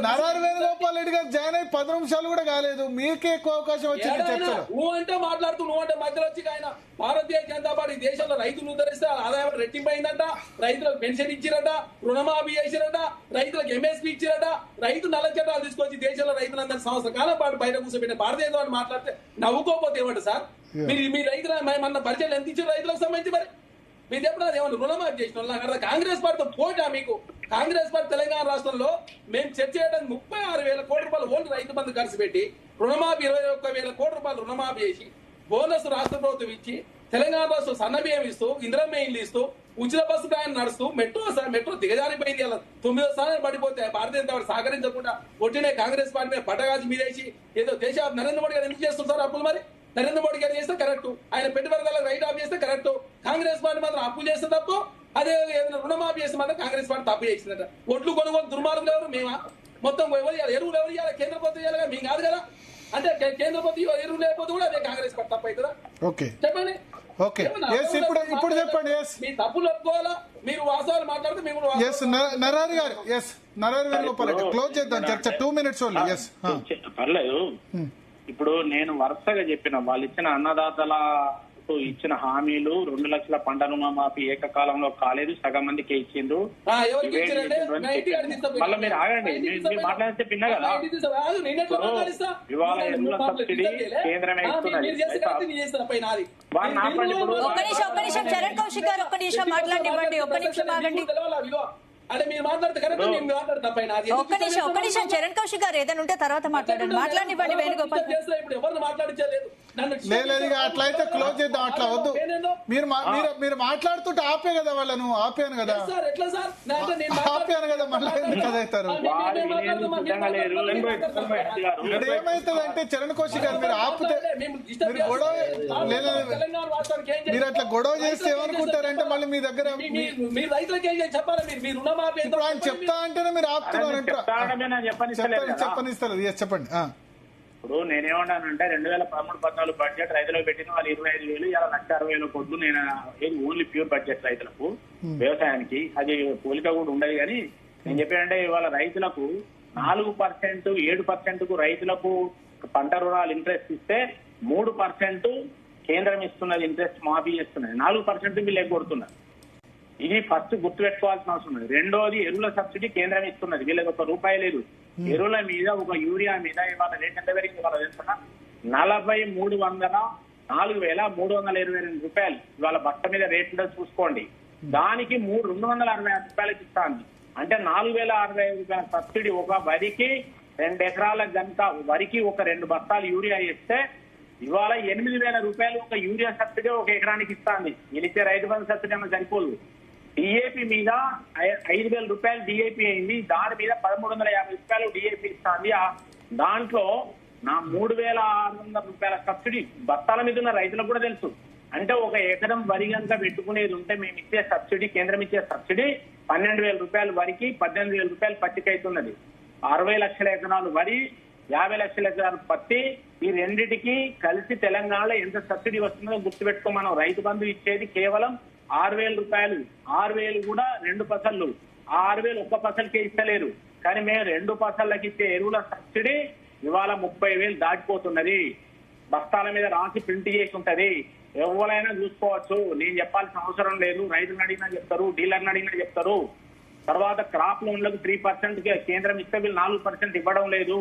నరారి వేణుగోపాల్ రెడ్డి గారు జాయిన్ అయ్యి 10 నిమిషాలు కూడా కాలేదు, మీకే ఎక్కువ అవకాశం వచ్చింది చర్చలో. నువ్వు అంటే మాట్లాడుతూ నువ్వు అంటే మధ్యలో వచ్చి ఆయన భారతీయ జనతా పార్టీ దేశంలో రైతులు ఉద్ధరిస్తే ఆదాయం రెట్టింపైందంట, రైతులకు పెన్షన్ ఇచ్చిరట, రుణమాఫీ చేసిరట, రైతులకు ఎంఎస్పీ ఇచ్చిరట, రైతు నల్ల చట్టాలు తీసుకొచ్చి దేశంలో రైతులందరూ సంవత్సర కాలం పాటు బయట కూర్చోబెట్టిన భారతీయ జనతా పార్టీ మాట్లాడితే నవ్వుకోపోతే ఏమంటారు సార్? మీరు మీ రైతుల మన పరిచయం ఎంత ఇచ్చారు రైతులకు సంబంధించి? మరి మీరు ఎప్పుడు ఏమన్నా రుణమాఫీ చేసిన వాళ్ళు కాంగ్రెస్ పార్టీతో పోటా మీకు? కాంగ్రెస్ పార్టీ తెలంగాణ రాష్ట్రంలో మేము చర్చ చేయడానికి 36,000 కోట్ల రూపాయలు ఓన్లీ రైతు బంధు ఖర్చు పెట్టి రుణమాఫీ 21,000 కోట్ల రూపాయలు రుణమాఫీ చేసి బోనస్ రాష్ట్ర ప్రభుత్వం ఇచ్చి తెలంగాణ రాష్ట్రం సన్నబియ్యం ఇస్తూ ఇందిరమ్మ ఇల్లు ఇస్తూ ఉచిత బస్సు ప్రయాణం నడుస్తూ మెట్రో దిగజారిపోయింది. అలా 9వ స్థానాన్ని పడిపోతే భారతీయ జనతా పార్టీ సహకరించకుండా కొట్టినే కాంగ్రెస్ పార్టీ మీద పట్టగాచి మీదేసి ఏదో దేశ నరేంద్ర మోడీ గారు ఎందుకు చేస్తుంటారు అప్పులు? మరి నరేంద్ర మోడీ గారు చేస్తే కరెక్ట్, ఆయన పెట్టుబడిదారులకు రైట్ ఆఫ్ చేస్తే కరెక్ట్. కాంగ్రెస్ పార్టీ మాత్రం అప్పులు చేస్తే తప్పు, అదే ఏదైనా రుణమాఫీ చేస్తే మాత్రం కాంగ్రెస్ పార్టీ తప్పు చేసిందట. ఒడ్లు కొనుగోలు దుర్మార్గులు ఎవరు? మేమా? మొత్తం ఎవరు ఇవ్వాలి? ఎరువులు ఎవరు ఇవ్వాలి? కేంద్ర ప్రభుత్వం ఇవ్వాలి కదా, మేము కాదు కదా. అంటే కేంద్ర ప్రభుత్వం ఎరువులు లేకపోతే కూడా అదే కాంగ్రెస్ పార్టీ తప్పు అవుతుందా? ఓకే చెప్పండి. ఇప్పుడు చెప్పండి. మీ తప్పులు ఒప్పుకోవాలా? మీరు వాస్తవాలు మాట్లాడితే మేము నరారి గారు, నరారి వేణుగోపాల్ రెడ్డి క్లోజ్ చేద్దాం చర్చ. 2 minutes ఓన్లీ. పర్లేదు. ఇప్పుడు నేను వరుసగా చెప్పిన వాళ్ళు ఇచ్చిన అన్నదాతలకు ఇచ్చిన హామీలు 2 లక్షల పంట రుణమాఫీ ఏకకాలంలో కాలేదు, సగం మందికి ఇచ్చిండ్రు. మళ్ళీ మీరు ఆగండి, మీరు మాట్లాడితే పిన్న కదా. ఇవాళ ఎరువుల సబ్సిడీ కేంద్రమే ఇస్తున్నది. చరణ్ కౌశిక్ గారు ఒక్క నిమిషం మాట్లాడివ్వండి, ఒక్క నిమిషం ఆగండి. అంటే మీరు మాట్లాడితే కరెక్ట్, మేము మాట్లాడతాం పైన. ఒక్క నిమిషం చరణ్ కౌశిక్ గారు ఏదైనా ఉంటే తర్వాత మాట్లాడండి. మాట్లాడివ్వండి వేణుగోపాల్. ఇప్పుడు ఎవరిని మాట్లాడించలేదు. లేదు అట్లయితే క్లోజ్ చేద్దాం, అట్లా వద్దు. మీరు మాట్లాడుతుంటే ఆపే కదా వాళ్ళను, ఆపాను కదా, ఆపాను కదా, మళ్ళీ ఎందుకు అదవుతారు? ఏమైతుంది అంటే చరణ్ కౌశిక్ గారు మీరు ఆపితే మీరు గొడవ మీరు అట్లా గొడవ చేస్తే ఏమనుకుంటారంటే మళ్ళీ మీ దగ్గర ఇప్పుడు ఆయన చెప్తా అంటేనే మీరు ఆపుతున్నారంట. చెప్పనిస్తారు. చెప్పండి. ఇప్పుడు నేనేమన్నానంటే 2013-14 బడ్జెట్ రైతులకు పెట్టిన వాళ్ళు 25,000, ఇలా 1,60,000 కోట్లు. నేను ఏది ఓన్లీ ప్యూర్ బడ్జెట్ రైతులకు వ్యవసాయానికి, అది పోలిక కూడా ఉండదు. కానీ నేను చెప్పానంటే ఇవాళ రైతులకు 4%, 7% రైతులకు పంట రుణాలు ఇంట్రెస్ట్ ఇస్తే 3% కేంద్రం ఇస్తున్నది, ఇంట్రెస్ట్ మాఫీ చేస్తున్నది. 4% వీళ్ళు ఎగ్గొడుతున్నారు. ఇది ఫస్ట్ గుర్తు పెట్టుకోవాల్సిన అవసరం ఉంది. రెండోది ఎరువుల సబ్సిడీ కేంద్రం ఇస్తున్నది, వీళ్ళకి ₹1 లేదు. ఎరువుల మీద ఒక యూరియా మీద ఇవాళ రేట్ ఎంత పెరిగింది ఇవాళ తెలుసుకున్నా? 4,322 రూపాయలు ఇవాళ బట్ట మీద రేట్ చూసుకోండి. దానికి 266 రూపాయలకి ఇస్తాంది. అంటే 4,065 రూపాయల సబ్సిడీ ఒక వరికి 2 ఎకరాల గంట వరికి ఒక 2 బస్తాలు యూరియా ఇస్తే ఇవాళ 8,000 రూపాయలు ఒక యూరియా సబ్సిడీ ఒక ఎకరానికి ఇస్తాంది. వీళ్ళిచ్చే రైతు బంధు సబ్సిడీ అన్న సరిపోదు. డిఏపి మీద 5,000 రూపాయలు డిఏపి అయింది, దాని మీద 1,350 రూపాయలు డిఏపి ఇస్తాంది. దాంట్లో నా 3,600 రూపాయల సబ్సిడీ బస్తాల మీద ఉన్న రైతులకు కూడా తెలుసు. అంటే ఒక ఎకరం వరి కనుక పెట్టుకునేది ఉంటే మేము ఇచ్చే సబ్సిడీ, కేంద్రం ఇచ్చే సబ్సిడీ 12,000 రూపాయలు వరికి, 18,000 రూపాయలు పత్తికి అవుతున్నది. 60 లక్షల ఎకరాలు వరి, 50 లక్షల ఎకరాలు పత్తి, ఈ రెండింటికి కలిసి తెలంగాణలో ఎంత సబ్సిడీ వస్తుందో గుర్తుపెట్టుకో. మనం రైతు బంధు ఇచ్చేది కేవలం 6,000 రూపాయలు. 6,000 కూడా 2 పసళ్ళు, 6,000 ఒక్క పసలకే ఇస్తలేరు. కానీ మేము 2 పసళ్ళకి ఇచ్చే ఎరువుల సబ్సిడీ ఇవాళ 30,000 దాటిపోతున్నది. బస్తాల మీద రాసి ప్రింట్ చేసి ఉంటది, ఎవరైనా చూసుకోవచ్చు. నేను చెప్పాల్సిన అవసరం లేదు. రైతులను అడిగినా చెప్తారు, డీలర్ని అడిగినా చెప్తారు. తర్వాత క్రాప్ లోన్లకు 3% కేంద్రం ఇస్తే వీళ్ళు 4% ఇవ్వడం లేదు.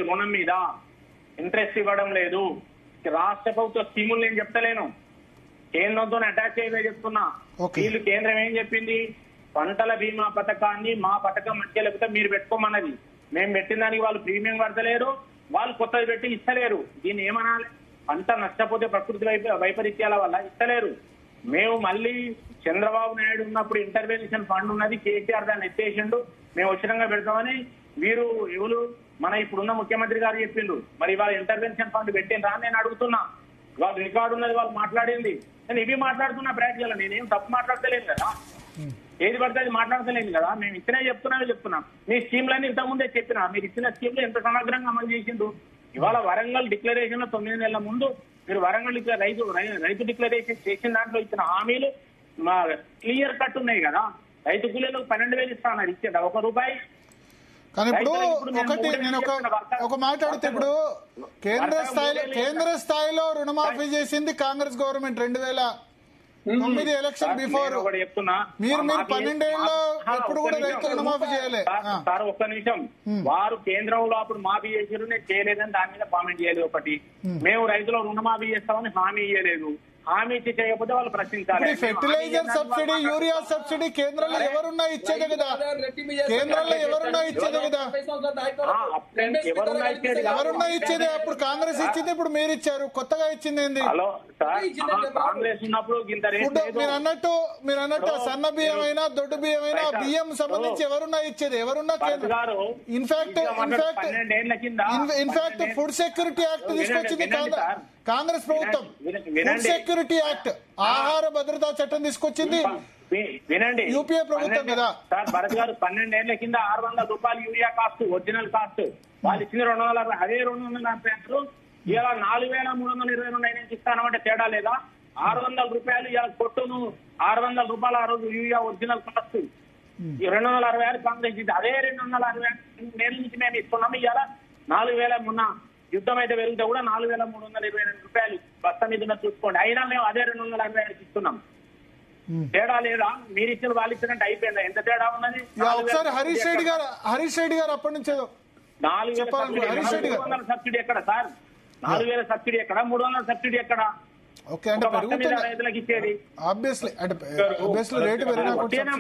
రుణం మీద ఇంట్రెస్ట్ ఇవ్వడం లేదు. రాష్ట్ర ప్రభుత్వ స్కీములు నేను చెప్తలేను, కేంద్రంతో అటాచ్ అయ్యే చెప్తున్నా. వీళ్ళు కేంద్రం ఏం చెప్పింది? పంటల బీమా పథకాన్ని మా పథకం మంచిగా లేకపోతే మీరు పెట్టుకోమన్నది. మేము పెట్టిన దానికి వాళ్ళు ప్రీమియం కడతలేరు, వాళ్ళు కొత్తది పెట్టి ఇస్తలేరు. దీన్ని ఏమనాలి? పంట నష్టపోతే ప్రకృతి వైపరీత్యాల వల్ల ఇస్తలేరు. మేము మళ్ళీ చంద్రబాబు నాయుడు ఉన్నప్పుడు ఇంటర్వెన్షన్ ఫండ్ ఉన్నది, కేసీఆర్ దాన్ని ఎత్తేసిండు, మేము ఉచితంగా పెడతామని వీరు ఎవరు మన ఇప్పుడున్న ముఖ్యమంత్రి గారు చెప్పిండ్రు. మరి ఇవాళ ఇంటర్వెన్షన్ ఫండ్ పెట్టిండ్రా అని నేను అడుగుతున్నా. వాళ్ళు రికార్డు ఉన్నది, వాళ్ళు మాట్లాడింది. నేను ఇవి మాట్లాడుతున్నా ప్రాక్టికల్. నేనేం తప్పు మాట్లాడతలేను కదా, ఏది పడితే అది మాట్లాడతలేను కదా. మేము ఇచ్చినా చెప్తున్నాం. మీ స్కీమ్లన్నీ ఇంతకుముందే చెప్పినా. మీరు ఇచ్చిన స్కీమ్లు ఎంత సమగ్రంగా అమలు చేసిండు. ఇవాళ వరంగల్ డిక్లరేషన్ లో 9 నెలల ముందు మీరు వరంగల్ రైతు డిక్లరేషన్ చేసిన దాంట్లో ఇచ్చిన హామీలు మా క్లియర్ కట్ ఉన్నాయి కదా. రైతు కూలీలకు 12,000 ఇస్తా అన్నారు, ఇచ్చేదా ₹1? కానీ ఇప్పుడు ఒకటి నేను ఒక మాట్లాడితే, ఇప్పుడు కేంద్ర స్థాయిలో రుణమాఫీ చేసింది కాంగ్రెస్ గవర్నమెంట్ 2009 ఎలక్షన్ బిఫోర్. మీరు 12 ఏళ్ళలో ఎప్పుడు కూడా రైతు రుణమాఫీ చేయలేదు సార్. ఒక్క నిమిషం, వారు కేంద్రంలో అప్పుడు మాఫీ చేసారు, నేను చేయలేదని దాని మీద కామెంట్ చేయలేదు. ఒకటి, మేము రైతులు రుణమాఫీ చేస్తామని హామీ ఇవ్వలేదు. హామీ ఇచ్చి చేయకపోతే వాళ్ళు ప్రశ్నించాలి. ఫెర్టిలైజర్ సబ్సిడీ, యూరియా సబ్సిడీ కేంద్రంలో ఎవరున్నా ఇచ్చేదే కదా. కేంద్రంలో ఎవరున్నా ఇచ్చేదే కదా. ఎవరున్నా ఇచ్చేదే. అప్పుడు కాంగ్రెస్ ఇచ్చింది, ఇప్పుడు మీరు ఇచ్చారు. కొత్తగా ఇచ్చింది ఏంది? కాంగ్రెస్ ఉన్నప్పుడు మీరు అన్నట్టు సన్న బియ్యం అయినా దొడ్డు బియ్యం అయినా బియ్యం సంబంధించి ఎవరున్నా ఇచ్చేది. ఎవరున్నా ఇన్ఫాక్ట్ ఫుడ్ సెక్యూరిటీ యాక్ట్ తీసుకొచ్చింది కాంగ్రెస్ ప్రభుత్వం. ఫుడ్ సెక్యూరిటీ యాక్ట్, ఆహార భద్రతా చట్టం తీసుకొచ్చింది వినండి యూపీఏ ప్రభుత్వం కదా సార్. భరత్ గారు 12 ఏళ్ల కింద ₹600 యూరియా కాస్ట్, ఒరిజినల్ కాస్ట్ వాళ్ళు ఇచ్చింది 240. అదే 240 ఇలా 4,322 ఇస్తానంటే తేడా లేదా? ₹600 ఇలా కొట్టును ₹600 ఆ రోజు యూరియా ఒరిజినల్ కాస్ట్. 260 కాంగ్రెస్ ఇచ్చింది. అదే 260 నేల నుంచి మేము ఇస్తున్నాము. ఇలా 4,000 మొన్న యుద్ధం అయితే పెరిగితే కూడా ₹4,322 బస్తా మీద చూసుకోండి. అయినా మేము అదే 260 ఇస్తున్నాం. తేడా లేదా? మీరు ఇచ్చిన వాళ్ళు ఇచ్చినట్టు అయిపోయిందా? ఎంత తేడా ఉన్నది? ఒకసారి హరీష్ రెడ్డి గారు అప్పటి నుంచి 4,000 సబ్సిడీ ఎక్కడ సార్? 4,000 సబ్సిడీ ఎక్కడ? 300 సబ్సిడీ ఎక్కడ? ఓకే, అంటే రైతులకు ఇచ్చేది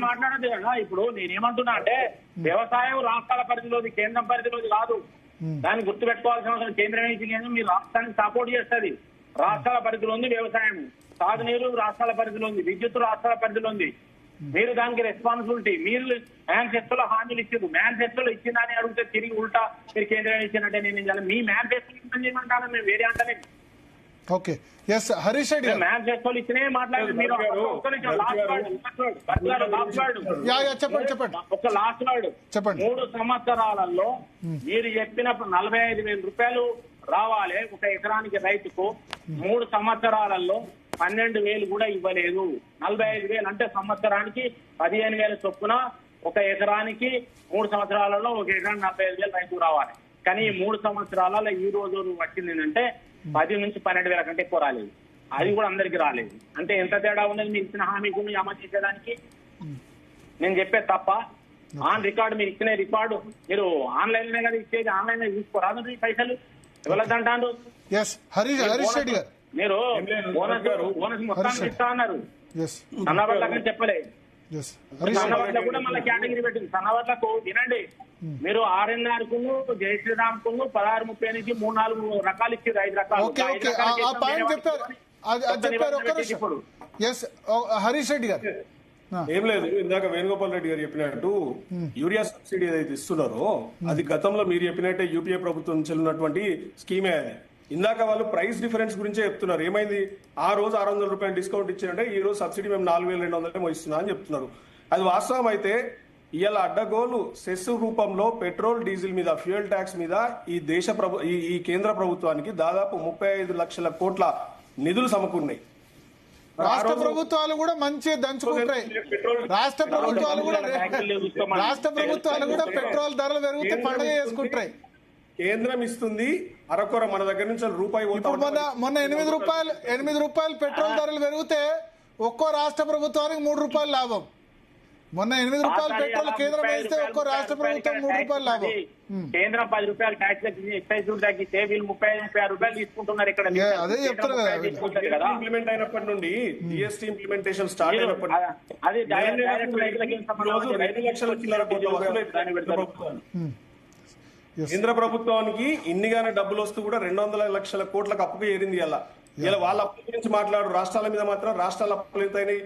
మాట్లాడదు కదా. ఇప్పుడు నేనేమంటున్నా అంటే వ్యవసాయం రాష్ట్రాల పరిధిలోది, కేంద్రం పరిధిలోది కాదు. దాన్ని గుర్తు పెట్టుకోవాల్సిన అవసరం కేంద్రం ఏం లేదు. మీరు రాష్ట్రానికి సపోర్ట్ చేస్తుంది. రాష్ట్రాల పరిధిలో ఉంది వ్యవసాయం, సాగునీరు రాష్ట్రాల పరిధిలో ఉంది, విద్యుత్ రాష్ట్రాల పరిధిలో ఉంది. మీరు దానికి రెస్పాన్సిబిలిటీ. మీరు మేనిఫెస్టోలో హామీలు ఇచ్చారు, మేనిఫెస్టోలో ఇచ్చిందని అడిగితే తిరిగి ఉల్టా మీరు కేంద్రం ఇచ్చినట్టే నేను మీ మేనిఫెస్టో ఇబ్బంది చేయమంటాను. మేము వేరే అంటే ఓకే. ఎస్ హరీష్ రెడ్డి గారు మేనిఫెస్టోలు ఇచ్చినే మాట్లాడారు. మీరు చెప్పండి. ఒక లాస్ట్ వర్డ్ చెప్పండి. 3 సంవత్సరాలలో మీరు చెప్పినప్పుడు ₹45,000 రావాలి ఒక ఎకరానికి రైతుకు. 3 సంవత్సరాలలో 12,000 కూడా ఇవ్వలేదు. 45,000 అంటే సంవత్సరానికి 15,000 చొప్పున ఒక ఎకరానికి 3 సంవత్సరాలలో ఒక ఎకరానికి 45,000 రైతుకు రావాలి. కానీ ఈ 3 సంవత్సరాలలో ఈ రోజు వచ్చింది ఏంటంటే 10 నుంచి 12,000 కంటే ఎక్కువ రాలేదు. అది కూడా అందరికి రాలేదు. అంటే ఎంత తేడా ఉన్నది మీరు ఇచ్చిన హామీకు అమలు చేసేదానికి? నేను చెప్పేది తప్ప. ఆన్ రికార్డు మీరు ఇచ్చిన రికార్డు మీరు ఆన్లైన్ లో కదా ఇచ్చేది. ఆన్లైన్ లో తీసుకోరాదు పైసలు ఎవరిదంటారు? మీరు బోనస్ మొత్తానికి ఇస్తా అన్నారు. సన్నవడ్లకు చెప్పలేదు. సన్నవడ్ల కూడా మళ్ళీ కేటగిరీ పెట్టింది. సన్నవడ్లకు వినండి, మీరు R&R కు, జై శ్రీరామ్ కు 16-30 నుంచి 3-4 రకాలు ఇచ్చారు. 5 రకాలు. ఇప్పుడు హరీష్ రెడ్డి గారు ఏం లేదు, ఇందాక వేణుగోపాల్ రెడ్డి గారు చెప్పినట్టు యూరియా సబ్సిడీ ఏదైతే ఇస్తున్నారో అది గతంలో మీరు చెప్పినట్టే యూపీఏ ప్రభుత్వం నుంచి ఉన్నటువంటి స్కీమే. అది ఇందాక వాళ్ళు ప్రైస్ డిఫరెన్స్ గురించే చెప్తున్నారు. ఏమైంది, ఆ రోజు ₹600 డిస్కౌంట్ ఇచ్చారంటే ఈ రోజు సబ్సిడీ మేము 4,200 ఇస్తున్నా అని చెప్తున్నారు. అది వాస్తవం అయితే ఇవాళ అడ్డగోలు సెస్ రూపంలో పెట్రోల్ డీజిల్ మీద, ఫ్యూయల్ ట్యాక్స్ మీద ఈ కేంద్ర ప్రభుత్వానికి దాదాపు 35 లక్షల కోట్ల నిధులు సమకూరినాయి. రాష్ట్ర ప్రభుత్వాలు కూడా మంచిగా దంచుకుంటాయి. రాష్ట్ర ప్రభుత్వాలు కూడా పెట్రోల్ ధరలు పెరిగితే పండుగ చేసుకుంటాయి. కేంద్రం ఇస్తుంది అరకొర, మన దగ్గర నుంచి రూపాయి. మొన్న ₹8 పెట్రోల్ ధరలు పెరిగితే ఒక్కో రాష్ట్ర ప్రభుత్వానికి ₹3 లాభం. మొన్న ₹8 పెట్రోల్ కేంద్రం వేస్తే ఒక్కో రాష్ట్ర ప్రభుత్వం ₹3 లాభం. కేంద్రం ₹10 ట్యాక్స్ ఎక్సైజ్ తగ్గితే వీళ్ళు ₹30 తీసుకుంటున్నారు. ఇక్కడ అదే చెప్తారు కదా. ఇంప్లిమెంట్ అయినప్పటి నుండి జిఎస్టీ ఇంప్లిమెంటేషన్ స్టార్ట్ అయినప్పటి అది 5 లక్షల చిల్లర కేంద్ర ప్రభుత్వానికి ఇన్నిగానే డబ్బులు వస్తూ కూడా 200 లక్షల కోట్లకు అప్పుగా ఏరింది. ఇలా వాళ్ళ అప్పుల గురించి మాట్లాడు. రాష్ట్రాల మీద మాత్రం రాష్ట్రాల అప్పులు ఇంతైనాయి,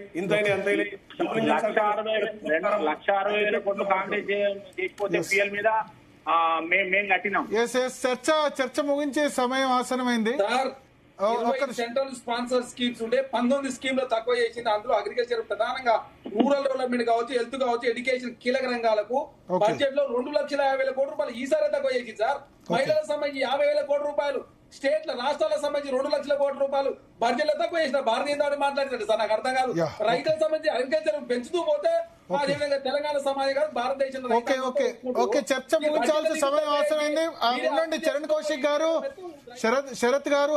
అంతైనాయి. 1,60,000 కోట్లు కాంగ్రెస్ చేసిపోతే ఫ్యూయల్ మీద మేము కట్టినాం. ఎస్ చర్చ ముగించే సమయం ఆసనమైంది. సార్ ఒక్క 20 సెంట్రల్ స్పాన్సర్ స్కీమ్స్ ఉంటే 19 స్కీమ్ లో తక్కువ చేసింది. అందులో అగ్రికల్చర్ ప్రధానంగా రూరల్ డెవలప్మెంట్ కావచ్చు, హెల్త్ కావచ్చు, ఎడ్యుకేషన్ కీలక రంగాలకు బడ్జెట్ లో 2,50,000 కోట్ల రూపాయలు ఈసారి తక్కువ చేసింది సార్. మహిళలకు సంబంధించి 50,000 కోట్ల రూపాయలు, స్టేట్ల రాష్ట్రాలకు సంబంధించి 2,00,000 కోట్ల రూపాయలు బడ్జెట్ లో తక్కువ చేసిన భారతీయ జనతా పార్టీ మాట్లాడుతుంది సార్. నాకు అర్థం కాదు. రైతులకు సంబంధించి అగ్రికల్చర్ పెంచుతూ పోతే అదేవిధంగా తెలంగాణ సమాజం కాదు భారతదేశంలో. ఓకే చర్చ ముగించాల్సిన సమయం అవసరమైంది. ఉండండి చరణ్ కౌశిక్ గారు, శరత్ గారు,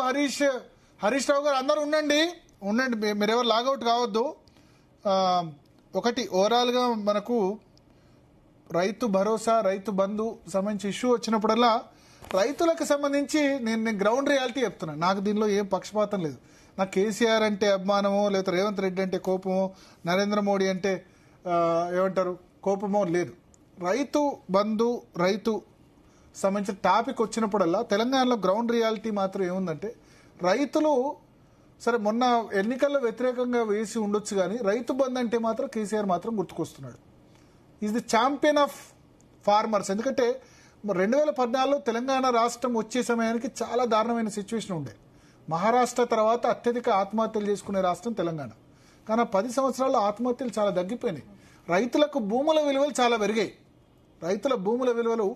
హరీష్ రావు గారు అందరూ ఉండండి. మీరెవరు లాగౌట్ కావద్దు. ఒకటి ఓవరాల్ గా మనకు రైతు భరోసా, రైతు బంధు సంబంధించి ఇష్యూ వచ్చినప్పుడల్లా రైతులకు సంబంధించి నేను గ్రౌండ్ రియాలిటీ చెప్తున్నాను. నాకు దీనిలో ఏం పక్షపాతం లేదు. నాకు కేసీఆర్ అంటే అభిమానమో, లేదా రేవంత్ రెడ్డి అంటే కోపమో, నరేంద్ర మోడీ అంటే ఏమంటారు కోపమో లేదు. రైతు బంధు, రైతు సంబంధించిన టాపిక్ వచ్చినప్పుడల్లా తెలంగాణలో గ్రౌండ్ రియాలిటీ మాత్రం ఏముందంటే, రైతులు సరే మొన్న ఎన్నికల్లో వ్యతిరేకంగా వేసి ఉండొచ్చు కానీ రైతు బంధు అంటే మాత్రం కేసీఆర్ మాత్రం గుర్తుకొస్తున్నాడు. Is the champion of farmers. ఎందుకంటే 2014లో తెలంగాణ రాష్ట్రం వచ్చే సమయానికి చాలా దారుణమైన సిచ్యువేషన్ ఉండే. మహారాష్ట్ర తర్వాత అత్యధిక ఆత్మహత్యలు చేసుకునే రాష్ట్రం తెలంగాణ. కానీ 10 సంవత్సరాల్లో ఆత్మహత్యలు చాలా తగ్గిపోయినాయి. రైతులకు భూముల విలువలు చాలా పెరిగాయి. రైతుల భూముల విలువలు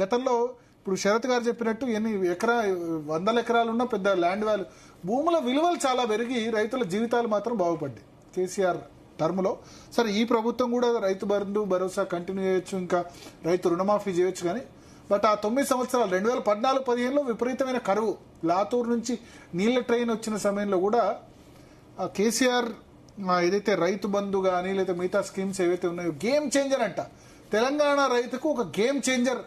గతంలో ఇప్పుడు శరత్ గారు చెప్పినట్టు 100 ఎకరాలున్న పెద్ద ల్యాండ్ వాల్యూ, భూముల విలువలు చాలా పెరిగి రైతుల జీవితాలు మాత్రం బాగుపడ్డాయి కేసీఆర్ టర్మ్లో. సరే ఈ ప్రభుత్వం కూడా రైతు బంధు భరోసా కంటిన్యూ చేయొచ్చు, ఇంకా రైతు రుణమాఫీ చేయొచ్చు. కానీ బట్ ఆ 9 సంవత్సరాలు 2014-15లో విపరీతమైన కరువు, లాతూరు నుంచి నీళ్ల ట్రైన్ వచ్చిన సమయంలో కూడా కేసీఆర్ ఏదైతే రైతు బంధు కానీ లేదా మిగతా స్కీమ్స్ ఏవైతే ఉన్నాయో గేమ్ చేంజర్ అంట. తెలంగాణ రైతుకు ఒక గేమ్ చేంజర్.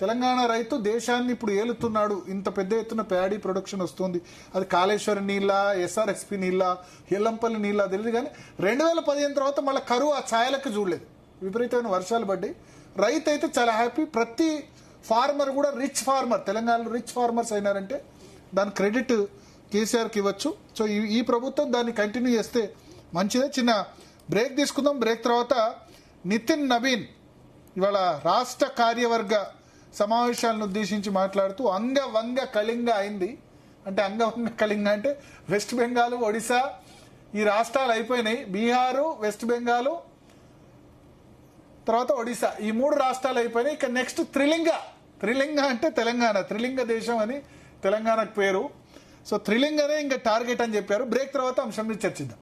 తెలంగాణ రైతు దేశాన్ని ఇప్పుడు ఏలుతున్నాడు. ఇంత పెద్ద ఎత్తున ప్యాడీ ప్రొడక్షన్ వస్తుంది. అది కాళేశ్వరం నీళ్ళ, ఎస్ఆర్ఎస్పి నీళ్ళ, ఎల్లంపల్లి నీళ్ళ తెలియదు. కానీ 2015 తర్వాత మళ్ళీ కరువు ఆ ఛాయలకు చూడలేదు. విపరీతమైన వర్షాలు పడ్డాయి. రైతు అయితే చాలా హ్యాపీ. ప్రతి ఫార్మర్ కూడా రిచ్ ఫార్మర్, తెలంగాణలో రిచ్ ఫార్మర్స్ అయినారంటే దాని క్రెడిట్ కేసీఆర్కి ఇవ్వచ్చు. సో ఈ ప్రభుత్వం దాన్ని కంటిన్యూ చేస్తే మంచిదే. చిన్న బ్రేక్ తీసుకుందాం. బ్రేక్ తర్వాత నితిన్ నవీన్ ఇవాళ రాష్ట్ర కార్యవర్గ సమావేశాలను ఉద్దేశించి మాట్లాడుతూ అంగవంగ కళింగ అయింది. అంటే అంగవంగ కళింగ అంటే వెస్ట్ బెంగాల్, ఒడిశా ఈ రాష్ట్రాలు అయిపోయినాయి. బీహారు, వెస్ట్ బెంగాల్ తర్వాత ఒడిశా ఈ 3 రాష్ట్రాలు అయిపోయినాయి. ఇక నెక్స్ట్ త్రిలింగ అంటే తెలంగాణ, త్రిలింగ దేశం అని తెలంగాణకు పేరు. సో త్రిలింగనే ఇంకా టార్గెట్ అని చెప్పారు. బ్రేక్ తర్వాత అంశం మీద చర్చిద్దాం.